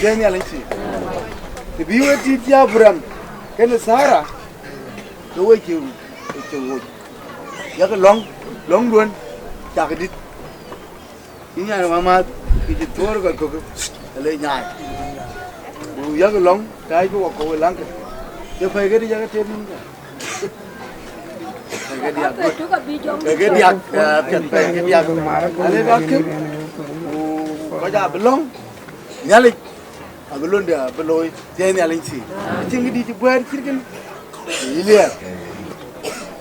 I: cái này là gì thì ví dụ như chia bram cái nó xả ra đối chiều rồi giờ cái long luôn chả cái đít những nhà mà cái gì thua rồi cái lấy nhài rồi giờ cái long cái của lăng cái phải cái đi giờ cái thêm cái dia ale ba kim ko ja belong nyali abelon dia beloy te nyali si cingi di ci boer cirkin ilia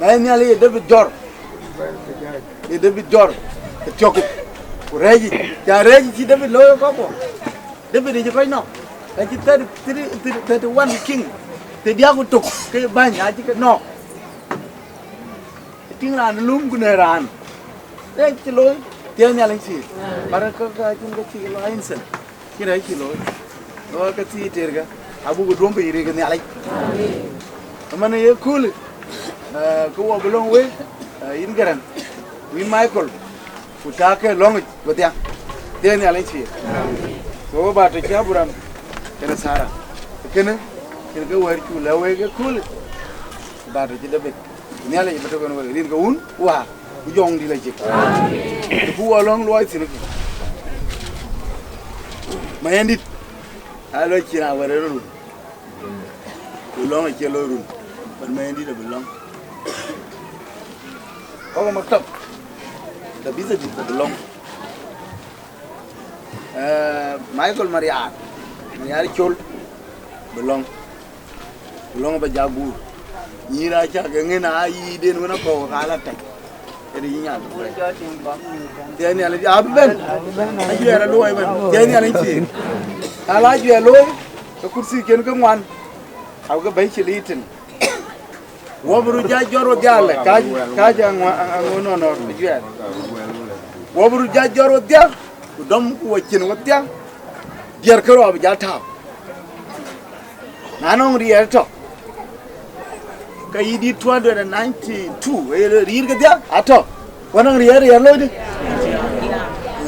I: na nyali David Jor ke chokut ko reji ja reji ci David loyo ko ko David di ko no ka ci 31 king te dia ko tok ke banya ci ke no tiếng là lúng của nơi ràn đấy chỉ lối tiếng nhà linh sĩ mà nó có cái chỉ lối anh sơn cái đấy chỉ lối rồi cái gì thế cái abu cái đốm bị cái nhà linh mà nó yêu cool cái qua belong với in Garang với Michael của cha cái long của tiếng nhà linh sĩ rồi bà tôi chia buram cái nó sara cái nó cái word của là với cái cool bà tôi chỉ đã biết Nile betul kan wala rin kaun wa bujong di lajik bu along loy sin mayandit alo chira wala ru long ke lo ru ban mayandit da belong ko maktab da bisa di belong Michael Mariar chol belong ba jagur Nira cha cái nghe na yi den nó có khá là tạch eri nya de ni ala ab ben ayu era loy ben de ni ala chi ala ju loy ko kursi ken ko ngwan aw ga bay ci litin wobru ja joro diale ka ja ngono no ju era wobru ja joro dia dom ko cin wo dia jer ko ro ja ta nanong rier to ka yidi 292 e rir ga dia ato wanang rier lo di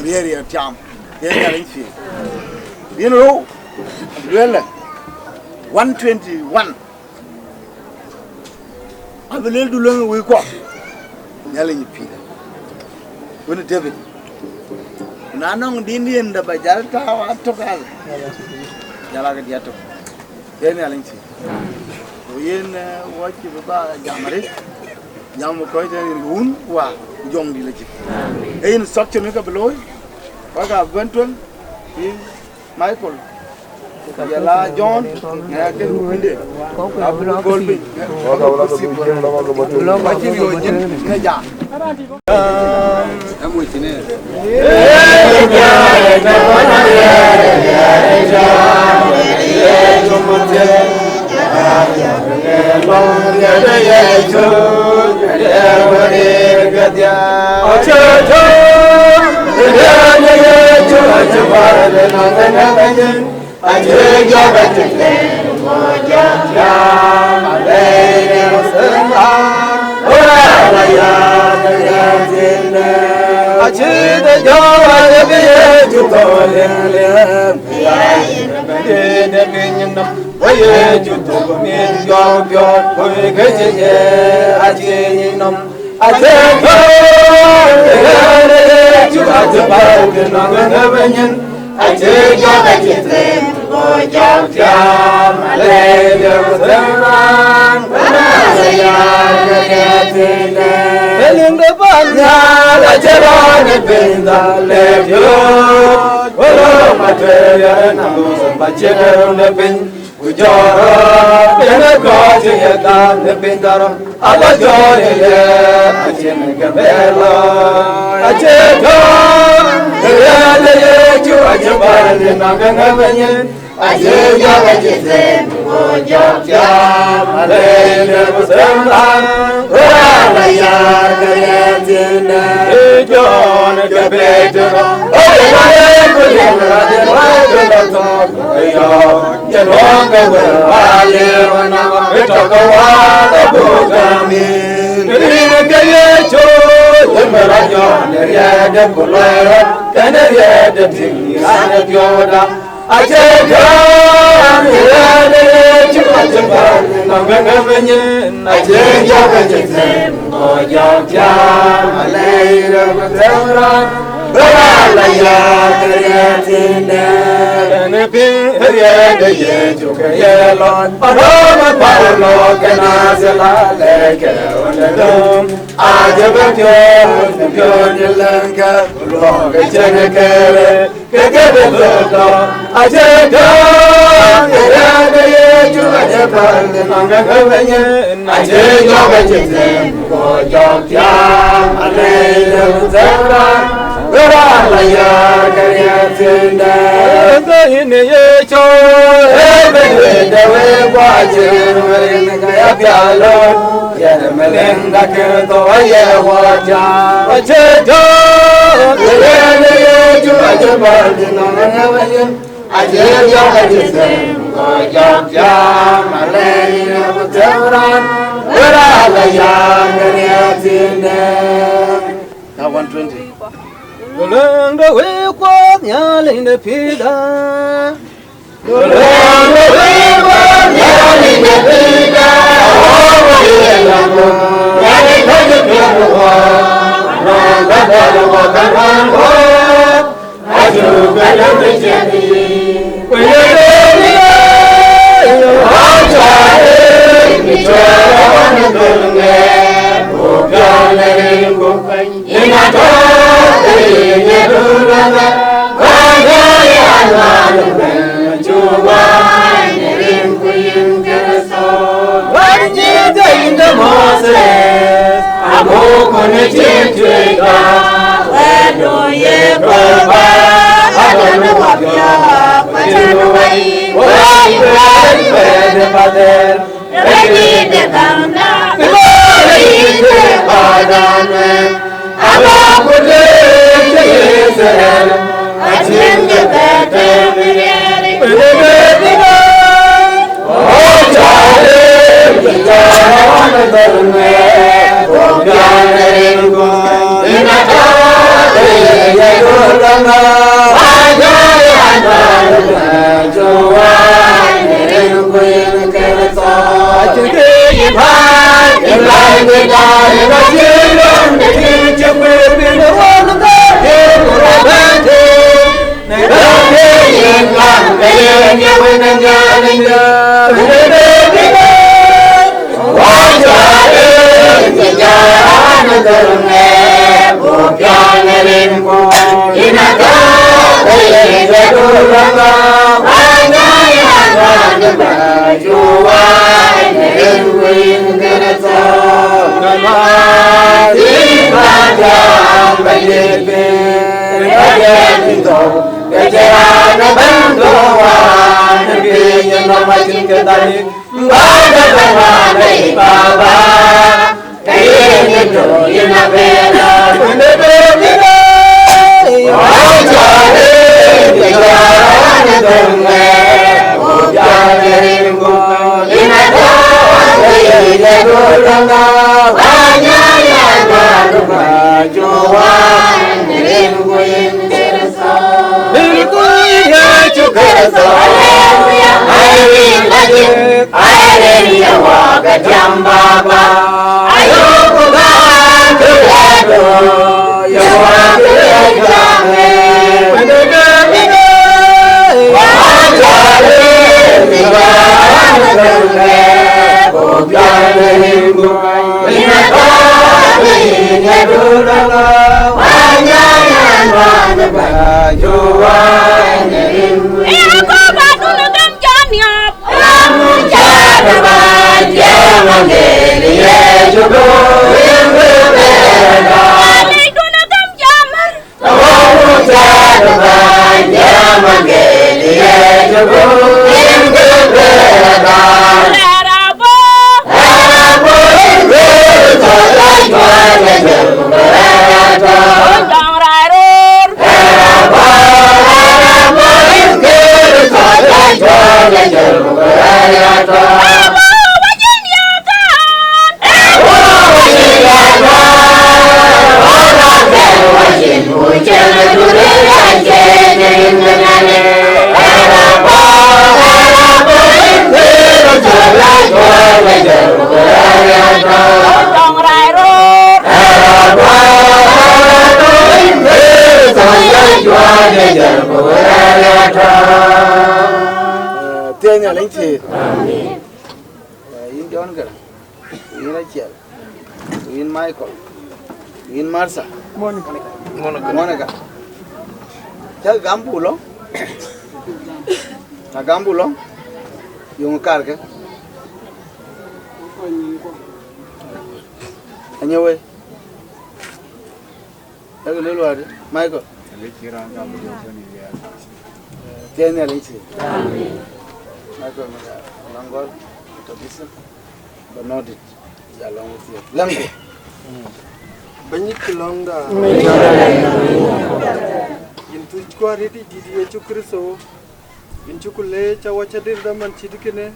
I: rier tam ye ga rin fi you know well 121 abelel du long we ko yalla ni pi wona david nanong dindin da bajal ta ato kal yalla ga dia to yen yalla ni yen wacci ba jamare jam ko te hun wa jong di la ci yen soccu ni ka bloy wa ga benton yi michael yalla john ya ke winde abul golbi wa ga wala ko jëm la ko botu lo ba ci yo jëm na ja amu ci ne Tianya lengsi. In John Garang, in Rachel, in Michael, in Marsa, Monica. Cha gambulo. Na gambulo. Yung karga. Anyway. Lagu lelu ada. Michael. Tianya lengsi. Michael, Langor, Tobisa, Bernardit, along with you. Lango.
A: Banyak long da. Intu kuariti di cukriso. Intu kule cawa cadir daman cidikene.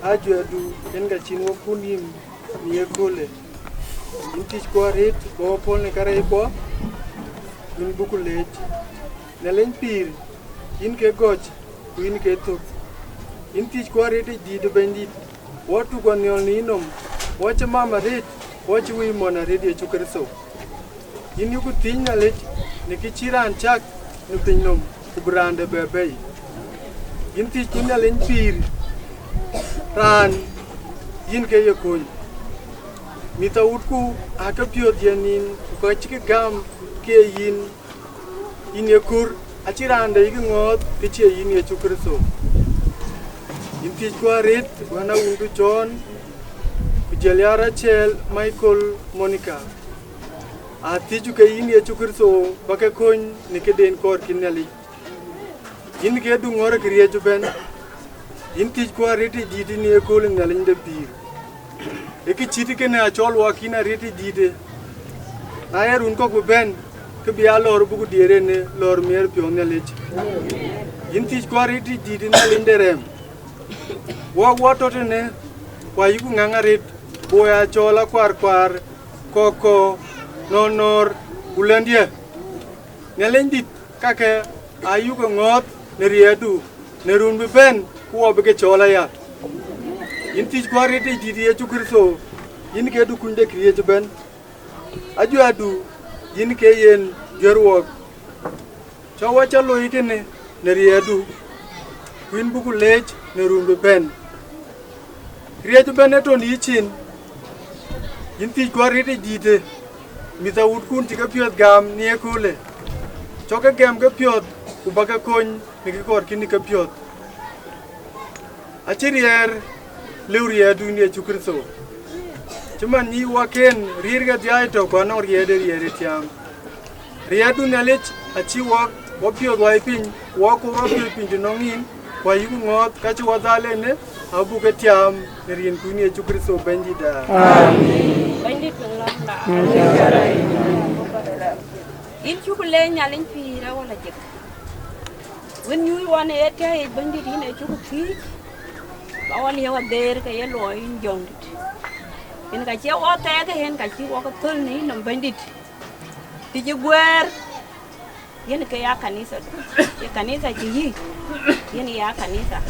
A: Aju adu enga cinwo kunim niye kole. Intu kuarit bawa pol negara ipo. In buku lej. Nelen pir. In ke goj. In ke tuk. Inti kuariti di de bandit. Watu kwa ninom. Wacha mama red. Wacha wi mona red ye cukriso. In yuku tinya lej. Nikichira anchak. Nupinom. Kubrande bebe. Inti kunya len pir. Ran. In ke yakun. Mita utku akapio dianin. Ukachike gam. Ke yin. In yakur. Achiranda igi ngot. Kiche yin ye cukriso. Inti kwa red. Wana undu John. Kujalia Rachel. Michael. Monica. a tiju ke yin ye chukur so baka kon ni ke den kor kinali yin ke du ngor kriye ju ben yin tij ko rete didi ni e kol ngalin de bir e ki chiti ke na chol wa kina rete didi na ya run ko ben ke biya lor bu diere ne lor mer pyo ne lech yin tij ko rete didi na linde rem wo to ne wa yu nganga ret boya chola kwar koko nonor ulendia ngelendit kake ayu ko ngot ne riedu ne run ben ko be ke chola ya inti ko rete didi e chukurso yin ke du kunde kriye ben aju adu yin ke yen jerwo chawa chalo ikene ne riedu kuin buku lech ne run ben kriye ben eton yichin inti ko rete didi mita ut kun tika piot gam nie kule choka gam ka piot ubaka kon ni kor kini ka piot achirier leuria dunia chukurso chuman ni waken rirga jai to kono riede tiam riedu nalich achi wak wo piot wai pin wo ko ro pin nongin wa yu ngot ka chu wadale ne abu ka tiam rin dunia chukurso benjida
B: amen benjit ngala in chukule nyalin pira wala jek when you want it ay bandi din ay chuk fi bawal yawa der ka yelo in jondit in ka che o te ka hen ka chi wo ka tul ni nam bandit ti je gwer yen ka ya kanisa ye kanisa ji yi yen ya kanisa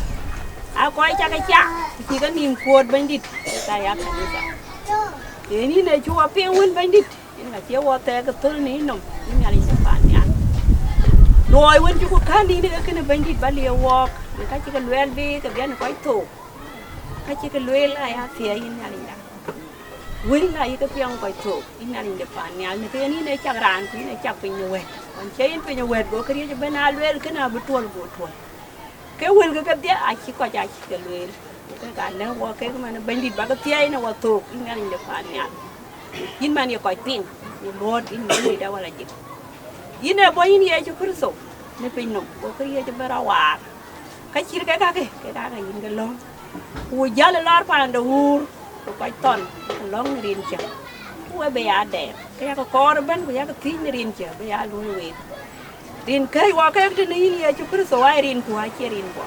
B: a ko cha ka cha ti ka nim ko bandit ka ya kanisa ni ne chu a pin win bandit in ka che wo te ka tul ni nam ni ya li pa nya loi win chu ko kan ni ne ka ne bandit ba le walk ka chi ka lwel bi ka bian ko to ka chi ka lwel ai ha fia yin ya li win la yi ka piang ko to in ya li de pa nya ne ka ni ne cha ran ni ne cha pin we on che in pin we go ka ri ba na lwel ka na bu tol go tol ke wel ka dia a chi ko ja chi ka lwel ka ne wo ke ma ne bandit ba ka pia ina wa to in ya li de pa nya yin man ye ko pin ni lord in ni da wala ji yin e bo yin ye chu kurso ne pin no ko ka ye ba ra wa ka chi ka yin ga long u ja le lor pa nda ur ko ko ton long rin cha u be ya de ka ko ko ban ko ya ka tin rin cha be ya lu we rin kai wa ka te ni ye chu kurso wa rin ku ha che rin ko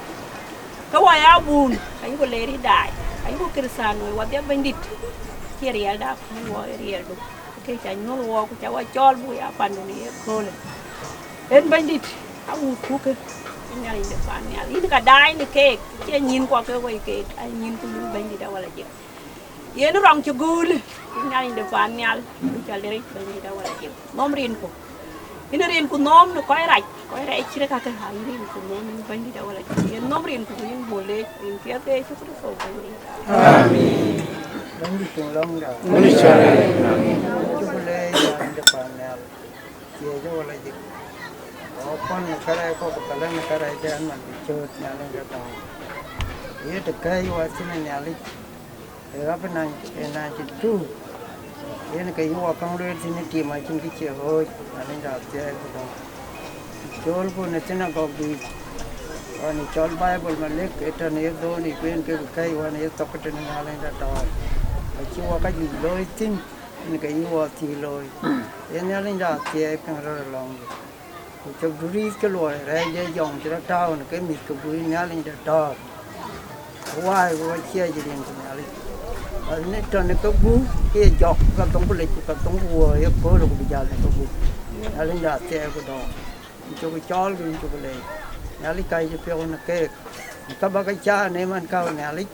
B: ka wa ya bun ai ko le ri dai ai ko kirsan wa de bandit che ri da ko wa ri do ke cha nyol wo ko cha wa chol bu ya pan ni ko le en bandit a u ku ke nhà linh được phản nhà ít cả đai này kê che nhìn qua cái quay kê anh nhìn tôi bên đi đâu là gì yên nó rong cho gul nhà linh được phản nhà cho lấy bên đi đâu là gì nom riêng của riêng của nom nó quay lại chỉ là cái hàng riêng của nom bên đi đâu là gì yên nom riêng của riêng bồ lê riêng kia cái chút chút số bên đi
E: amen bên đi cùng long đạo bên đi chơi chút lê được phản nhà chia cho là gì con cái có cái lần cái này cho anh mình chơi nhà lên cái đó, ये तो कई वासी में न्याली, ये आप ना चिट्टू, ये ना कई वो कंगलोर से ने टीम आई चिंकी चे हो, न्याली जाते हैं तो, चोल को नचना कभी, और नि चोल बाइबल में लेक इतना ये दो नि पेन के कई वाने ये तो कटे न्याली जाता है, अच्छी वो का जी लोई थिंग, ये कई वो थी लोई, ये न्याली जाते हैं कंगलोर लॉन्ग जब दूरी के लोग रह जाए जाऊँ चला टाउन के मिस के दूरी न्याली जाता वाई वो chia gì đến cái này, ở nơi trên này có bún, cái giọt cái tông bự cái tông bùa, cái cố rồi bây giờ này có bún, nhà linh đã xe cái đó, cho cái chó cái cho cái này, nhà linh cày cho phiêu nó cái, các bác cái cha này mình cao nhà linh,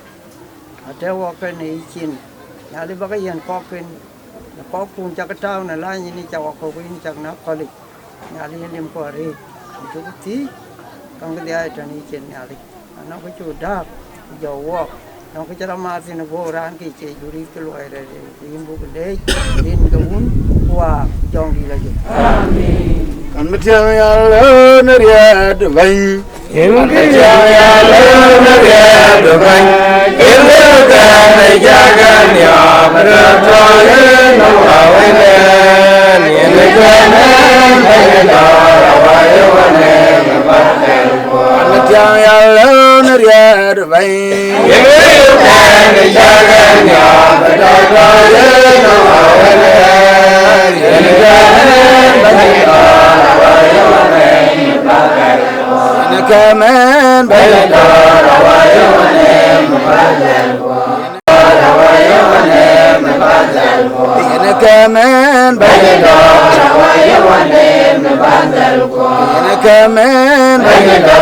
E: ở theo cái này chín, nhà linh bác cái hiện có cuốn cho cái trâu này lại như này cho cái cái chắc nó có lịch, nhà linh đem qua đi, cho cái tí, còn cái này trên này chín nhà linh, nó có chỗ đáp dầu walk nó cái chả mà xin nó vô ran cái chế duri cái loại này thì im bụng đấy nên cái uống qua chọn đi là gì
L: Kan metiang ya le neria de bain. Kan metiang ya le neria de bain. Ele kan jaga nya berdoa no awene.
I: Tiang ya lon riad vai Yeru kan jagan ya betapa no awale Yeru kan bagita awale Ene kamen bagita awale Ene kamen bagita Ene kamen bagita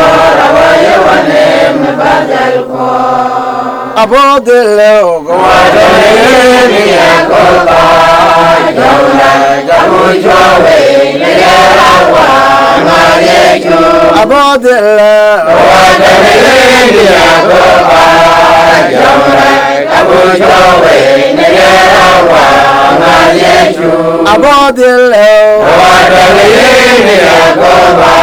I: Abodelo Guadalini Akoba Jaula Jamujowe Nerawa Marieju Abodelo Guadalini Akoba Jaula Jamujowe Nerawa Marieju Abodelo Guadalini Akoba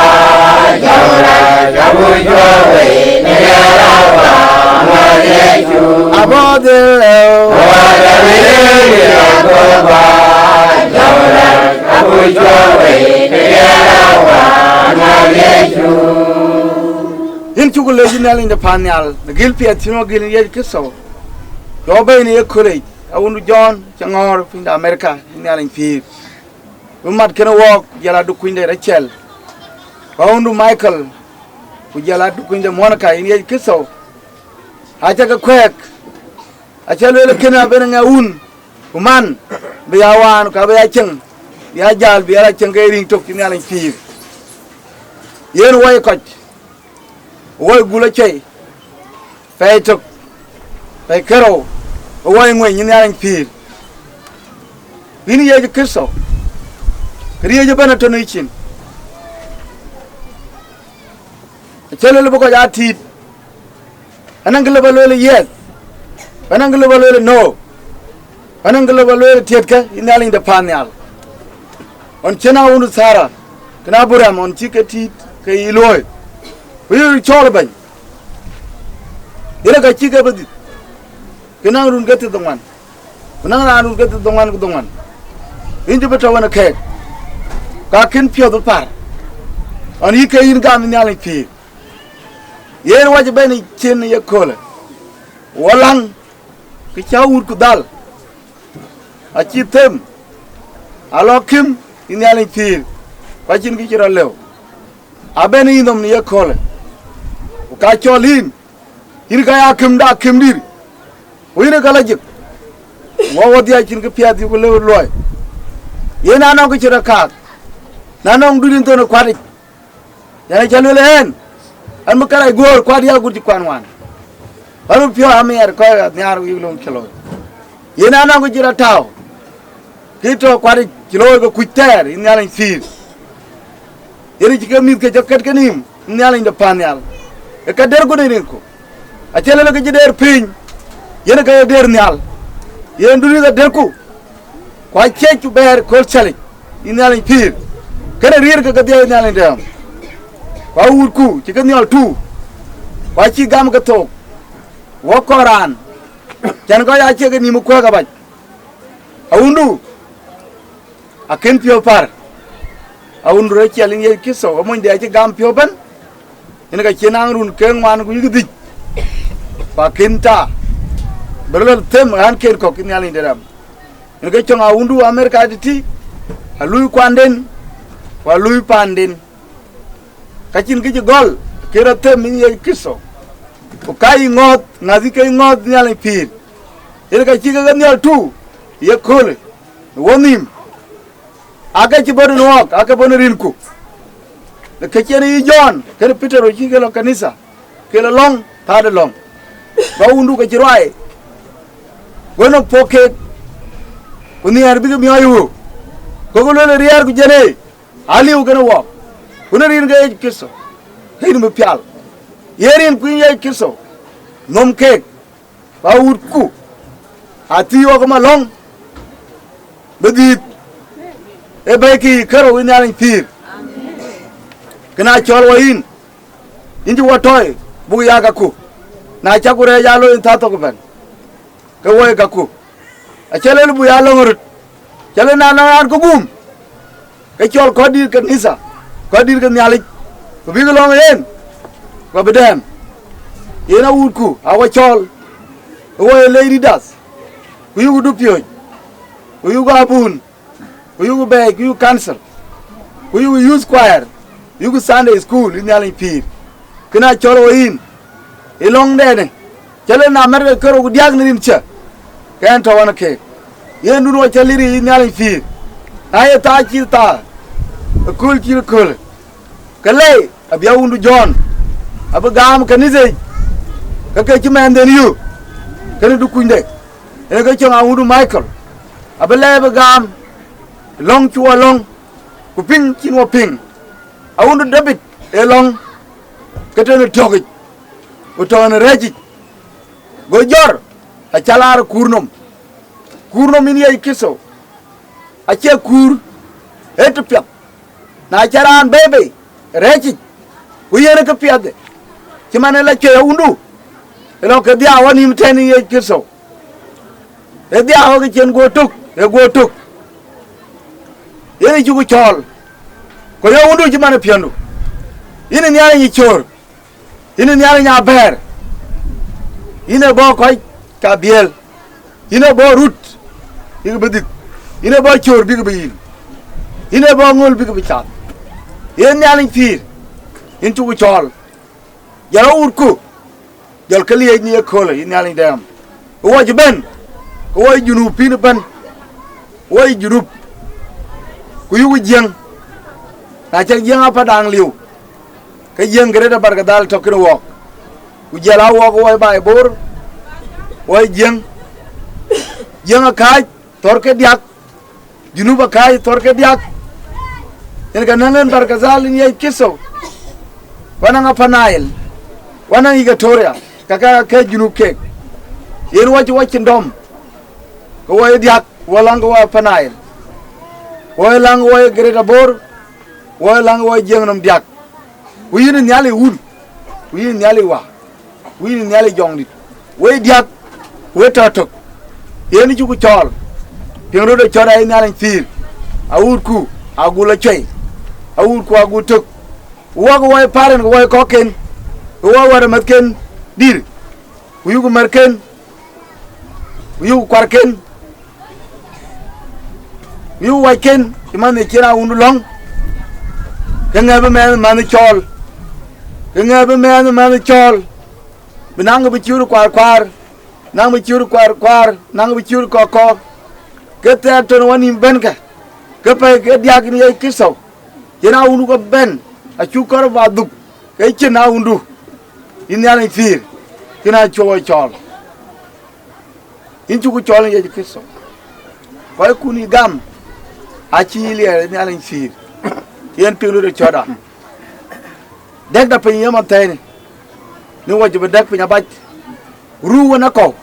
I: Jaula Jamujowe Nerawa Abodelo Guadalini Akoba Jaula Jamujowe Nerawa Marieju In chukule jinal in the panyal the gilpi atino gilin yed kiso Yobe ni ekure awunu John changor pinda America inaling fi Umat kena walk jala du kuinde Rachel awunu Michael kujala du kuinde Monica in yed kiso Acha ka kwek acha lele kena benanga un kuman biyawan ka biya cheng biya jal biya cheng kay ring tok ni aling fi yen way koch way gula chay fay tok fay kero way ngoy ni aling fi bini ye kiso kriye je bana tono ichin acha lele boko ja tit Anangelo balole yes. Anangelo balole no. Anangelo balole tietka inaling de panyal. On chena unu sara. Kana buram on chiketit ke iloy. Uyu chorban. Dira ka chike badi. Kana run gati dongan. Kana run gati dongan. Inje beta wana kek. Ka kin pio do par. On ike in gam inaling pi. Yen waje beni chen ye kole walang ki chawur ku dal a chitem alokim inyalin fir wajin ki chira lew abeni indom ni ye kole ka cholin ir ka yakim da kimdir wire kala jik wawodi a chin ki piati ku lew loy yen anon ki chira ka nanon dudin to no kwadi yana chalule hen an makara gor kwadi ya gurji kwanwan haru pio amer ko nyar wi lon kilo yena na go jira taw kito kwadi kilo go kuiter inyalan fir yeri jike mit ke joket kanim inyalan de panyal e ka der go ne ko a chele le ke der pin yena ka der nyal yen duri da der ku kwa chechu ber ko chali inyalan fir kare rir ka de inyalan dem Kwa urku, chicken nyal tu. Kwa chi gam kato. Wakoran. Chan ko ya cheke ni mukwa kabaj. Aundu. Akin pio par. Aundu re chialin ye kiso. Amun dia che gam pio ban. Ina ka chenang run keng wan ku yigdi. Pa kinta. Berlal tem han ken ko kin yalin deram. Ina ka chong aundu Amerika diti. Alui kwanden. Wa lui panden. Kachin kiji gol kira tem ye kiso ko kai ngot ngazi kai ngot nyale pir ile ka chiga ganyal tu ye kole wonim aga ci bodu nok aga bonu rinku le kachene yi jon kere pitero chiga lo kanisa kele long tade long ba undu ka jirwae wono poke kuni arbi mi ayu ko ko le riar ku jene ali u gana wo Unarin ga kiso hin mu pial yerin ku ye kiso nom kek ba urku ati yo ko malong bedit e beki karo inarin pir kana chol wain inji watoy bu ya ga ku na chakure ya lo inta to ko ben ka woy ga ku a chelel bu ya lo ngurut chele na na ko bum cái chol có đi cái nisa có đi cái nhà lịch có biết cái lo yên và bên đêm yên au ku awa chol awa lady das ku yu du pio ku yu ga bun ku yu be ku yu cancel ku yu use choir yu Sunday school in yalin pir kena chol in ilong de ne chale na mer ko diag nim cha kan to wana ke yen nu chaliri in yalin pir ay ta chi ta kul chi kul kale abya undu John abagam kanise kake chimen den yu kene du kunde ene ke changa undu Michael abale abagam long chua long ku ping chinwa ping awundu David e long ketene togi utone reji go jor a chalar kurnom in ye kiso a che kur etupya na charan bebe reji uyere ke piade chimane la che undu elo ke dia woni mteni ye kiso e dia ho ke chen go tuk ye ju go chol ko yo undu chimane piandu ine nyare ni chor ine nyare nya ber ine bo koy kabiel ine bo rut ine bedik ine bo chor big bin ine bo ngol big bichat yen nyale fir into go chol yara urku jol kali ni ko ine nyale dam wo jiben wo junu pin ban wo jurup ku yu jeng na cha jeng apa dang liu cái jeng gere da barka dal to kino wo ku jela wo ko bay bor wo jeng ka torke diak junuba kai torke diak en ga nangen barka zal ni kiso wana nga panail wana iga toria kaka ke junub ke yen wachi ndom ko wo diak wala nga wa panail wo lang wo gere da bor wo lang wo jeng nam diak wiyini nyali wun wiyini nyali wa wiyini nyali jongdit we diak we tatok yeni jugu chol pingro de chora ay nyali fir awurku agula chay awurku agutuk wago way paren way koken wo wara matken dir wiyugo marken wiyugo kwarken wiyugo wayken imane kira unu long kenga be man chol kenga be man chol binang be churu kwar nang be churu kwar nang be churu ko kete ton wani benka ke pe ke diak ni kiso yena unu ko ben a chukor ba duk ke chena undu inyala fir kina chol inchu ko chol ye kiso ko kuni gam a chili inyala fir yen pinglu de choda dek da pin yama tayni ni waji be dek pin abaj ru wona ko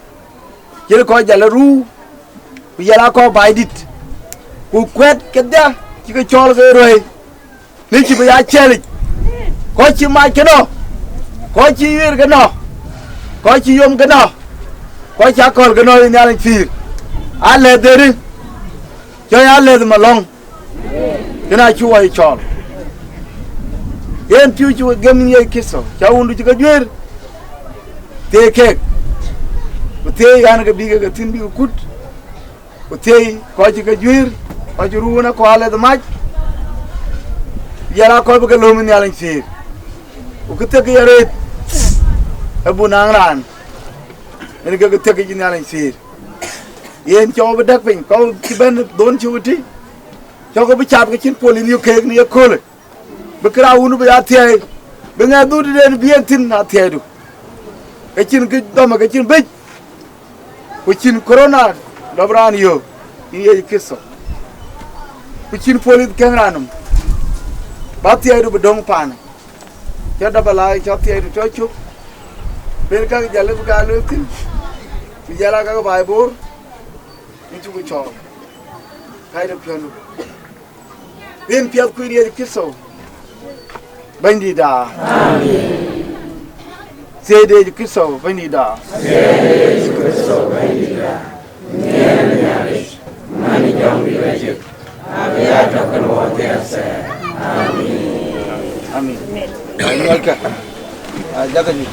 I: jele ko jala ru yala ko baydit ku kwet kedda ci ko chol go roy ni ci be ya cheli ko ci ma keno ko ci yir gano ko ci yom gano ko ci akol gano ni ala fir ale deri yo ya le malong kena ci way chol yen piu ci gem ni kiso ca wundu ci ga jwer te kek te yana ga biga ga tin biga kut te ko ci ga jwer ko ci ruuna ko ale da maj yara ko ga lomi ni ala fir o ko te ga yare abu nangran en ga te ga ni ala fir yen ci oba dak pin ko ci ben don ci wuti cho ko bi chat ko chin polin yu kek ni ko le be kra wunu be atay be nga du de bi entin na atay du ke chin ke doma ke chin be ko chin corona dobran yo ni ye kisso ko chin polin kenranum ba atay du be dong pan cho da balai cho atay du cho chu be ka jale bu ga lu tin bi jala ka ba bor ni chu ko cho kai da piano ben piat ku ri kisso bandida amen sede kisso bandida sede kisso bandida nyane nyane mani jong ri weje abia to kan wo te jaga ni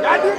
L: Jadi